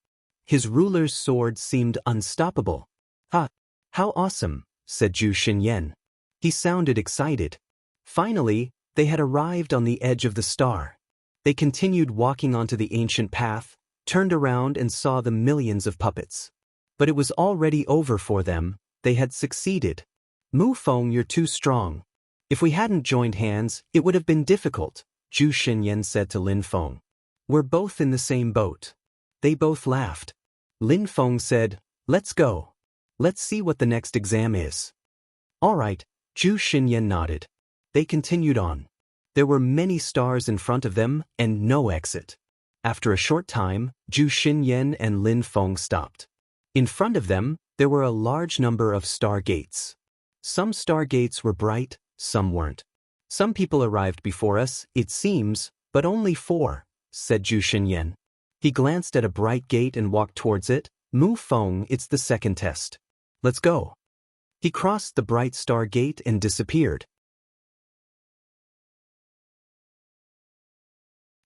His ruler's sword seemed unstoppable. "Ha! How awesome," said Zhu Xinyan. He sounded excited. Finally, they had arrived on the edge of the star. They continued walking onto the ancient path, turned around and saw the millions of puppets. But it was already over for them. They had succeeded. "Mu Feng, you're too strong. If we hadn't joined hands, it would have been difficult," Zhu Xinyan said to Lin Feng. "We're both in the same boat." They both laughed. Lin Feng said, "Let's go. Let's see what the next exam is." "All right, Zhu Xinyan nodded. They continued on. There were many stars in front of them and no exit. After a short time, Zhu Xinyan and Lin Feng stopped. In front of them, there were a large number of star gates. Some star gates were bright, some weren't. Some people arrived before us, it seems, but only 4, said Zhu Xinyan. He glanced at a bright gate and walked towards it. Mu Feng, it's the second test. Let's go. He crossed the bright star gate and disappeared.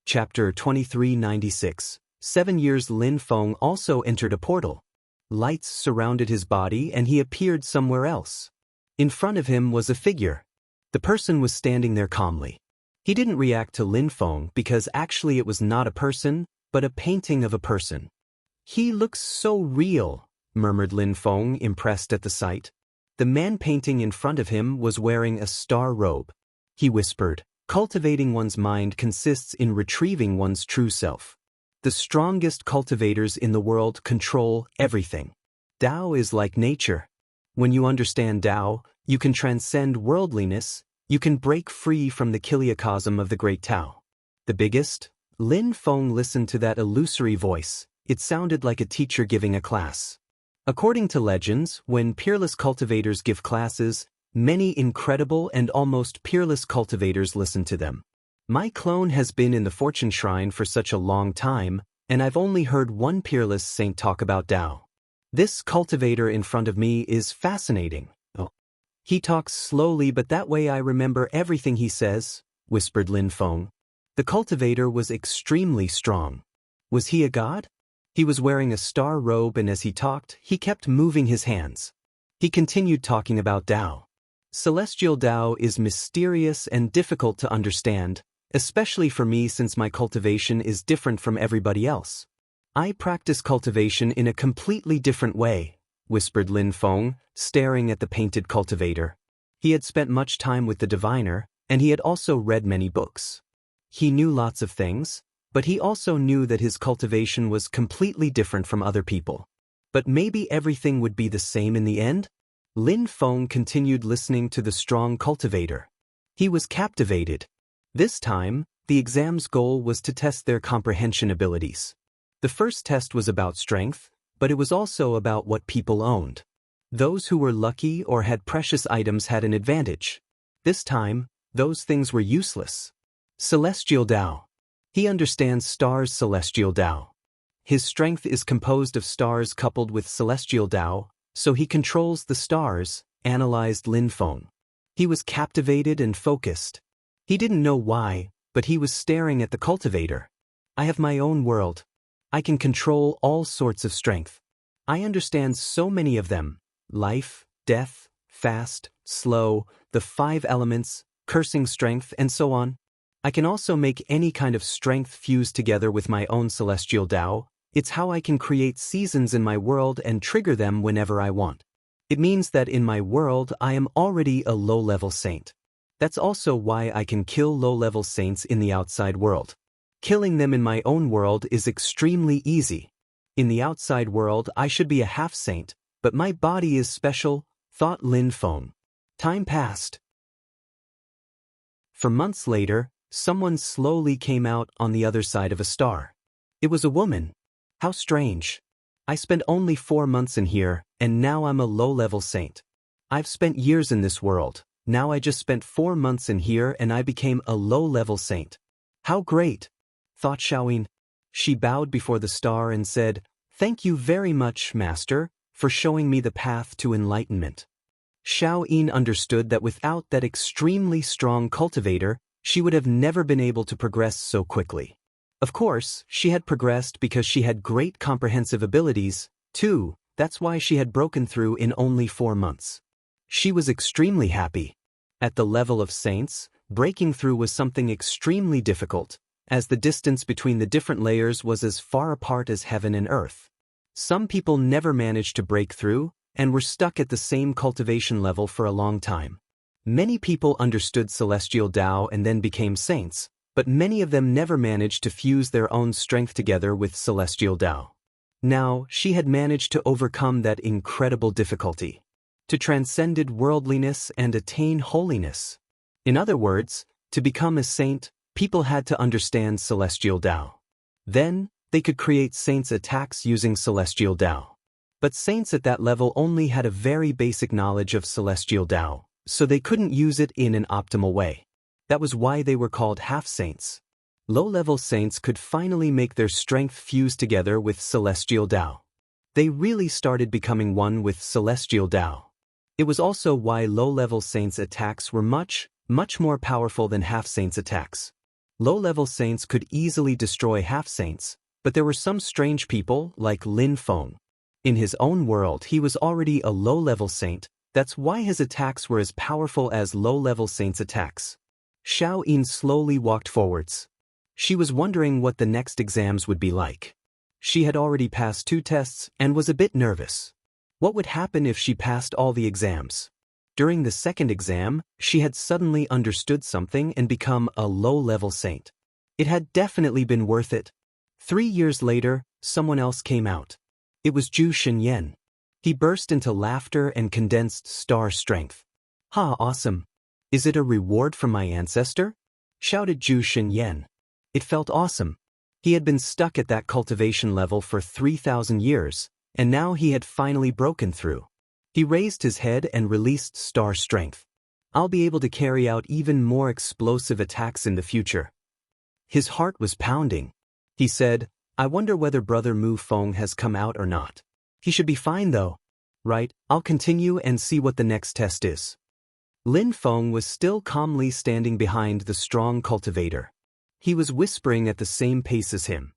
Chapter 2396. 7 years. Lin Feng also entered a portal. Lights surrounded his body and he appeared somewhere else. In front of him was a figure. The person was standing there calmly. He didn't react to Lin Feng because actually it was not a person, but a painting of a person. He looks so real, murmured Lin Feng, impressed at the sight. The man painting in front of him was wearing a star robe. He whispered, "Cultivating one's mind consists in retrieving one's true self. The strongest cultivators in the world control everything. Tao is like nature. When you understand Tao, you can transcend worldliness, you can break free from the kiliacosm of the great Tao." The biggest? Lin Feng listened to that illusory voice. It sounded like a teacher giving a class. According to legends, when peerless cultivators give classes, many incredible and almost peerless cultivators listen to them. My clone has been in the fortune shrine for such a long time, and I've only heard one peerless saint talk about Tao. This cultivator in front of me is fascinating. Oh. He talks slowly, but that way I remember everything he says, whispered Lin Feng. The cultivator was extremely strong. Was he a god? He was wearing a star robe, and as he talked, he kept moving his hands. He continued talking about Tao. Celestial Tao is mysterious and difficult to understand, especially for me since my cultivation is different from everybody else. I practice cultivation in a completely different way, whispered Lin Feng, staring at the painted cultivator. He had spent much time with the diviner, and he had also read many books. He knew lots of things, but he also knew that his cultivation was completely different from other people. But maybe everything would be the same in the end? Lin Feng continued listening to the strong cultivator. He was captivated. This time, the exam's goal was to test their comprehension abilities. The first test was about strength, but it was also about what people owned. Those who were lucky or had precious items had an advantage. This time, those things were useless. Celestial Tao. He understands stars' celestial Tao. His strength is composed of stars coupled with celestial Tao, so he controls the stars, analyzed Lin Feng. He was captivated and focused. He didn't know why, but he was staring at the cultivator. I have my own world. I can control all sorts of strength. I understand so many of them: life, death, fast, slow, the 5 elements, cursing strength, and so on. I can also make any kind of strength fuse together with my own celestial Tao. It's how I can create seasons in my world and trigger them whenever I want. It means that in my world I am already a low-level saint. That's also why I can kill low-level saints in the outside world. Killing them in my own world is extremely easy. In the outside world I should be a half-saint, but my body is special, thought Lin Feng. Time passed. For months later, someone slowly came out on the other side of a star. It was a woman. How strange. I spent only 4 months in here, and now I'm a low-level saint. I've spent years in this world. Now I just spent 4 months in here and I became a low-level saint. How great, thought Xiaoyin. She bowed before the star and said, "Thank you very much, Master, for showing me the path to enlightenment." Xiaoyin understood that without that extremely strong cultivator, she would have never been able to progress so quickly. Of course, she had progressed because she had great comprehensive abilities, too. That's why she had broken through in only 4 months. She was extremely happy. At the level of saints, breaking through was something extremely difficult, as the distance between the different layers was as far apart as heaven and earth. Some people never managed to break through, and were stuck at the same cultivation level for a long time. Many people understood celestial Tao and then became saints, but many of them never managed to fuse their own strength together with celestial Tao. Now, she had managed to overcome that incredible difficulty. to transcended worldliness and attain holiness. In other words, to become a saint, people had to understand Celestial Tao. Then, they could create saints' attacks using Celestial Tao. But saints at that level only had a very basic knowledge of Celestial Tao, so they couldn't use it in an optimal way. That was why they were called half-saints. Low-level saints could finally make their strength fuse together with Celestial Tao. They really started becoming one with Celestial Tao. It was also why low-level saints' attacks were much more powerful than half-saints' attacks. Low-level saints could easily destroy half-saints, but there were some strange people, like Lin Feng. In his own world he was already a low-level saint, that's why his attacks were as powerful as low-level saints' attacks. Xiao Yin slowly walked forwards. She was wondering what the next exams would be like. She had already passed 2 tests and was a bit nervous. What would happen if she passed all the exams? During the second exam, she had suddenly understood something and become a low-level saint. It had definitely been worth it. 3 years later, someone else came out. It was Zhu Xinyan. He burst into laughter and condensed star strength. "Ha, awesome. Is it a reward from my ancestor?" shouted Zhu Xinyan. It felt awesome. He had been stuck at that cultivation level for 3,000 years, and now he had finally broken through. He raised his head and released star strength. "I'll be able to carry out even more explosive attacks in the future." His heart was pounding. He said, "I wonder whether Brother Mu Feng has come out or not. He should be fine though. Right, I'll continue and see what the next test is." Lin Feng was still calmly standing behind the strong cultivator. He was whispering at the same pace as him.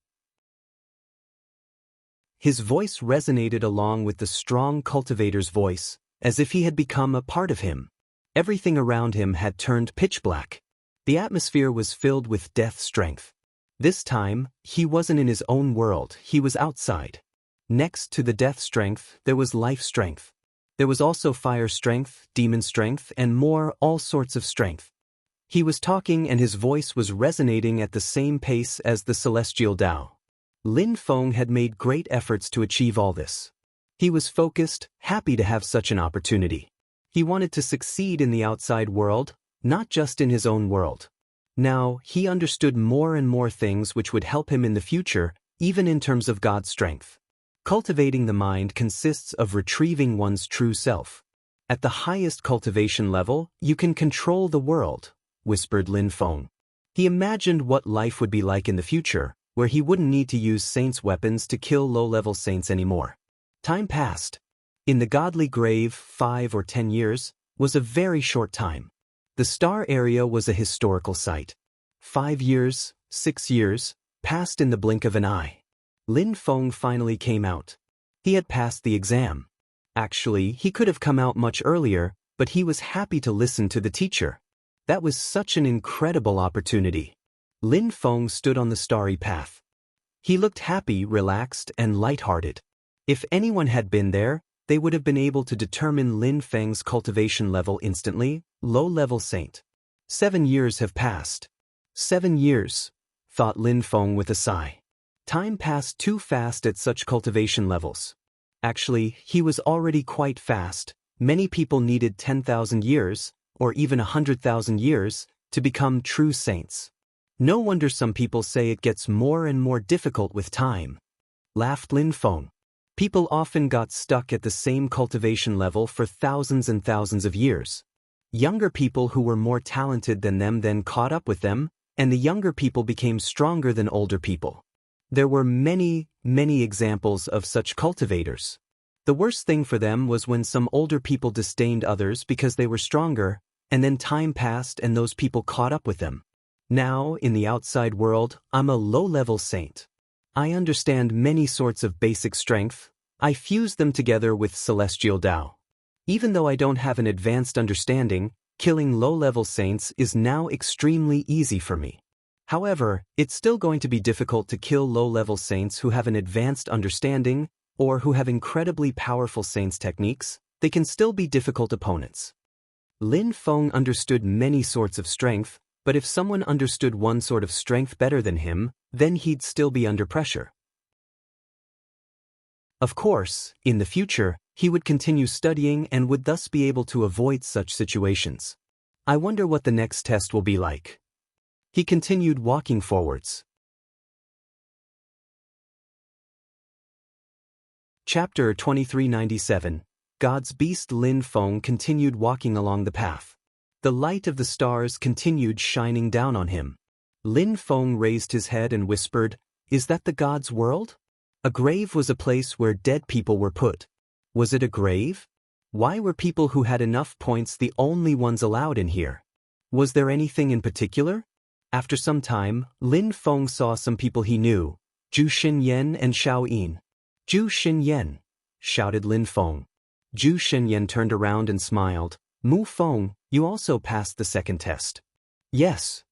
His voice resonated along with the strong cultivator's voice, as if he had become a part of him. Everything around him had turned pitch black. The atmosphere was filled with death strength. This time, he wasn't in his own world, he was outside. Next to the death strength, there was life strength. There was also fire strength, demon strength, and more, all sorts of strength. He was talking and his voice was resonating at the same pace as the Celestial Tao. Lin Feng had made great efforts to achieve all this. He was focused, happy to have such an opportunity. He wanted to succeed in the outside world, not just in his own world. Now, he understood more and more things which would help him in the future, even in terms of God's strength. Cultivating the mind consists of retrieving one's true self. At the highest cultivation level, you can control the world, whispered Lin Feng. He imagined what life would be like in the future, where he wouldn't need to use saints' weapons to kill low-level saints anymore. Time passed. In the godly grave, 5 or 10 years, was a very short time. The star area was a historical site. 5 years, 6 years, passed in the blink of an eye. Lin Feng finally came out. He had passed the exam. Actually, he could have come out much earlier, but he was happy to listen to the teacher. That was such an incredible opportunity. Lin Feng stood on the starry path. He looked happy, relaxed, and light-hearted. If anyone had been there, they would have been able to determine Lin Feng's cultivation level instantly, low-level saint. 7 years have passed. 7 years, thought Lin Feng with a sigh. Time passed too fast at such cultivation levels. Actually, he was already quite fast. Many people needed 10,000 years, or even 100,000 years, to become true saints. No wonder some people say it gets more and more difficult with time, laughed Lin Feng. People often got stuck at the same cultivation level for thousands and thousands of years. Younger people who were more talented than them then caught up with them, and the younger people became stronger than older people. There were many examples of such cultivators. The worst thing for them was when some older people disdained others because they were stronger, and then time passed and those people caught up with them. Now, in the outside world, I'm a low-level saint. I understand many sorts of basic strength. I fuse them together with Celestial Tao. Even though I don't have an advanced understanding, killing low-level saints is now extremely easy for me. However, it's still going to be difficult to kill low-level saints who have an advanced understanding or who have incredibly powerful saints techniques. They can still be difficult opponents. Lin Feng understood many sorts of strength, but if someone understood one sort of strength better than him, then he'd still be under pressure. Of course, in the future, He would continue studying and would thus be able to avoid such situations. I wonder what the next test will be like. He continued walking forwards. Chapter 2397. God's beast Lin Feng continued walking along the path. The light of the stars continued shining down on him. Lin Feng raised his head and whispered, "Is that the God's world?" A grave was a place where dead people were put. Was it a grave? Why were people who had enough points the only ones allowed in here? Was there anything in particular? After some time, Lin Feng saw some people he knew, Zhu Xinyan and Xiao Yin. "Zhu Xinyan," shouted Lin Feng. Zhu Xinyan turned around and smiled. "Mu Feng, you also passed the second test." "Yes."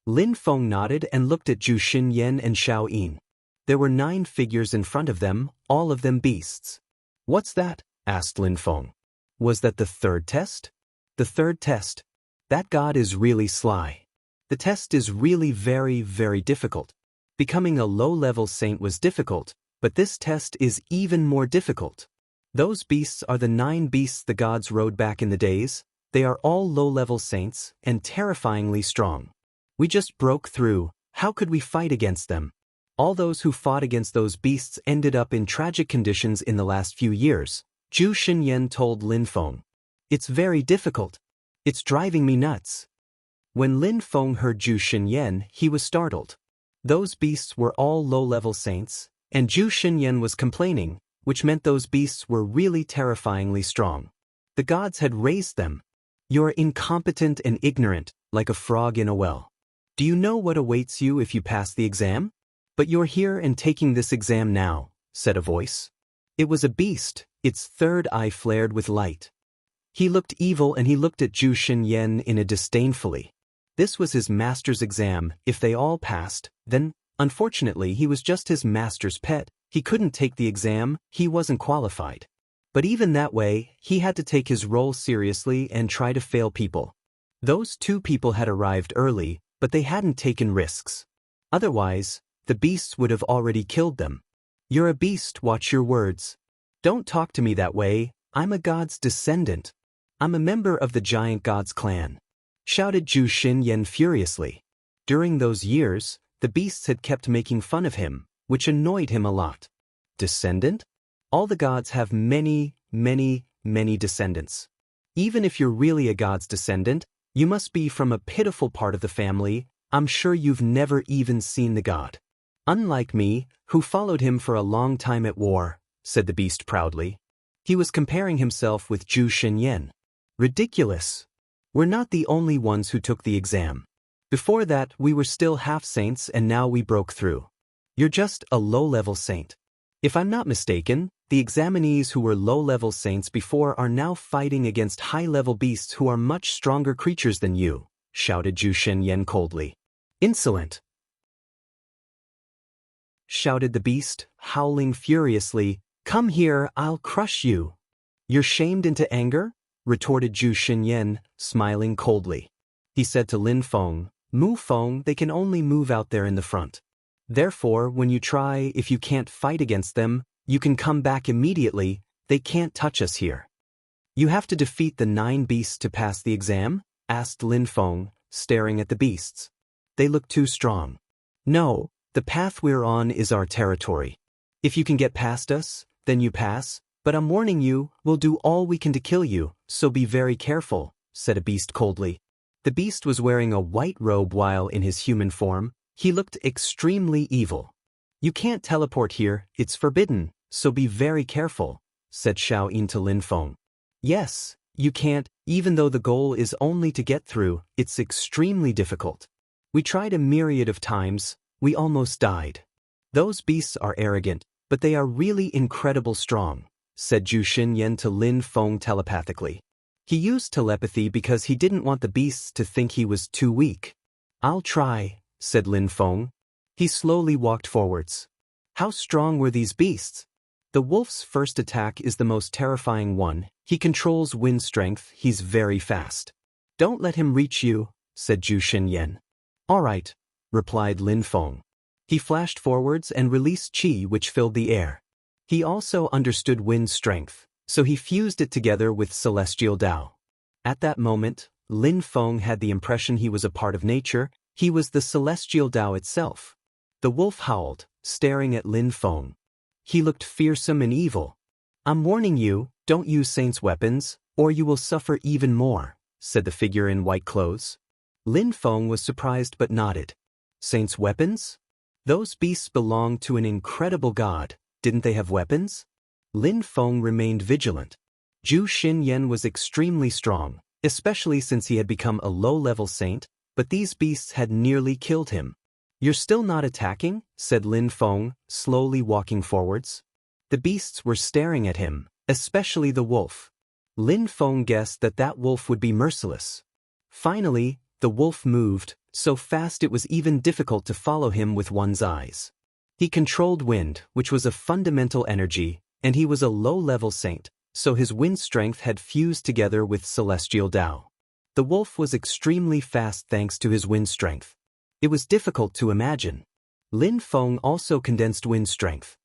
Lin Feng nodded and looked at Zhu Xinyan and Xiao Yin. There were 9 figures in front of them, all of them beasts. "What's that?" asked Lin Feng. "Was that the third test?" "The third test. That God is really sly. The test is really very, very difficult. Becoming a low-level saint was difficult, but this test is even more difficult. Those beasts are the 9 beasts the gods rode back in the days. They are all low-level saints and terrifyingly strong. We just broke through. How could we fight against them? All those who fought against those beasts ended up in tragic conditions in the last few years," Zhu Xinyan told Lin Feng. "It's very difficult. It's driving me nuts." When Lin Feng heard Zhu Xinyan, he was startled. Those beasts were all low-level saints, and Zhu Xinyan was complaining, which meant those beasts were really terrifyingly strong. The gods had raised them. "You're incompetent and ignorant, like a frog in a well. Do you know what awaits you if you pass the exam? But you're here and taking this exam now," said a voice. It was a beast, its third eye flared with light. He looked evil and he looked at Zhu Xinyan in a disdainfully. This was his master's exam. If they all passed, then, unfortunately, he was just his master's pet. He couldn't take the exam, he wasn't qualified. But even that way, he had to take his role seriously and try to fail people. Those 2 people had arrived early, but they hadn't taken risks. Otherwise, the beasts would have already killed them. "You're a beast, watch your words. Don't talk to me that way, I'm a god's descendant. I'm a member of the giant god's clan," shouted Zhu Xinyan furiously. During those years, the beasts had kept making fun of him, which annoyed him a lot. Descendant? All the gods have many, many, many descendants. Even if you're really a god's descendant, you must be from a pitiful part of the family. I'm sure you've never even seen the god. "Unlike me, who followed him for a long time at war," said the beast proudly. He was comparing himself with Zhu Xinyan. "Ridiculous. We're not the only ones who took the exam. Before that, we were still half-saints and now we broke through. You're just a low-level saint. If I'm not mistaken, the examinees who were low-level saints before are now fighting against high-level beasts who are much stronger creatures than you," shouted Zhu Xinyan coldly. "Insolent!" shouted the beast, howling furiously. "Come here, I'll crush you." "You're shamed into anger?" retorted Zhu Xinyan, smiling coldly. He said to Lin Feng, "Mu Feng, they can only move out there in the front. Therefore, when you try, if you can't fight against them, you can come back immediately. They can't touch us here." "You have to defeat the 9 beasts to pass the exam?" asked Lin Feng, staring at the beasts. "They look too strong." "No, the path we're on is our territory. If you can get past us, then you pass, but I'm warning you, we'll do all we can to kill you, so be very careful," said a beast coldly. The beast was wearing a white robe while in his human form. He looked extremely evil. "You can't teleport here, it's forbidden, so be very careful," said Xiao Yin to Lin Feng. "Yes, you can't, even though the goal is only to get through, it's extremely difficult. We tried a myriad of times, we almost died. Those beasts are arrogant, but they are really incredible strong," said Zhu Xinyan to Lin Feng telepathically. He used telepathy because he didn't want the beasts to think he was too weak. "I'll try," said Lin Feng. He slowly walked forwards. How strong were these beasts? The wolf's first attack is the most terrifying one. He controls wind strength, he's very fast. "Don't let him reach you," said Zhu Xinyan. "All right," replied Lin Feng. He flashed forwards and released qi which filled the air. He also understood wind strength. so he fused it together with celestial Tao. At that moment, Lin Feng had the impression he was a part of nature. He was the celestial Tao itself. The wolf howled, staring at Lin Feng. He looked fearsome and evil. "I'm warning you, don't use saints' weapons, or you will suffer even more," said the figure in white clothes. Lin Feng was surprised but nodded. "Saints' weapons? Those beasts belonged to an incredible god, didn't they have weapons?" Lin Feng remained vigilant. Zhu Xinyan was extremely strong, especially since he had become a low-level saint, but these beasts had nearly killed him. "You're still not attacking?" said Lin Feng, slowly walking forwards. The beasts were staring at him, especially the wolf. Lin Feng guessed that that wolf would be merciless. Finally, the wolf moved, so fast it was even difficult to follow him with one's eyes. He controlled wind, which was a fundamental energy, and he was a low-level saint, so his wind strength had fused together with celestial Tao. The wolf was extremely fast thanks to his wind strength. It was difficult to imagine. Lin Feng also condensed wind strength.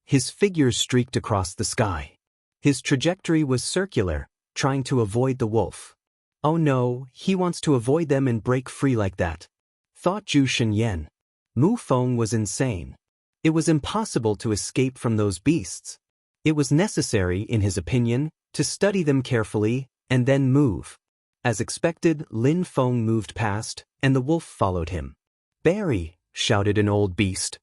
His figure streaked across the sky. His trajectory was circular, trying to avoid the wolf. "Oh no, he wants to avoid them and break free like that," thought Zhu Xinyan. Mu Feng was insane. It was impossible to escape from those beasts. It was necessary, in his opinion, to study them carefully and then move. As expected, Lin Feng moved past, and the wolf followed him. "Barry!" shouted an old beast.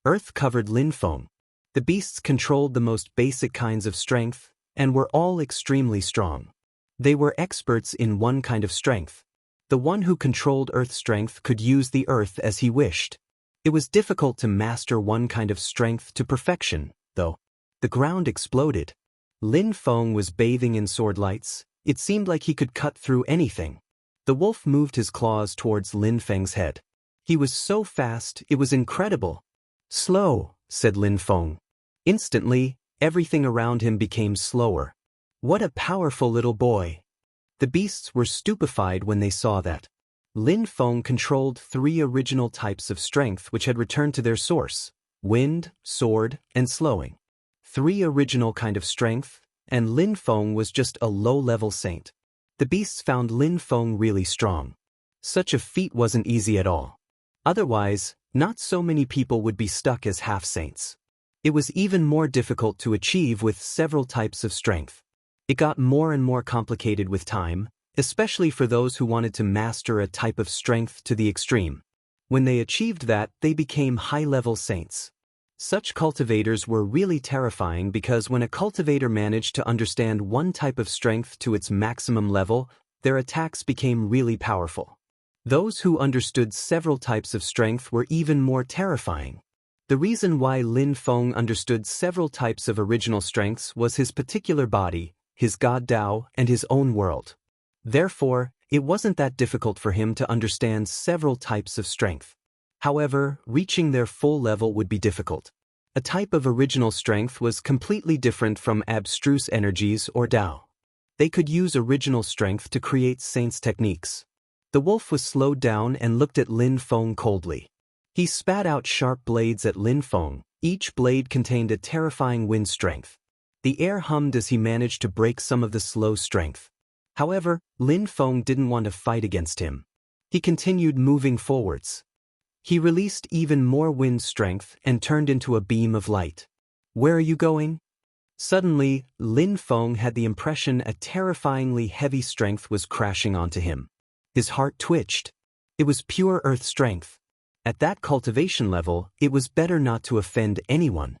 Earth covered Lin Feng. The beasts controlled the most basic kinds of strength, and were all extremely strong. They were experts in one kind of strength. The one who controlled Earth strength could use the earth as he wished. It was difficult to master one kind of strength to perfection, though. The ground exploded. Lin Feng was bathing in sword lights. It seemed like he could cut through anything. The wolf moved his claws towards Lin Feng's head. He was so fast, it was incredible. "Slow," said Lin Feng. Instantly, everything around him became slower. What a powerful little boy. The beasts were stupefied when they saw that. Lin Feng controlled 3 original types of strength which had returned to their source: wind, sword, and slowing. 3 original kind of strength, and Lin Feng was just a low-level saint. The beasts found Lin Feng really strong. Such a feat wasn't easy at all. Otherwise, not so many people would be stuck as half-saints. It was even more difficult to achieve with several types of strength. It got more and more complicated with time, especially for those who wanted to master a type of strength to the extreme. When they achieved that, they became high-level saints. Such cultivators were really terrifying because when a cultivator managed to understand one type of strength to its maximum level, their attacks became really powerful. Those who understood several types of strength were even more terrifying. The reason why Lin Feng understood several types of original strengths was his particular body, his god Tao, and his own world. Therefore, it wasn't that difficult for him to understand several types of strength. However, reaching their full level would be difficult. A type of original strength was completely different from abstruse energies or Tao. They could use original strength to create saints' techniques. The wolf was slowed down and looked at Lin Feng coldly. He spat out sharp blades at Lin Feng. Each blade contained a terrifying wind strength. The air hummed as he managed to break some of the slow strength. However, Lin Feng didn't want to fight against him. He continued moving forwards. He released even more wind strength and turned into a beam of light. "Where are you going?" Suddenly, Lin Feng had the impression a terrifyingly heavy strength was crashing onto him. His heart twitched. It was pure earth strength. At that cultivation level, it was better not to offend anyone.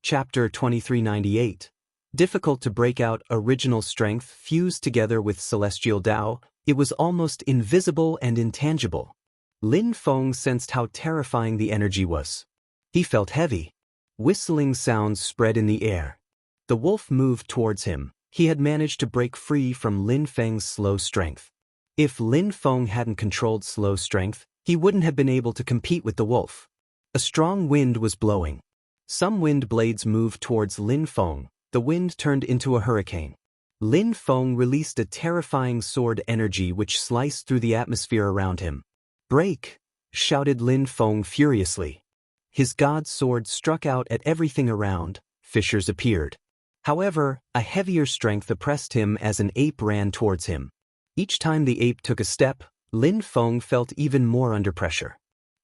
Chapter 2398. Difficult to break out original strength fused together with celestial Tao. It was almost invisible and intangible. Lin Feng sensed how terrifying the energy was. He felt heavy. Whistling sounds spread in the air. The wolf moved towards him. He had managed to break free from Lin Feng's slow strength. If Lin Feng hadn't controlled slow strength, he wouldn't have been able to compete with the wolf. A strong wind was blowing. Some wind blades moved towards Lin Feng. The wind turned into a hurricane. Lin Feng released a terrifying sword energy which sliced through the atmosphere around him. "Break!" shouted Lin Feng furiously. His god's sword struck out at everything around. Fissures appeared. However, a heavier strength oppressed him as an ape ran towards him. Each time the ape took a step, Lin Feng felt even more under pressure.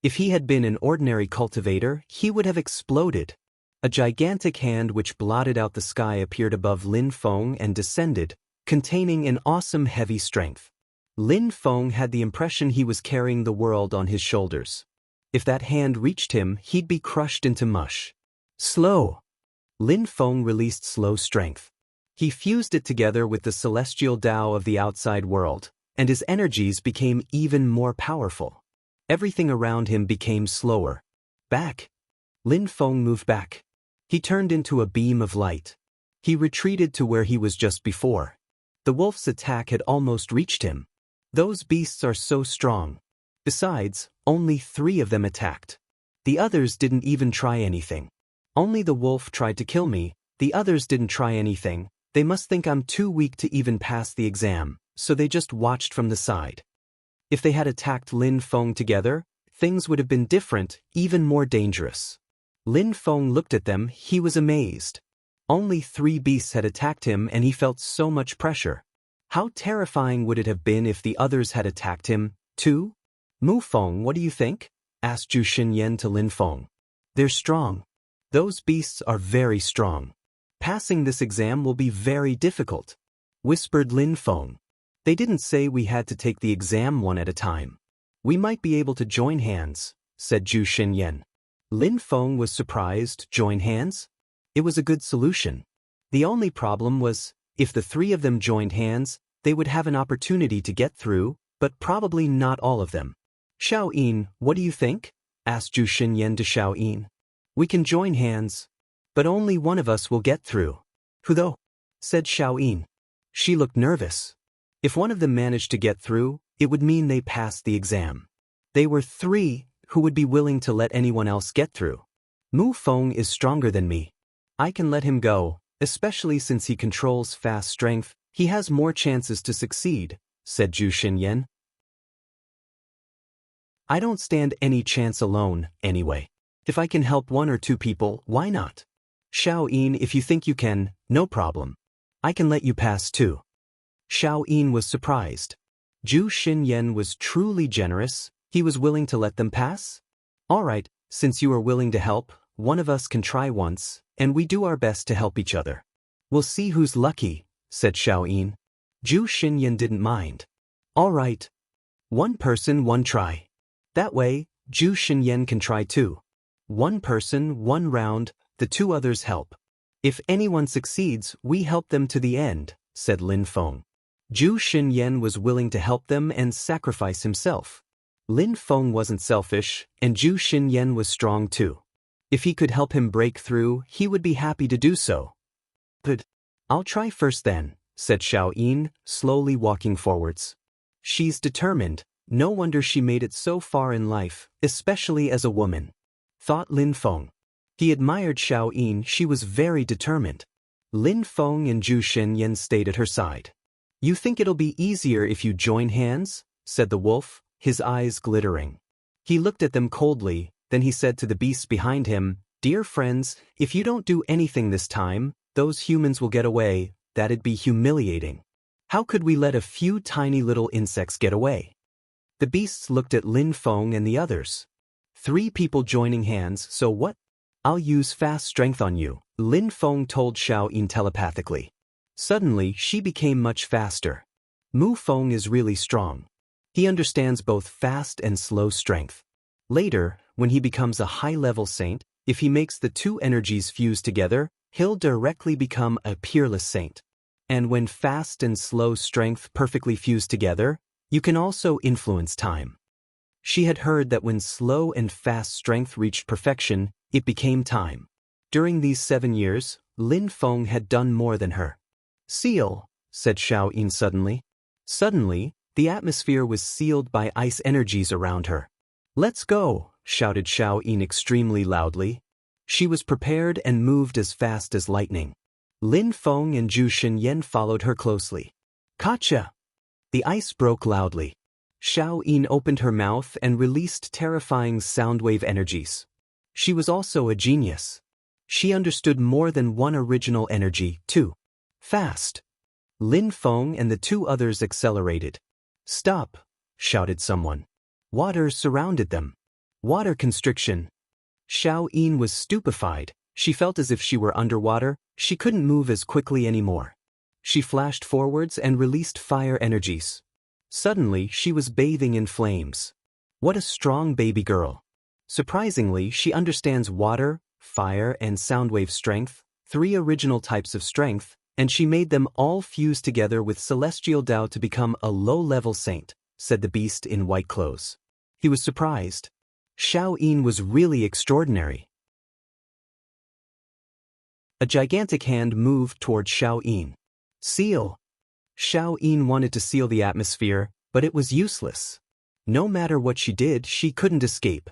If he had been an ordinary cultivator, he would have exploded. A gigantic hand which blotted out the sky appeared above Lin Feng and descended, containing an awesome heavy strength. Lin Feng had the impression he was carrying the world on his shoulders. If that hand reached him, he'd be crushed into mush. Slow! Lin Feng released slow strength. He fused it together with the celestial Tao of the outside world, and his energies became even more powerful. Everything around him became slower. Back! Lin Feng moved back. He turned into a beam of light. He retreated to where he was just before. The wolf's attack had almost reached him. Those beasts are so strong. Besides, only 3 of them attacked. The others didn't even try anything. Only the wolf tried to kill me, the others didn't try anything. They must think I'm too weak to even pass the exam, so they just watched from the side. If they had attacked Lin Feng together, things would have been different, even more dangerous. Lin Feng looked at them, he was amazed. Only 3 beasts had attacked him and he felt so much pressure. How terrifying would it have been if the others had attacked him, too? Mu Feng, what do you think? Asked Zhu Xinyan to Lin Feng. They're strong. Those beasts are very strong. Passing this exam will be very difficult, whispered Lin Feng. They didn't say we had to take the exam one at a time. We might be able to join hands, said Zhu Xinyan. Lin Feng was surprised. Join hands? It was a good solution. The only problem was, if the 3 of them joined hands, they would have an opportunity to get through, but probably not all of them. Xiao Yin, what do you think? Asked Zhu Xinyan to Xiao Yin. We can join hands, but only one of us will get through. Who though? Said Xiao Yin. She looked nervous. If one of them managed to get through, it would mean they passed the exam. They were 3 who would be willing to let anyone else get through. Mu Feng is stronger than me. I can let him go, especially since he controls fast strength. He has more chances to succeed, said Zhu Xinyan. I don't stand any chance alone, anyway. If I can help 1 or 2 people, why not? Xiao Yin, if you think you can, no problem. I can let you pass too. Xiao Yin was surprised. Zhu Xinyan was truly generous. He was willing to let them pass? All right, since you are willing to help, one of us can try once, and we do our best to help each other. We'll see who's lucky, said Xiao Yin. Zhu Xinyan didn't mind. All right. 1 person, 1 try. That way, Zhu Xinyan can try too. 1 person, 1 round, the 2 others help. If anyone succeeds, we help them to the end, said Lin Feng. Zhu Xinyan was willing to help them and sacrifice himself. Lin Feng wasn't selfish, and Zhu Xinyan was strong too. If he could help him break through, he would be happy to do so. Good. I'll try first then, said Xiao Yin, slowly walking forwards. She's determined. No wonder she made it so far in life, especially as a woman, thought Lin Feng. He admired Xiao Yin. She was very determined. Lin Feng and Zhu Xinyan stayed at her side. You think it'll be easier if you join hands? Said the wolf, his eyes glittering. He looked at them coldly, then he said to the beasts behind him, Dear friends, if you don't do anything this time, those humans will get away. That'd be humiliating. How could we let a few tiny little insects get away? The beasts looked at Lin Feng and the others. 3 people joining hands, so what? I'll use fast strength on you, Lin Feng told Xiao Yin telepathically. Suddenly, she became much faster. Mu Feng is really strong. He understands both fast and slow strength. Later, when he becomes a high-level saint, if he makes the 2 energies fuse together, he'll directly become a Peerless saint. And when fast and slow strength perfectly fuse together, you can also influence time. She had heard that when slow and fast strength reached perfection, it became time. During these 7 years, Lin Feng had done more than her. Seal, said Xiao Yin suddenly. Suddenly, the atmosphere was sealed by ice energies around her. Let's go, shouted Xiao Yin extremely loudly. She was prepared and moved as fast as lightning. Lin Feng and Zhu Xinyan followed her closely. Gotcha! The ice broke loudly. Xiao Yin opened her mouth and released terrifying soundwave energies. She was also a genius. She understood more than one original energy, too. Fast. Lin Feng and the two others accelerated. Stop, shouted someone. Water surrounded them. Water constriction. Xiao Yin was stupefied. She felt as if she were underwater. She couldn't move as quickly anymore. She flashed forwards and released fire energies. Suddenly, she was bathing in flames. What a strong baby girl. Surprisingly, she understands water, fire, and soundwave strength, 3 original types of strength, and she made them all fuse together with celestial Tao to become a low-level saint, said the beast in white clothes. He was surprised. Xiao Yin was really extraordinary. A gigantic hand moved toward Xiao Yin. Seal. Xiao Yin wanted to seal the atmosphere, but it was useless. No matter what she did, she couldn't escape.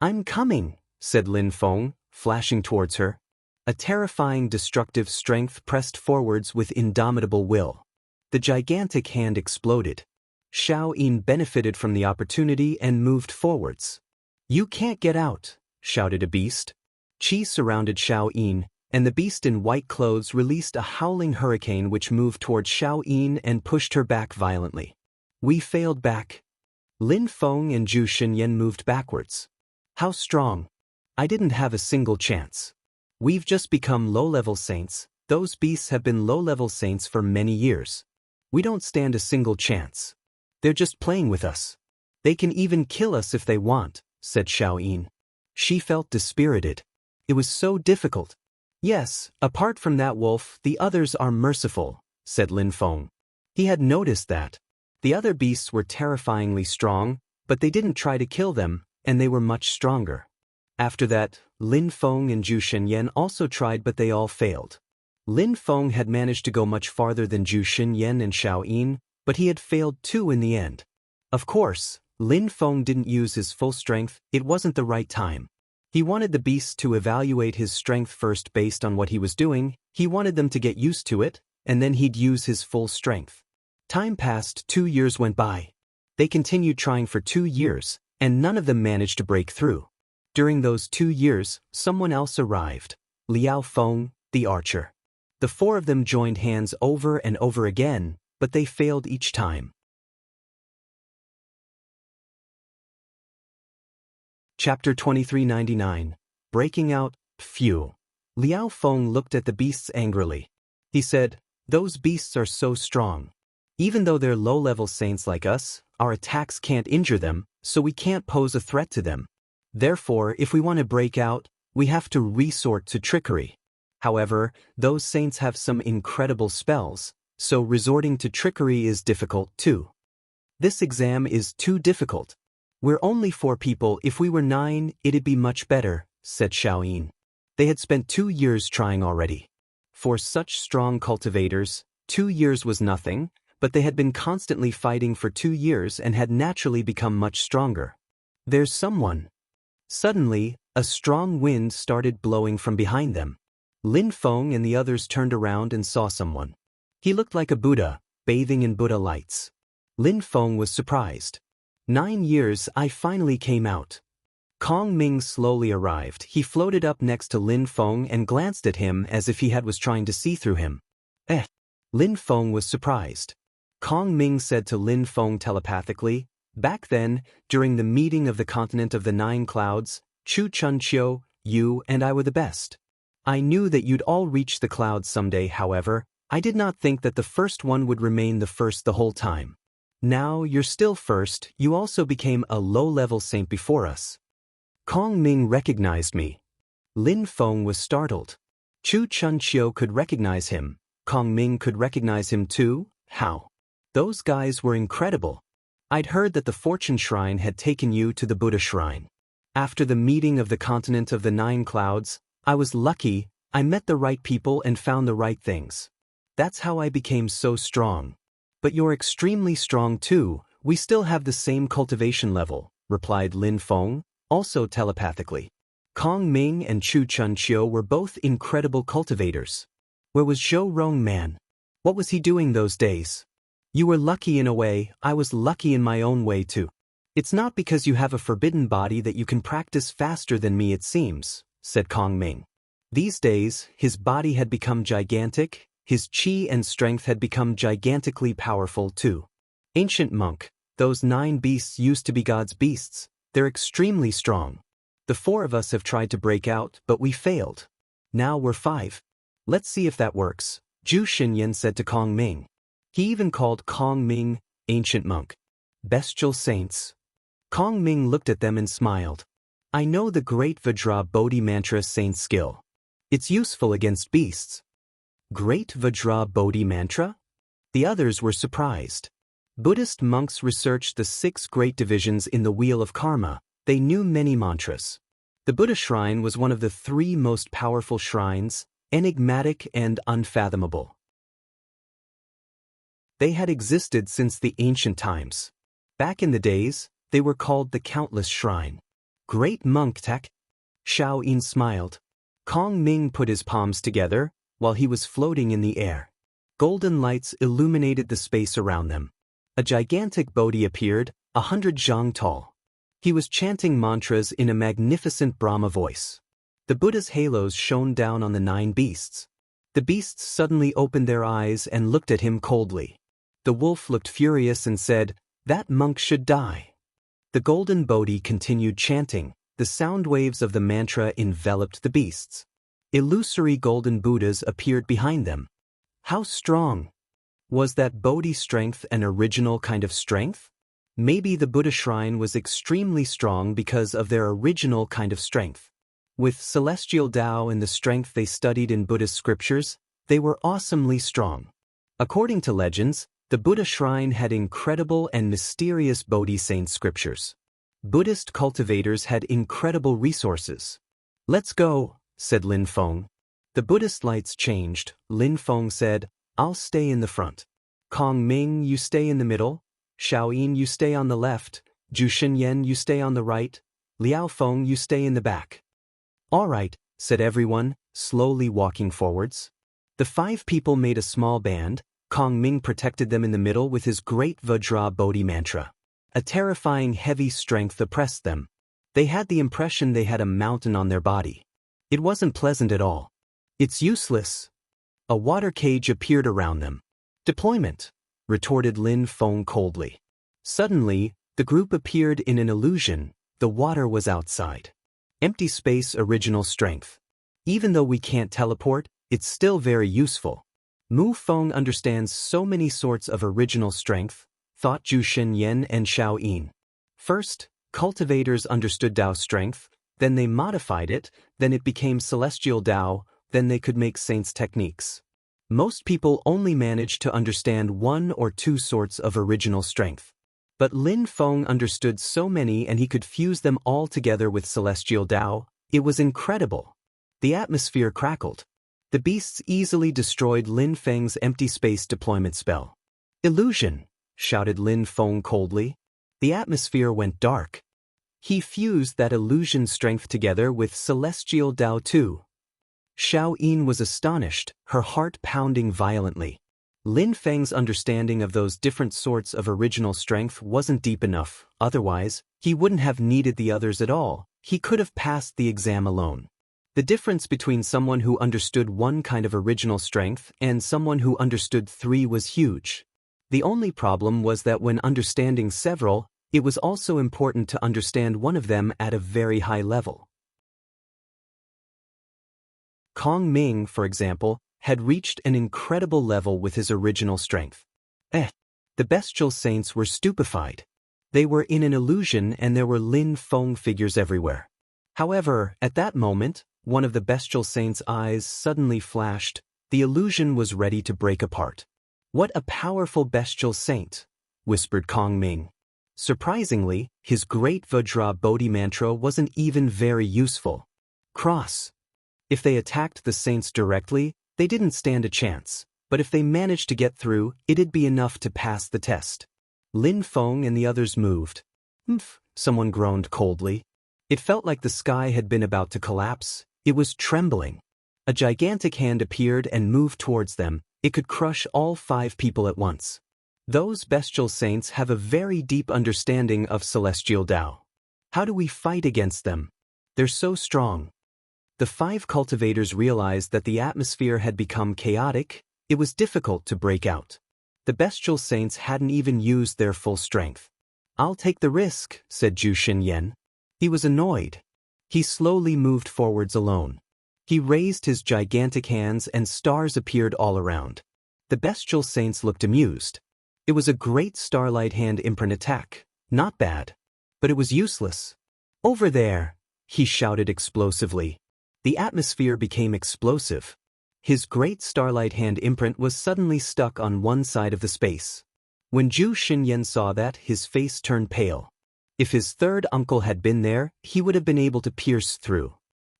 I'm coming, said Lin Feng, flashing towards her. A terrifying destructive strength pressed forwards with indomitable will. The gigantic hand exploded. Xiao Yin benefited from the opportunity and moved forwards. You can't get out, shouted a beast. Qi surrounded Xiao Yin, and the beast in white clothes released a howling hurricane which moved toward Xiao Yin and pushed her back violently. We failed back. Lin Feng and Zhu Xinyan moved backwards. How strong? I didn't have a single chance. We've just become low-level saints. Those beasts have been low-level saints for many years. We don't stand a single chance. They're just playing with us. They can even kill us if they want, said Xiao Yin. She felt dispirited. It was so difficult. Yes, apart from that wolf, the others are merciful, said Lin Feng. He had noticed that. The other beasts were terrifyingly strong, but they didn't try to kill them, and they were much stronger. After that, Lin Feng and Zhu Xinyan also tried, but they all failed. Lin Feng had managed to go much farther than Zhu Xinyan and Xiao Yin, but he had failed too in the end. Of course, Lin Feng didn't use his full strength. It wasn't the right time. He wanted the beasts to evaluate his strength first based on what he was doing. He wanted them to get used to it, and then he'd use his full strength. Time passed, 2 years went by. They continued trying for 2 years, and none of them managed to break through. During those 2 years, someone else arrived. Liao Feng, the archer. The 4 of them joined hands over and over again, but they failed each time. Chapter 2399. Breaking Out. Phew. Liao Feng looked at the beasts angrily. He said, "Those beasts are so strong. Even though they're low-level saints like us, our attacks can't injure them, so we can't pose a threat to them. Therefore, if we want to break out, we have to resort to trickery. However, those saints have some incredible spells, so resorting to trickery is difficult too. This exam is too difficult. We're only 4 people. If we were 9, it'd be much better," said Xiao Yin. They had spent 2 years trying already. For such strong cultivators, 2 years was nothing, but they had been constantly fighting for 2 years and had naturally become much stronger. There's someone. Suddenly, a strong wind started blowing from behind them. Lin Feng and the others turned around and saw someone. He looked like a Buddha, bathing in Buddha lights. Lin Feng was surprised. 9 years, I finally came out. Kong Ming slowly arrived. He floated up next to Lin Feng and glanced at him as if he was trying to see through him. Lin Feng was surprised. Kong Ming said to Lin Feng telepathically, "Back then, during the meeting of the continent of the 9 clouds, Chu Chunqiu, you and I were the best. I knew that you'd all reach the clouds someday. However, I did not think that the first one would remain the first the whole time. Now you're still first. You also became a low-level saint before us." Kong Ming recognized me. Lin Feng was startled. Chu Chunqiu could recognize him. Kong Ming could recognize him too? How? Those guys were incredible. I'd heard that the Fortune Shrine had taken you to the Buddha Shrine. After the meeting of the continent of the 9 clouds, I was lucky. I met the right people and found the right things. That's how I became so strong. But you're extremely strong too. We still have the same cultivation level, replied Lin Feng, also telepathically. Kong Ming and Chu Chunqiu were both incredible cultivators. Where was Zhou Rongman? What was he doing those days? You were lucky in a way. I was lucky in my own way too. It's not because you have a forbidden body that you can practice faster than me, it seems, said Kong Ming. These days, his body had become gigantic, his chi and strength had become gigantically powerful too. Ancient monk, those 9 beasts used to be God's beasts. They're extremely strong. The 4 of us have tried to break out, but we failed. Now we're 5. Let's see if that works, Zhu Xinyan said to Kong Ming. He even called Kong Ming ancient monk. Bestial saints. Kong Ming looked at them and smiled. I know the great Vajra Bodhi mantra saint skill. It's useful against beasts. Great Vajra Bodhi mantra? The others were surprised. Buddhist monks researched the 6 great divisions in the Wheel of Karma. They knew many mantras. The Buddha shrine was one of the 3 most powerful shrines, enigmatic and unfathomable. They had existed since the ancient times. Back in the days, they were called the Countless Shrine. Great monk tech? Xiao Yin smiled. Kong Ming put his palms together, while he was floating in the air. Golden lights illuminated the space around them. A gigantic Bodhi appeared, 100 zhang tall. He was chanting mantras in a magnificent Brahma voice. The Buddha's halos shone down on the 9 beasts. The beasts suddenly opened their eyes and looked at him coldly. The wolf looked furious and said, "That monk should die." The golden Bodhi continued chanting. The sound waves of the mantra enveloped the beasts. Illusory golden Buddhas appeared behind them. How strong! Was that Bodhi strength an original kind of strength? Maybe the Buddha shrine was extremely strong because of their original kind of strength. With celestial Tao and the strength they studied in Buddhist scriptures, they were awesomely strong. According to legends, the Buddha shrine had incredible and mysterious Bodhi saint scriptures. Buddhist cultivators had incredible resources. Let's go, said Lin Feng. The Buddhist lights changed. Lin Feng said, I'll stay in the front. Kong Ming, you stay in the middle. Xiao Yin, you stay on the left. Zhu Xinyan, you stay on the right. Liao Feng, you stay in the back. All right, said everyone, slowly walking forwards. The 5 people made a small band. Kong Ming protected them in the middle with his great Vajra Bodhi mantra. A terrifying heavy strength oppressed them. They had the impression they had a mountain on their body. It wasn't pleasant at all. It's useless. A water cage appeared around them. Deployment, retorted Lin Feng coldly. Suddenly, the group appeared in an illusion. The water was outside. Empty space, original strength. Even though we can't teleport, it's still very useful. Mu Feng understands so many sorts of original strength, thought Zhu Xinyan and Xiao Yin. First, cultivators understood Tao strength, then they modified it, then it became celestial Tao, then they could make saints' techniques. Most people only manage to understand 1 or 2 sorts of original strength. But Lin Feng understood so many and he could fuse them all together with celestial Tao. It was incredible. The atmosphere crackled. The beasts easily destroyed Lin Feng's empty space deployment spell. Illusion, shouted Lin Feng coldly. The atmosphere went dark. He fused that illusion strength together with celestial Tao too. Xiao Yin was astonished, her heart pounding violently. Lin Feng's understanding of those different sorts of original strength wasn't deep enough, otherwise, he wouldn't have needed the others at all. He could have passed the exam alone. The difference between someone who understood 1 kind of original strength and someone who understood 3 was huge. The only problem was that when understanding several, it was also important to understand one of them at a very high level. Kong Ming, for example, had reached an incredible level with his original strength. The bestial saints were stupefied. They were in an illusion and there were Lin Feng figures everywhere. However, at that moment, one of the bestial saints' eyes suddenly flashed. The illusion was ready to break apart. What a powerful bestial saint, whispered Kong Ming. Surprisingly, his great Vajra Bodhi mantra wasn't even very useful. Cross. If they attacked the saints directly, they didn't stand a chance, but if they managed to get through, it'd be enough to pass the test. Lin Feng and the others moved. Humph, someone groaned coldly. It felt like the sky had been about to collapse. It was trembling. A gigantic hand appeared and moved towards them. It could crush all 5 people at once. Those bestial saints have a very deep understanding of celestial Tao. How do we fight against them? They're so strong. The 5 cultivators realized that the atmosphere had become chaotic. It was difficult to break out. The bestial saints hadn't even used their full strength. "I'll take the risk," said Zhu Xinyan. He was annoyed. He slowly moved forwards alone. He raised his gigantic hands and stars appeared all around. The bestial saints looked amused. It was a great starlight hand imprint attack. Not bad. But it was useless. "Over there!" he shouted explosively. The atmosphere became explosive. His great starlight hand imprint was suddenly stuck on one side of the space. When Zhu Xinyan saw that, his face turned pale. If his third uncle had been there, he would have been able to pierce through.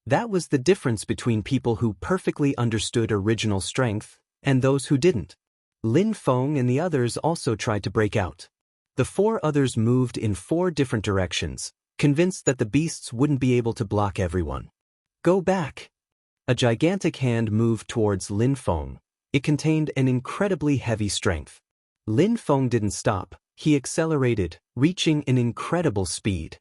That was the difference between people who perfectly understood original strength and those who didn't. Lin Feng and the others also tried to break out. The 4 others moved in 4 different directions, convinced that the beasts wouldn't be able to block everyone. "Go back!" A gigantic hand moved towards Lin Feng. It contained an incredibly heavy strength. Lin Feng didn't stop. He accelerated, reaching an incredible speed.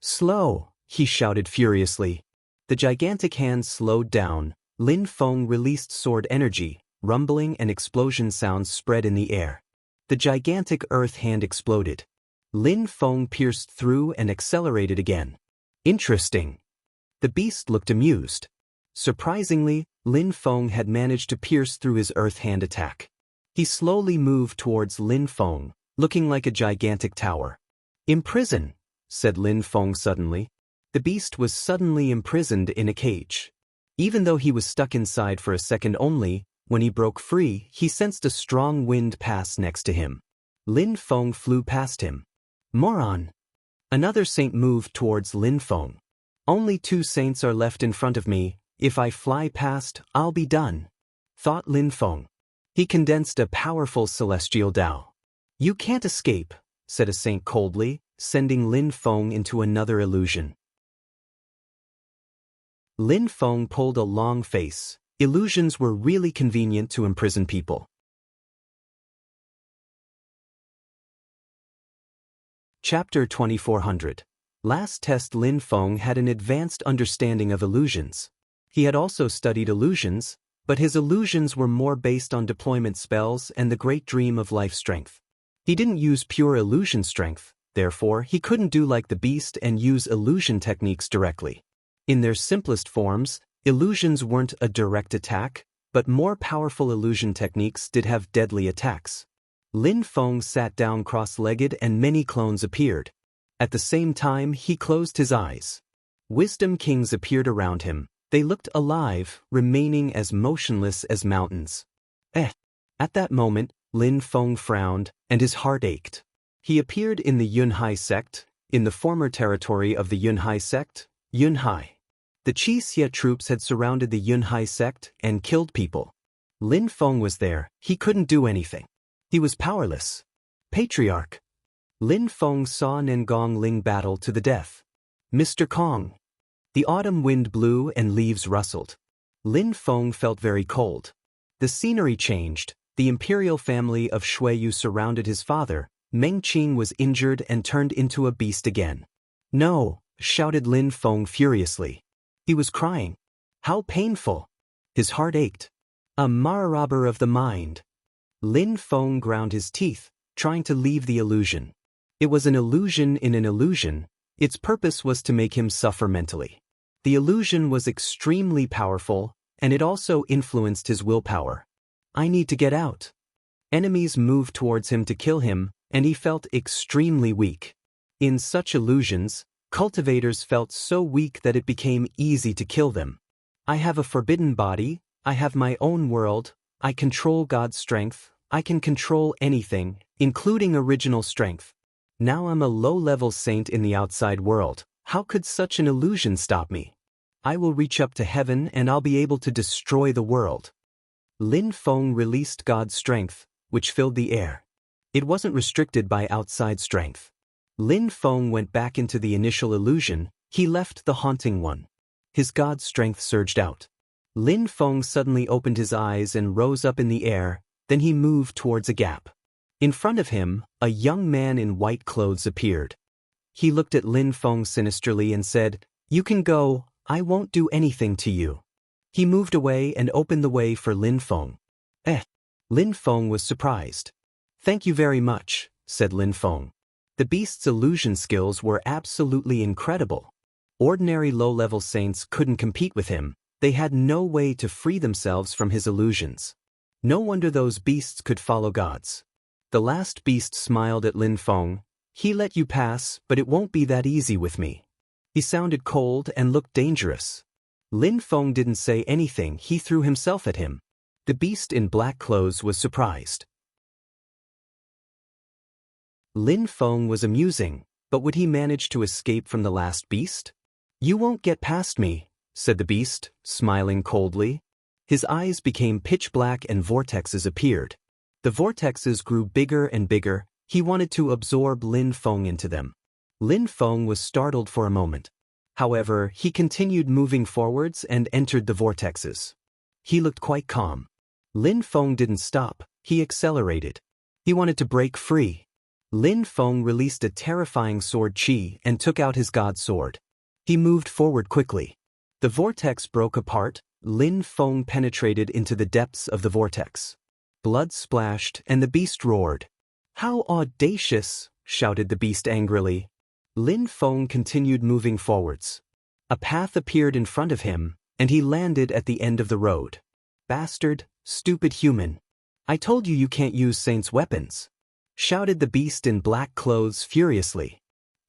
"Slow!" he shouted furiously. The gigantic hand slowed down. Lin Feng released sword energy. Rumbling and explosion sounds spread in the air. The gigantic earth hand exploded. Lin Feng pierced through and accelerated again. Interesting. The beast looked amused. Surprisingly, Lin Feng had managed to pierce through his earth hand attack. He slowly moved towards Lin Feng, looking like a gigantic tower. "Imprison," said Lin Feng suddenly. The beast was suddenly imprisoned in a cage. Even though he was stuck inside for a second only, when he broke free, he sensed a strong wind pass next to him. Lin Feng flew past him. "Moron!" Another saint moved towards Lin Feng. "Only 2 saints are left in front of me. If I fly past, I'll be done," thought Lin Feng. He condensed a powerful celestial Tao. "You can't escape," said a saint coldly, sending Lin Feng into another illusion. Lin Feng pulled a long face. Illusions were really convenient to imprison people. Chapter 2400. Last test. Lin Feng had an advanced understanding of illusions. He had also studied illusions, but his illusions were more based on deployment spells and the great dream of life strength. He didn't use pure illusion strength, therefore he couldn't do like the beast and use illusion techniques directly. In their simplest forms, illusions weren't a direct attack, but more powerful illusion techniques did have deadly attacks. Lin Feng sat down cross-legged and many clones appeared. At the same time, he closed his eyes. Wisdom kings appeared around him. They looked alive, remaining as motionless as mountains. At that moment, Lin Feng frowned, and his heart ached. He appeared in the Yunhai sect, in the former territory of the Yunhai sect, Yunhai. The Qixia troops had surrounded the Yunhai sect and killed people. Lin Feng was there. He couldn't do anything. He was powerless. Patriarch. Lin Feng saw Nengong Ling battle to the death. "Mr. Kong." The autumn wind blew and leaves rustled. Lin Feng felt very cold. The scenery changed. The imperial family of Shuiyu surrounded his father. Meng Qing was injured and turned into a beast again. "No!" shouted Lin Feng furiously. He was crying. How painful! His heart ached. A marauder of the mind. Lin Feng ground his teeth, trying to leave the illusion. It was an illusion in an illusion. Its purpose was to make him suffer mentally. The illusion was extremely powerful, and it also influenced his willpower. I need to get out. Enemies moved towards him to kill him, and he felt extremely weak. In such illusions, cultivators felt so weak that it became easy to kill them. I have a forbidden body, I have my own world, I control God's strength, I can control anything, including original strength. Now I'm a low-level saint in the outside world. How could such an illusion stop me? I will reach up to heaven and I'll be able to destroy the world. Lin Feng released God's strength, which filled the air. It wasn't restricted by outside strength. Lin Feng went back into the initial illusion. He left the haunting one. His God's strength surged out. Lin Feng suddenly opened his eyes and rose up in the air, then he moved towards a gap. In front of him, a young man in white clothes appeared. He looked at Lin Feng sinisterly and said, "You can go, I won't do anything to you." He moved away and opened the way for Lin Feng. Lin Feng was surprised. "Thank you very much," said Lin Feng. The beast's illusion skills were absolutely incredible. Ordinary low-level saints couldn't compete with him. They had no way to free themselves from his illusions. No wonder those beasts could follow gods. The last beast smiled at Lin Feng. "He let you pass, but it won't be that easy with me." He sounded cold and looked dangerous. Lin Feng didn't say anything. He threw himself at him. The beast in black clothes was surprised. Lin Feng was amusing, but would he manage to escape from the last beast? "You won't get past me," said the beast, smiling coldly. His eyes became pitch black and vortexes appeared. The vortexes grew bigger and bigger. He wanted to absorb Lin Feng into them. Lin Feng was startled for a moment. However, he continued moving forwards and entered the vortexes. He looked quite calm. Lin Feng didn't stop. He accelerated. He wanted to break free. Lin Feng released a terrifying sword chi and took out his god sword. He moved forward quickly. The vortex broke apart. Lin Feng penetrated into the depths of the vortex. Blood splashed and the beast roared. "How audacious!" shouted the beast angrily. Lin Feng continued moving forwards. A path appeared in front of him, and he landed at the end of the road. "Bastard, stupid human. I told you can't use saints' weapons," shouted the beast in black clothes furiously.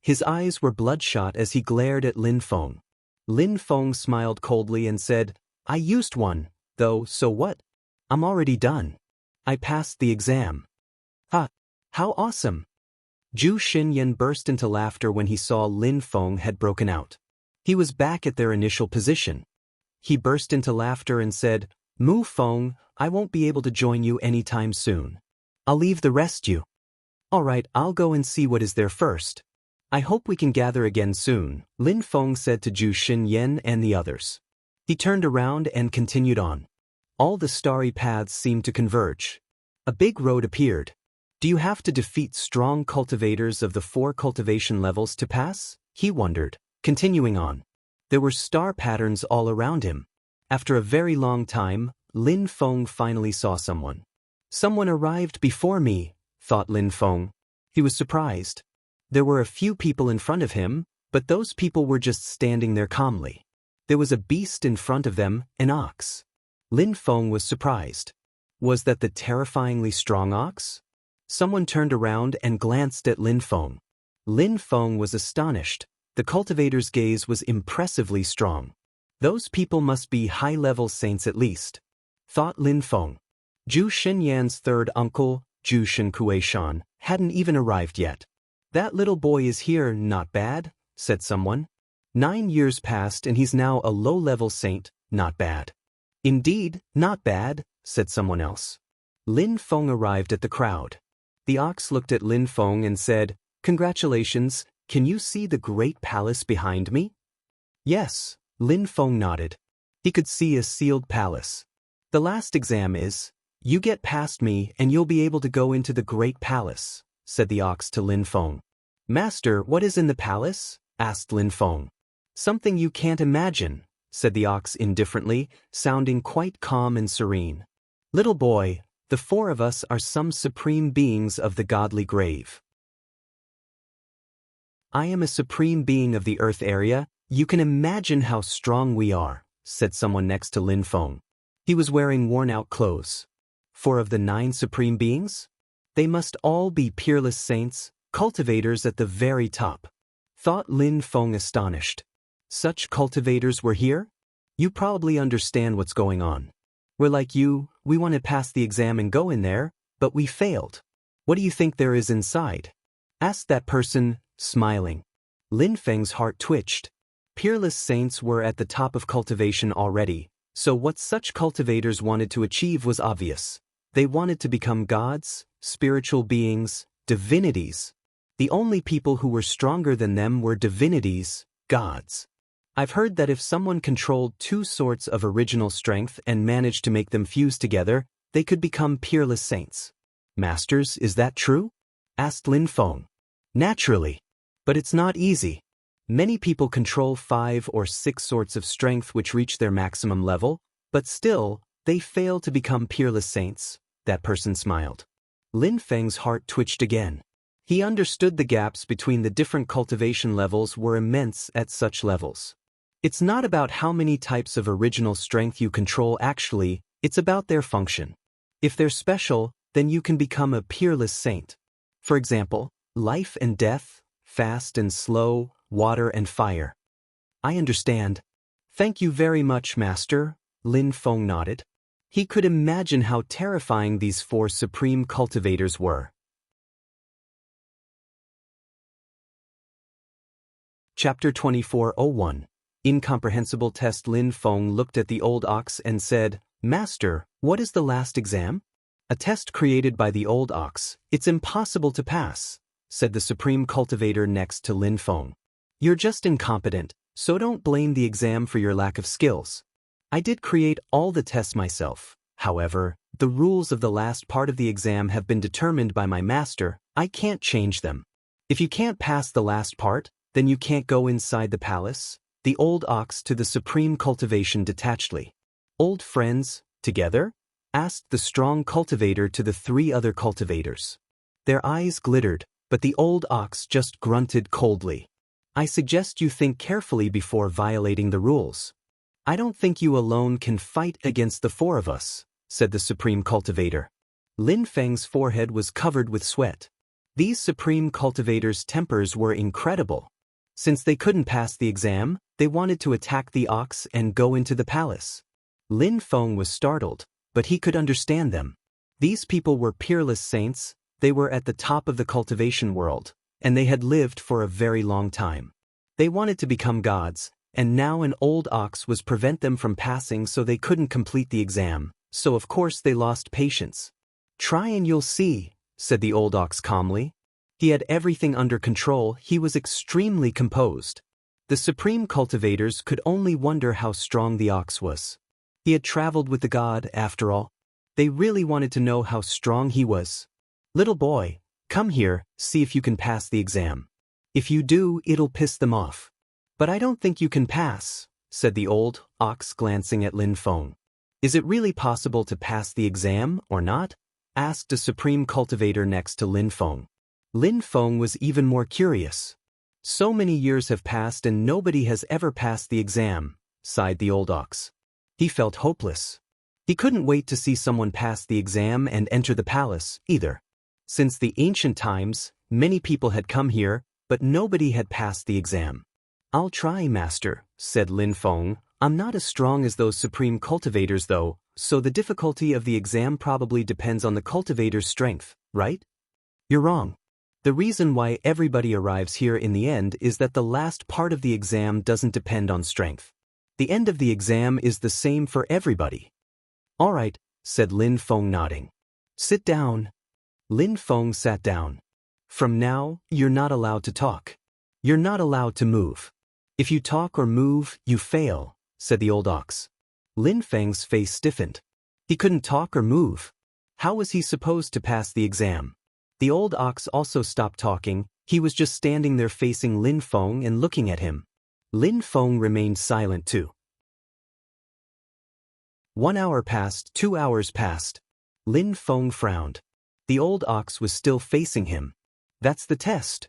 His eyes were bloodshot as he glared at Lin Feng. Lin Feng smiled coldly and said, "I used one, though, so what? I'm already done. I passed the exam." "Ha! How awesome!" Zhu Xinyan burst into laughter when he saw Lin Feng had broken out. He was back at their initial position. He burst into laughter and said, "Mu Feng, I won't be able to join you anytime soon. I'll leave the rest you." "All right, I'll go and see what is there first. I hope we can gather again soon," Lin Feng said to Zhu Xinyan and the others. He turned around and continued on. All the starry paths seemed to converge. A big road appeared. "Do you have to defeat strong cultivators of the 4 cultivation levels to pass?" he wondered, continuing on. There were star patterns all around him. After a very long time, Lin Feng finally saw someone. "Someone arrived before me," thought Lin Feng. He was surprised. There were a few people in front of him, but those people were just standing there calmly. There was a beast in front of them, an ox. Lin Feng was surprised. Was that the terrifyingly strong ox? Someone turned around and glanced at Lin Feng. Lin Feng was astonished. The cultivator's gaze was impressively strong. Those people must be high-level saints at least, thought Lin Feng. Zhu Xinyan's third uncle, Zhu Shenkuishan, hadn't even arrived yet. "That little boy is here, not bad," said someone. 9 years passed and he's now a low-level saint, not bad. "Indeed, not bad," said someone else. Lin Feng arrived at the crowd. The ox looked at Lin Feng and said, "Congratulations, can you see the great palace behind me?" "Yes," Lin Feng nodded. He could see a sealed palace. "The last exam is, you get past me and you'll be able to go into the great palace," said the ox to Lin Feng. "Master, what is in the palace?" asked Lin Feng. "Something you can't imagine," said the ox indifferently, sounding quite calm and serene. "Little boy, the 4 of us are some supreme beings of the godly grave. I am a supreme being of the earth area. You can imagine how strong we are," said someone next to Lin Feng. He was wearing worn-out clothes. 4 of the 9 supreme beings? They must all be peerless saints, cultivators at the very top, thought Lin Feng astonished. Such cultivators were here? You probably understand what's going on. We're like you, we want to pass the exam and go in there, but we failed. What do you think there is inside? Asked that person, smiling. Lin Feng's heart twitched. Peerless saints were at the top of cultivation already, so what such cultivators wanted to achieve was obvious. They wanted to become gods, spiritual beings, divinities. The only people who were stronger than them were divinities, gods. I've heard that if someone controlled 2 sorts of original strength and managed to make them fuse together, they could become peerless saints. Masters, is that true? Asked Lin Feng. Naturally. But it's not easy. Many people control 5 or 6 sorts of strength which reach their maximum level, but still, they fail to become peerless saints. That person smiled. Lin Feng's heart twitched again. He understood the gaps between the different cultivation levels were immense at such levels. It's not about how many types of original strength you control actually, it's about their function. If they're special, then you can become a peerless saint. For example, life and death, fast and slow, water and fire. I understand. Thank you very much, Master, Lin Feng nodded. He could imagine how terrifying these 4 supreme cultivators were. Chapter 24:01. Incomprehensible test. Lin Feng looked at the old ox and said, Master, what is the last exam? A test created by the old ox. It's impossible to pass, said the supreme cultivator next to Lin Feng. You're just incompetent, so don't blame the exam for your lack of skills. I did create all the tests myself. However, the rules of the last part of the exam have been determined by my master. I can't change them. If you can't pass the last part, then you can't go inside the palace. The old ox to the supreme cultivation detachedly. Old friends, together? Asked the strong cultivator to the 3 other cultivators. Their eyes glittered, but the old ox just grunted coldly. I suggest you think carefully before violating the rules. I don't think you alone can fight against the 4 of us, said the supreme cultivator. Lin Feng's forehead was covered with sweat. These supreme cultivators' tempers were incredible. Since they couldn't pass the exam, they wanted to attack the ox and go into the palace. Lin Feng was startled, but he could understand them. These people were peerless saints, they were at the top of the cultivation world, and they had lived for a very long time. They wanted to become gods, and now an old ox was prevent them from passing, so they couldn't complete the exam, so of course they lost patience. Try and you'll see, said the old ox calmly. He had everything under control, he was extremely composed. The supreme cultivators could only wonder how strong the ox was. He had traveled with the god, after all. They really wanted to know how strong he was. Little boy, come here, see if you can pass the exam. If you do, it'll piss them off. But I don't think you can pass, said the old ox glancing at Lin Feng. Is it really possible to pass the exam, or not? Asked a supreme cultivator next to Lin Feng. Lin Feng was even more curious. So many years have passed and nobody has ever passed the exam, sighed the old ox. He felt hopeless. He couldn't wait to see someone pass the exam and enter the palace, either. Since the ancient times, many people had come here, but nobody had passed the exam. I'll try, Master, said Lin Feng. I'm not as strong as those supreme cultivators though, so the difficulty of the exam probably depends on the cultivator's strength, right? You're wrong. The reason why everybody arrives here in the end is that the last part of the exam doesn't depend on strength. The end of the exam is the same for everybody. All right, said Lin Feng nodding. Sit down. Lin Feng sat down. From now, you're not allowed to talk. You're not allowed to move. If you talk or move, you fail, said the old ox. Lin Feng's face stiffened. He couldn't talk or move. How was he supposed to pass the exam? The old ox also stopped talking, he was just standing there facing Lin Feng and looking at him. Lin Feng remained silent too. 1 hour passed, 2 hours passed. Lin Feng frowned. The old ox was still facing him. That's the test.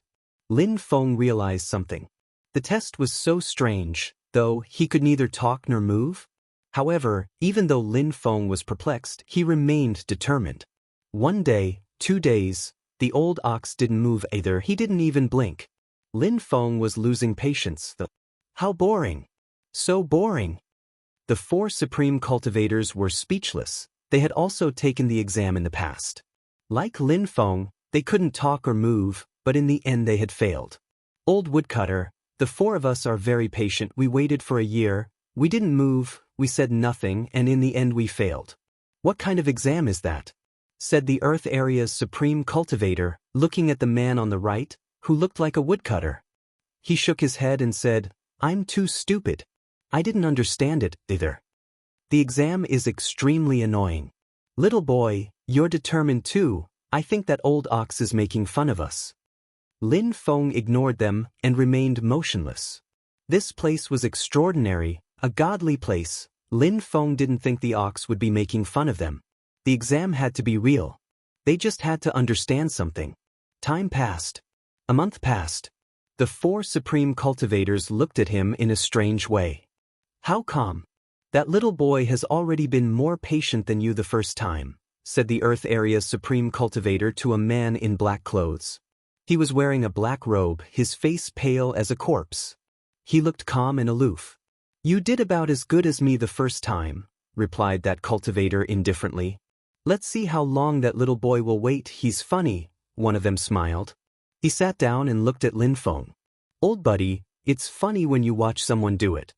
Lin Feng realized something. The test was so strange, though he could neither talk nor move. However, even though Lin Feng was perplexed, he remained determined. 1 day, 2 days, the old ox didn't move either, he didn't even blink. Lin Feng was losing patience. How boring. So boring. The 4 supreme cultivators were speechless. They had also taken the exam in the past. Like Lin Feng, they couldn't talk or move, but in the end they had failed. Old woodcutter, the 4 of us are very patient. We waited for a year, we didn't move, we said nothing, and in the end we failed. What kind of exam is that? Said the Earth Area's supreme cultivator, looking at the man on the right, who looked like a woodcutter. He shook his head and said, I'm too stupid. I didn't understand it, either. The exam is extremely annoying. Little boy, you're determined too, I think that old ox is making fun of us. Lin Feng ignored them and remained motionless. This place was extraordinary, a godly place. Lin Feng didn't think the ox would be making fun of them. The exam had to be real. They just had to understand something. Time passed. A month passed. The 4 supreme cultivators looked at him in a strange way. How come? That little boy has already been more patient than you the first time, said the Earth Area's supreme cultivator to a man in black clothes. He was wearing a black robe, his face pale as a corpse. He looked calm and aloof. You did about as good as me the first time, replied that cultivator indifferently. Let's see how long that little boy will wait. He's funny, one of them smiled. He sat down and looked at Lin Feng. Old buddy, it's funny when you watch someone do it.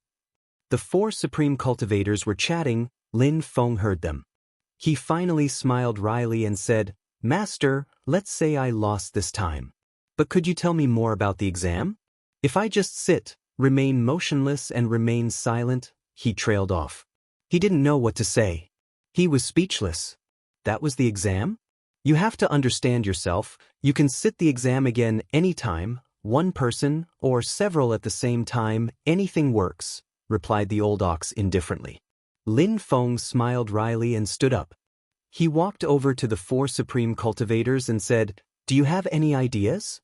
The 4 supreme cultivators were chatting. Lin Feng heard them. He finally smiled wryly and said, Master, let's say I lost this time. But could you tell me more about the exam? If I just sit, remain motionless and remain silent, he trailed off. He didn't know what to say. He was speechless. That was the exam? You have to understand yourself. You can sit the exam again anytime, one person, or several at the same time, anything works, replied the old ox indifferently. Lin Feng smiled wryly and stood up. He walked over to the 4 supreme cultivators and said, Do you have any ideas?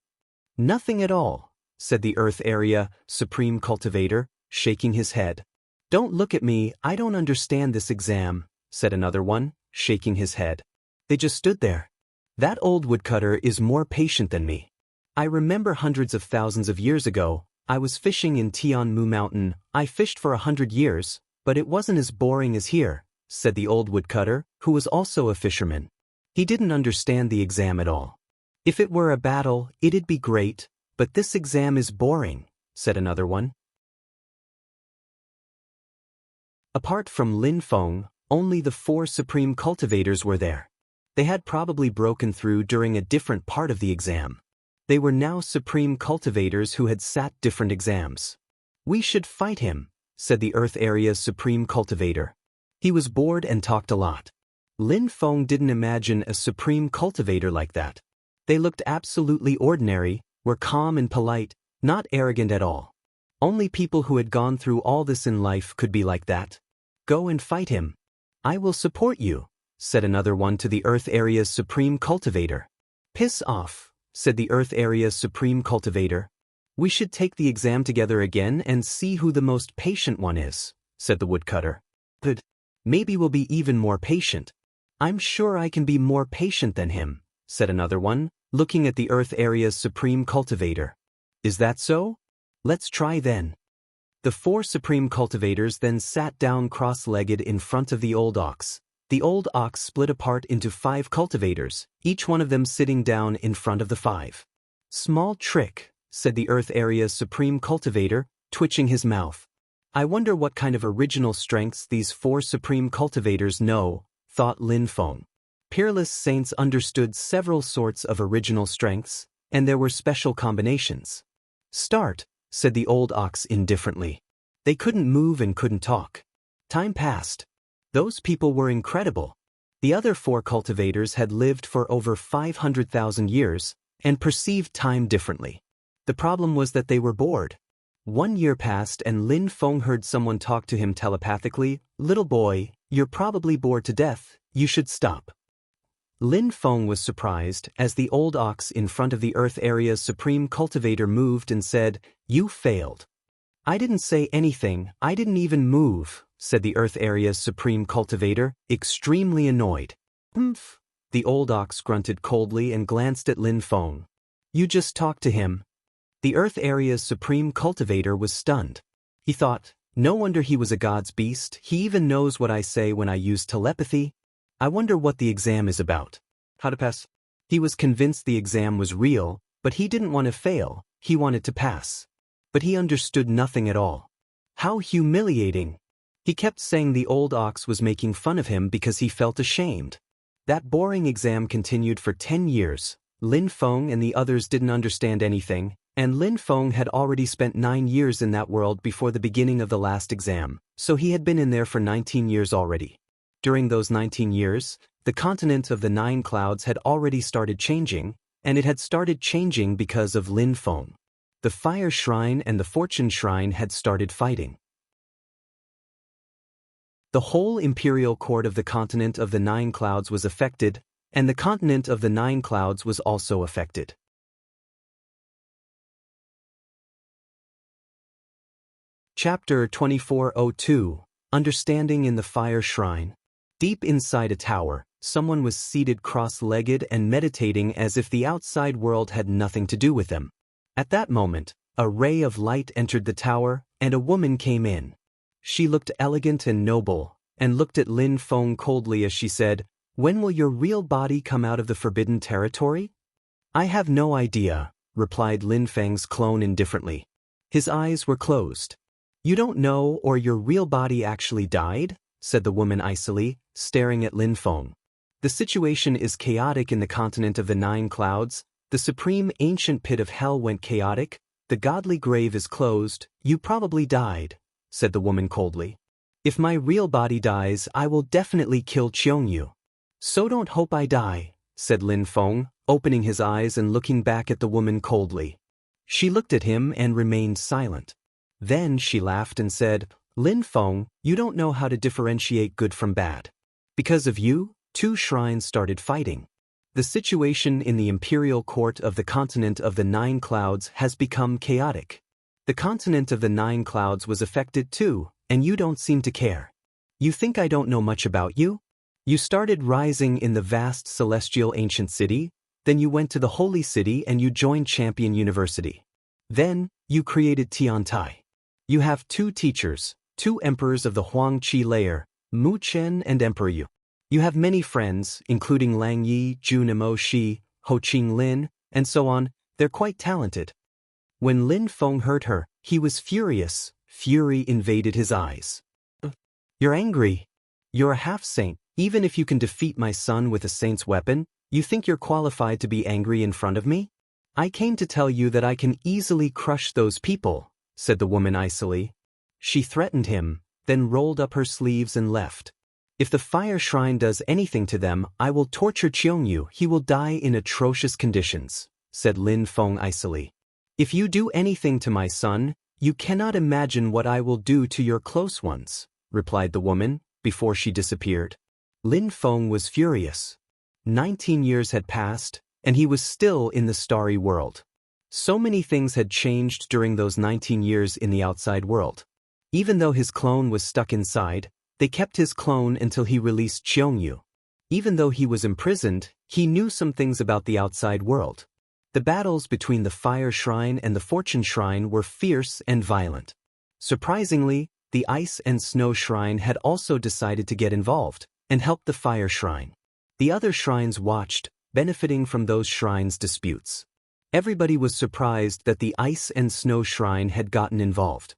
Nothing at all, said the Earth Area supreme cultivator, shaking his head. Don't look at me, I don't understand this exam, said another one, shaking his head. They just stood there. That old woodcutter is more patient than me. I remember hundreds of thousands of years ago, I was fishing in Tianmu Mountain. I fished for 100 years, but it wasn't as boring as here, said the old woodcutter, who was also a fisherman. He didn't understand the exam at all. If it were a battle, it'd be great, but this exam is boring, said another one. Apart from Lin Feng, only the 4 supreme cultivators were there. They had probably broken through during a different part of the exam. They were now supreme cultivators who had sat different exams. We should fight him, said the Earth Area's supreme cultivator. He was bored and talked a lot. Lin Feng didn't imagine a supreme cultivator like that. They looked absolutely ordinary, were calm and polite, not arrogant at all. Only people who had gone through all this in life could be like that. Go and fight him. I will support you, said another one to the Earth Area's supreme cultivator. Piss off, said the Earth Area's supreme cultivator. We should take the exam together again and see who the most patient one is, said the woodcutter. Good. Maybe we'll be even more patient. I'm sure I can be more patient than him, said another one, looking at the Earth Area's supreme cultivator. Is that so? Let's try then. The 4 supreme cultivators then sat down cross-legged in front of the old ox. The old ox split apart into 5 cultivators, each one of them sitting down in front of the 5. Small trick, said the Earth Area's supreme cultivator, twitching his mouth. I wonder what kind of original strengths these 4 supreme cultivators know, thought Lin Feng. Peerless saints understood several sorts of original strengths, and there were special combinations. Start, said the old ox indifferently. They couldn't move and couldn't talk. Time passed. Those people were incredible. The other 4 cultivators had lived for over 500,000 years and perceived time differently. The problem was that they were bored. 1 year passed and Lin Feng heard someone talk to him telepathically. Little boy, you're probably bored to death, you should stop. Lin Feng was surprised as the old ox in front of the Earth Area's supreme cultivator moved and said, You failed. I didn't say anything, I didn't even move, said the Earth Area's supreme cultivator, extremely annoyed. Humph. The old ox grunted coldly and glanced at Lin Feng. You just talked to him. The Earth Area's supreme cultivator was stunned. He thought, no wonder he was a god's beast, he even knows what I say when I use telepathy. I wonder what the exam is about. How to pass? He was convinced the exam was real, but he didn't want to fail, he wanted to pass. But he understood nothing at all. How humiliating! He kept saying the old ox was making fun of him because he felt ashamed. That boring exam continued for 10 years. Lin Feng and the others didn't understand anything, and Lin Feng had already spent 9 years in that world before the beginning of the last exam, so he had been in there for 19 years already. During those 19 years, The continent of the Nine Clouds had already started changing, and it had started changing because of Lin Feng. The Fire Shrine and the Fortune Shrine had started fighting. The whole imperial court of the continent of the Nine Clouds was affected, and the continent of the Nine Clouds was also affected. Chapter 2402, Understanding in the Fire Shrine. Deep inside a tower, someone was seated cross-legged and meditating as if the outside world had nothing to do with them. At that moment, a ray of light entered the tower, and a woman came in. She looked elegant and noble, and looked at Lin Feng coldly as she said, "When will your real body come out of the forbidden territory?" "I have no idea," replied Lin Feng's clone indifferently. His eyes were closed. "You don't know, or your real body actually died?" said the woman icily, staring at Lin Feng. "The situation is chaotic in the continent of the Nine Clouds. The supreme ancient pit of hell went chaotic. The godly grave is closed. You probably died," said the woman coldly. "If my real body dies, I will definitely kill Qiongyu." "So don't hope I die," said Lin Feng, opening his eyes and looking back at the woman coldly. She looked at him and remained silent. Then she laughed and said, "Lin Feng, you don't know how to differentiate good from bad. Because of you, 2 shrines started fighting. The situation in the imperial court of the continent of the Nine Clouds has become chaotic. The continent of the Nine Clouds was affected too, and you don't seem to care. You think I don't know much about you? You started rising in the vast celestial ancient city, then you went to the holy city and you joined Champion University. Then, you created Tiantai. You have 2 teachers, 2 emperors of the Huangqi layer, Mu Chen and Emperor Yu. You have many friends, including Lang Yi, Junimo Shi, Ho Qing Lin, and so on. They're quite talented." When Lin Feng heard her, he was furious. Fury invaded his eyes. "You're angry. You're a half-saint. Even if you can defeat my son with a saint's weapon, you think you're qualified to be angry in front of me? I came to tell you that I can easily crush those people," said the woman icily. She threatened him, then rolled up her sleeves and left. "If the Fire Shrine does anything to them, I will torture Qiongyu. He will die in atrocious conditions," said Lin Feng icily. "If you do anything to my son, you cannot imagine what I will do to your close ones," replied the woman, before she disappeared. Lin Feng was furious. 19 years had passed, and he was still in the starry world. So many things had changed during those 19 years in the outside world. Even though his clone was stuck inside, they kept his clone until he released Qiongyu. Even though he was imprisoned, he knew some things about the outside world. The battles between the Fire Shrine and the Fortune Shrine were fierce and violent. Surprisingly, the Ice and Snow Shrine had also decided to get involved and help the Fire Shrine. The other shrines watched, benefiting from those shrines' disputes. Everybody was surprised that the Ice and Snow Shrine had gotten involved.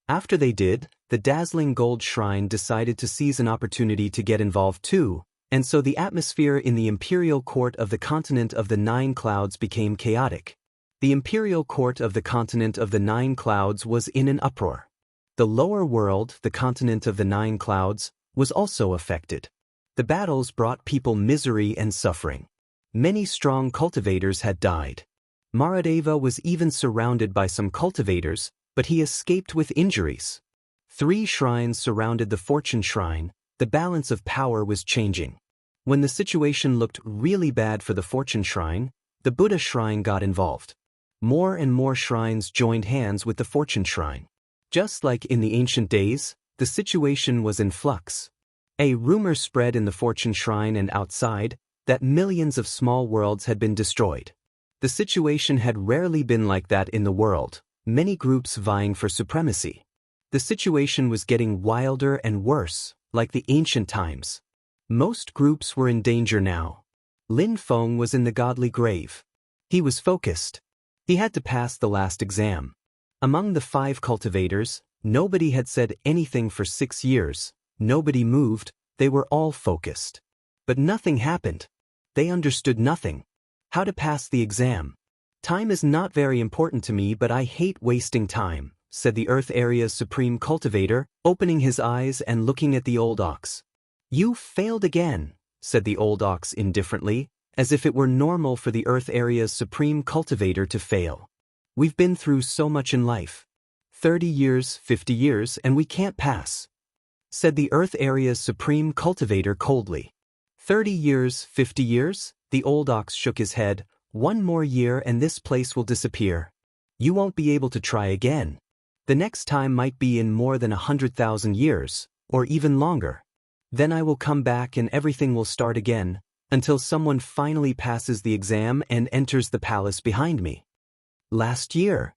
After they did, the Dazzling Gold Shrine decided to seize an opportunity to get involved too, and so the atmosphere in the imperial court of the continent of the Nine Clouds became chaotic. The imperial court of the continent of the Nine Clouds was in an uproar. The lower world, the continent of the Nine Clouds, was also affected. The battles brought people misery and suffering. Many strong cultivators had died. Maradeva was even surrounded by some cultivators, but he escaped with injuries. 3 shrines surrounded the Fortune Shrine. The balance of power was changing. When the situation looked really bad for the Fortune Shrine, the Buddha Shrine got involved. More and more shrines joined hands with the Fortune Shrine. Just like in the ancient days, the situation was in flux. A rumor spread in the Fortune Shrine and outside that millions of small worlds had been destroyed. The situation had rarely been like that in the world, many groups vying for supremacy. The situation was getting wilder and worse, like the ancient times. Most groups were in danger now. Lin Feng was in the godly grave. He was focused. He had to pass the last exam. Among the 5 cultivators, nobody had said anything for 6 years. Nobody moved. They were all focused. But nothing happened. They understood nothing. How to pass the exam. "Time is not very important to me, but I hate wasting time," said the Earth Area's supreme cultivator, opening his eyes and looking at the old ox. You failed again, said the old ox indifferently, as if it were normal for the Earth Area's supreme cultivator to fail. We've been through so much in life. 30 years, 50 years, and we can't pass, said the Earth Area's supreme cultivator coldly. 30 years, 50 years? The old ox shook his head. 1 more year and this place will disappear. You won't be able to try again. The next time might be in more than 100,000 years, or even longer. Then I will come back and everything will start again, until someone finally passes the exam and enters the palace behind me. Last year.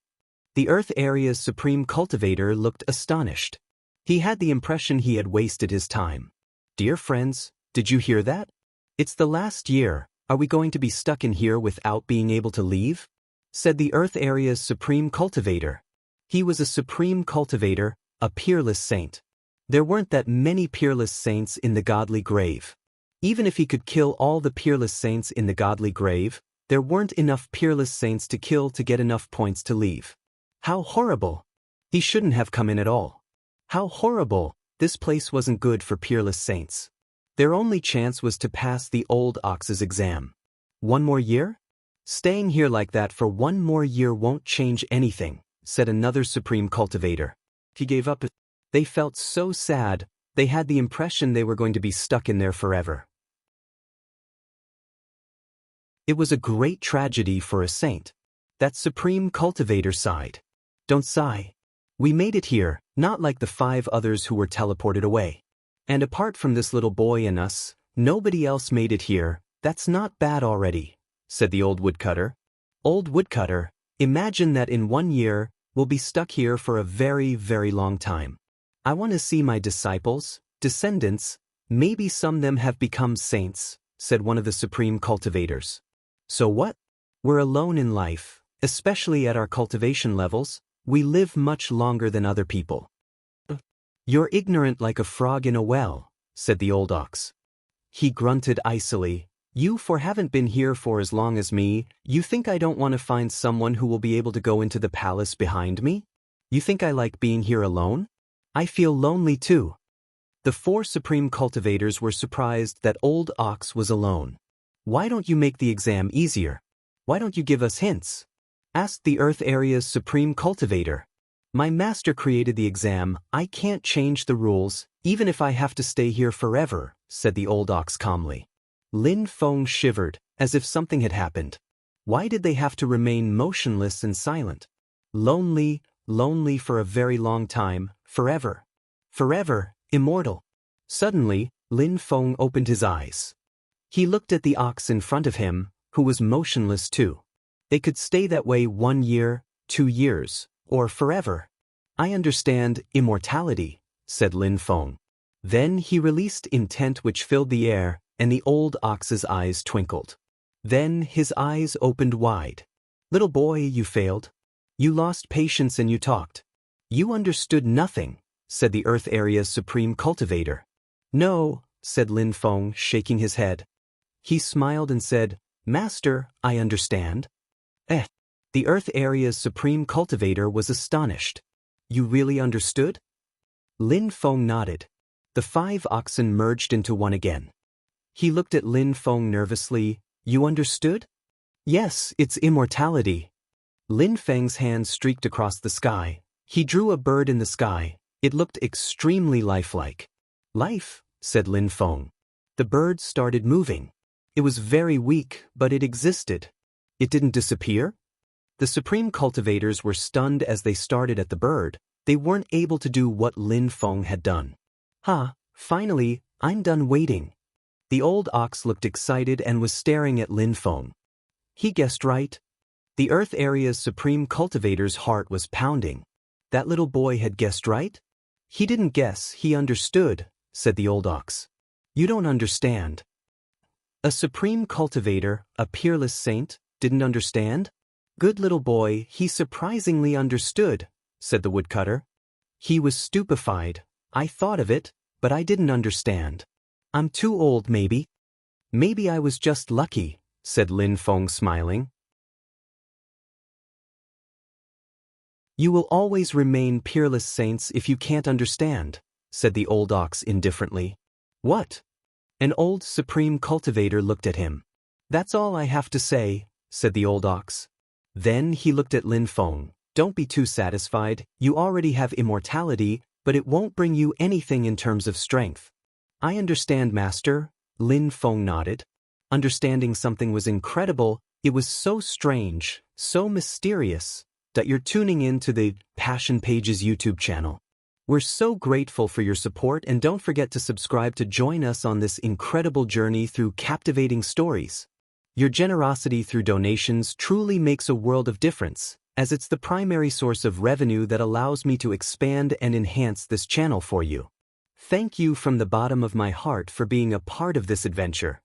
The Earth Area's supreme cultivator looked astonished. He had the impression he had wasted his time. Dear friends, did you hear that? It's the last year. Are we going to be stuck in here without being able to leave? Said the Earth Area's supreme cultivator. He was a supreme cultivator, a peerless saint. There weren't that many peerless saints in the godly grave. Even if he could kill all the peerless saints in the godly grave, there weren't enough peerless saints to kill to get enough points to leave. How horrible! He shouldn't have come in at all. How horrible! This place wasn't good for peerless saints. Their only chance was to pass the old ox's exam. 1 more year? Staying here like that for 1 more year won't change anything, said another supreme cultivator. He gave up. They felt so sad, they had the impression they were going to be stuck in there forever. It was a great tragedy for a saint. That supreme cultivator sighed. Don't sigh. We made it here, not like the 5 others who were teleported away. And apart from this little boy and us, nobody else made it here. That's not bad already, said the old woodcutter. Old woodcutter, imagine that in 1 year, we'll be stuck here for a very, very long time. I want to see my disciples, descendants, maybe some of them have become saints, said one of the supreme cultivators. So what? We're alone in life, especially at our cultivation levels. We live much longer than other people. You're ignorant like a frog in a well, said the old ox. He grunted icily. You haven't been here for as long as me. You think I don't want to find someone who will be able to go into the palace behind me? You think I like being here alone? I feel lonely too. The 4 supreme cultivators were surprised that old ox was alone. Why don't you make the exam easier? Why don't you give us hints? Asked the Earth Area's supreme cultivator. My master created the exam. I can't change the rules, even if I have to stay here forever, said the old ox calmly. Lin Feng shivered, as if something had happened. Why did they have to remain motionless and silent? Lonely, lonely for a very long time, forever. Forever, immortal. Suddenly, Lin Feng opened his eyes. He looked at the ox in front of him, who was motionless too. They could stay that way 1 year, 2 years, or forever. I understand immortality, said Lin Feng. Then he released intent which filled the air, and the old ox's eyes twinkled. Then his eyes opened wide. Little boy, you failed. You lost patience and you talked. You understood nothing, said the Earth Area's supreme cultivator. No, said Lin Feng, shaking his head. He smiled and said, Master, I understand. The Earth Area's supreme cultivator was astonished. You really understood? Lin Feng nodded. The 5 oxen merged into one again. He looked at Lin Feng nervously. You understood? Yes, it's immortality. Lin Feng's hand streaked across the sky. He drew a bird in the sky. It looked extremely lifelike. Life, said Lin Feng. The bird started moving. It was very weak, but it existed. It didn't disappear? The supreme cultivators were stunned as they started at the bird. They weren't able to do what Lin Feng had done. Finally, I'm done waiting. The old ox looked excited and was staring at Lin Feng. He guessed right. The Earth Area's supreme cultivator's heart was pounding. That little boy had guessed right? He didn't guess, he understood, said the old ox. You don't understand. A supreme cultivator, a peerless saint, didn't understand? Good little boy, he surprisingly understood, said the woodcutter. He was stupefied. I thought of it, but I didn't understand. I'm too old maybe. Maybe I was just lucky, said Lin Feng smiling. You will always remain peerless saints if you can't understand, said the old ox indifferently. What? An old supreme cultivator looked at him. That's all I have to say, said the old ox. Then he looked at Lin Feng. Don't be too satisfied, you already have immortality, but it won't bring you anything in terms of strength. I understand, master, Lin Feng nodded. Understanding something was incredible, it was so strange, so mysterious, that you're tuning in to the Passion Pages YouTube channel. We're so grateful for your support, and don't forget to subscribe to join us on this incredible journey through captivating stories. Your generosity through donations truly makes a world of difference, as it's the primary source of revenue that allows me to expand and enhance this channel for you. Thank you from the bottom of my heart for being a part of this adventure.